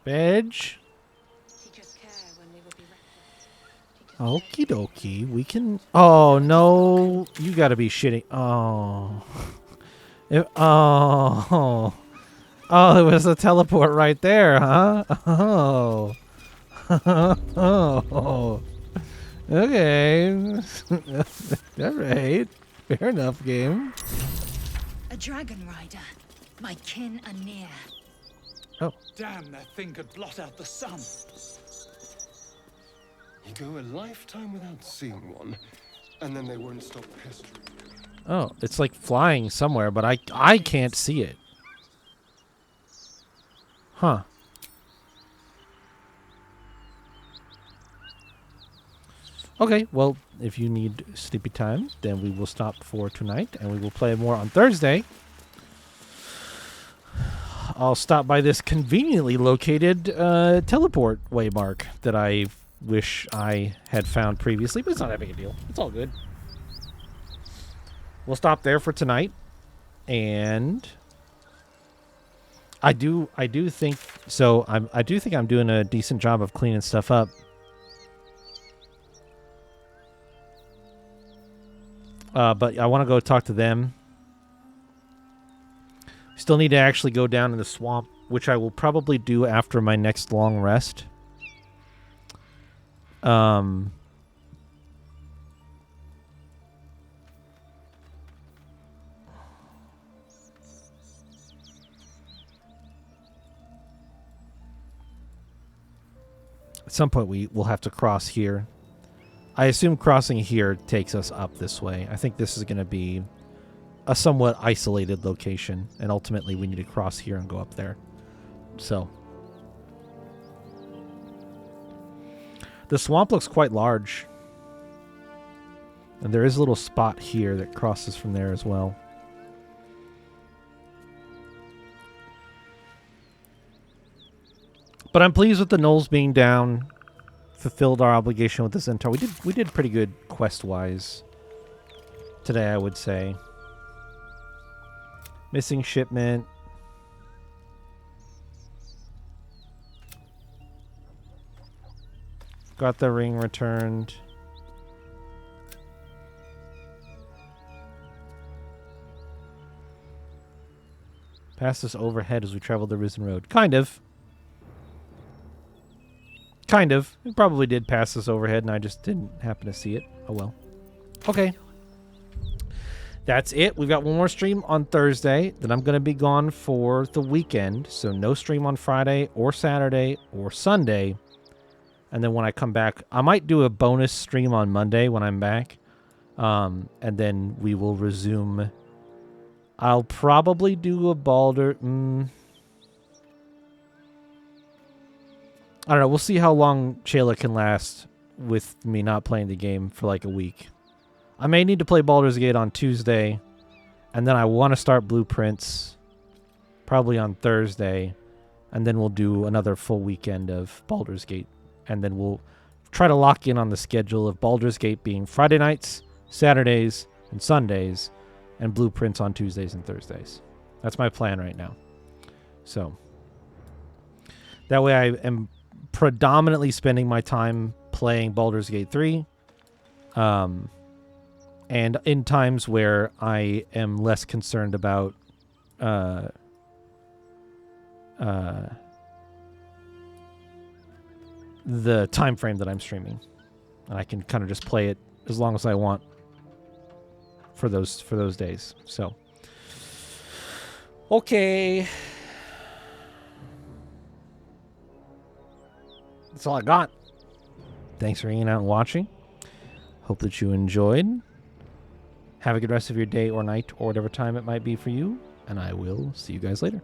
Speaker 1: Veg. Okie dokie. We can. Oh no! You gotta be shitting. Oh. Oh. Oh, it was a teleport right there, huh? Oh. Oh. Okay. All right. Fair enough, game.
Speaker 18: A dragon rider. My kin are near.
Speaker 1: Oh.
Speaker 21: Damn, that thing could blot out the sun.
Speaker 16: You go a lifetime without seeing one, and then they won't stop pestering.
Speaker 1: Oh, it's like flying somewhere, but I can't see it. Huh. Okay, well, if you need sleepy time, then we will stop for tonight, and we will play more on Thursday. I'll stop by this conveniently located teleport waymark that I wish I had found previously, but it's not that big a deal. It's all good. We'll stop there for tonight, and I do think so. I do think I'm doing a decent job of cleaning stuff up. But I want to go talk to them. Still need to actually go down in the swamp, which I will probably do after my next long rest. At some point we will have to cross here. I assume crossing here takes us up this way. I think this is going to be
Speaker 2: a somewhat isolated location, and ultimately we need to cross here and go up there. So the swamp looks quite large, and there is a little spot here that crosses from there as well. But I'm pleased with the gnolls being down. Fulfilled our obligation with the centaur. We did pretty good quest wise today, I would say. Missing shipment. Got the ring returned. Passed us overhead as we traveled the Risen Road. Kind of. Kind of. It probably did pass us overhead, and I just didn't happen to see it. Oh well. Okay. That's it. We've got one more stream on Thursday. Then I'm going to be gone for the weekend. So no stream on Friday or Saturday or Sunday. And then when I come back, I might do a bonus stream on Monday when I'm back. And then we will resume. I'll probably do a Baldur. I don't know. We'll see how long Shayla can last with me not playing the game for like a week. I may need to play Baldur's Gate on Tuesday, and then I want to start Blueprints probably on Thursday, and then we'll do another full weekend of Baldur's Gate, and then we'll try to lock in on the schedule of Baldur's Gate being Friday nights, Saturdays, and Sundays, and Blueprints on Tuesdays and Thursdays. That's my plan right now. So that way I am predominantly spending my time playing Baldur's Gate 3. And in times where I am less concerned about the time frame that I'm streaming. And I can kind of just play it as long as I want for those days. So okay. That's all I got. Thanks for hanging out and watching. Hope that you enjoyed. Have a good rest of your day or night or whatever time it might be for you. And I will see you guys later.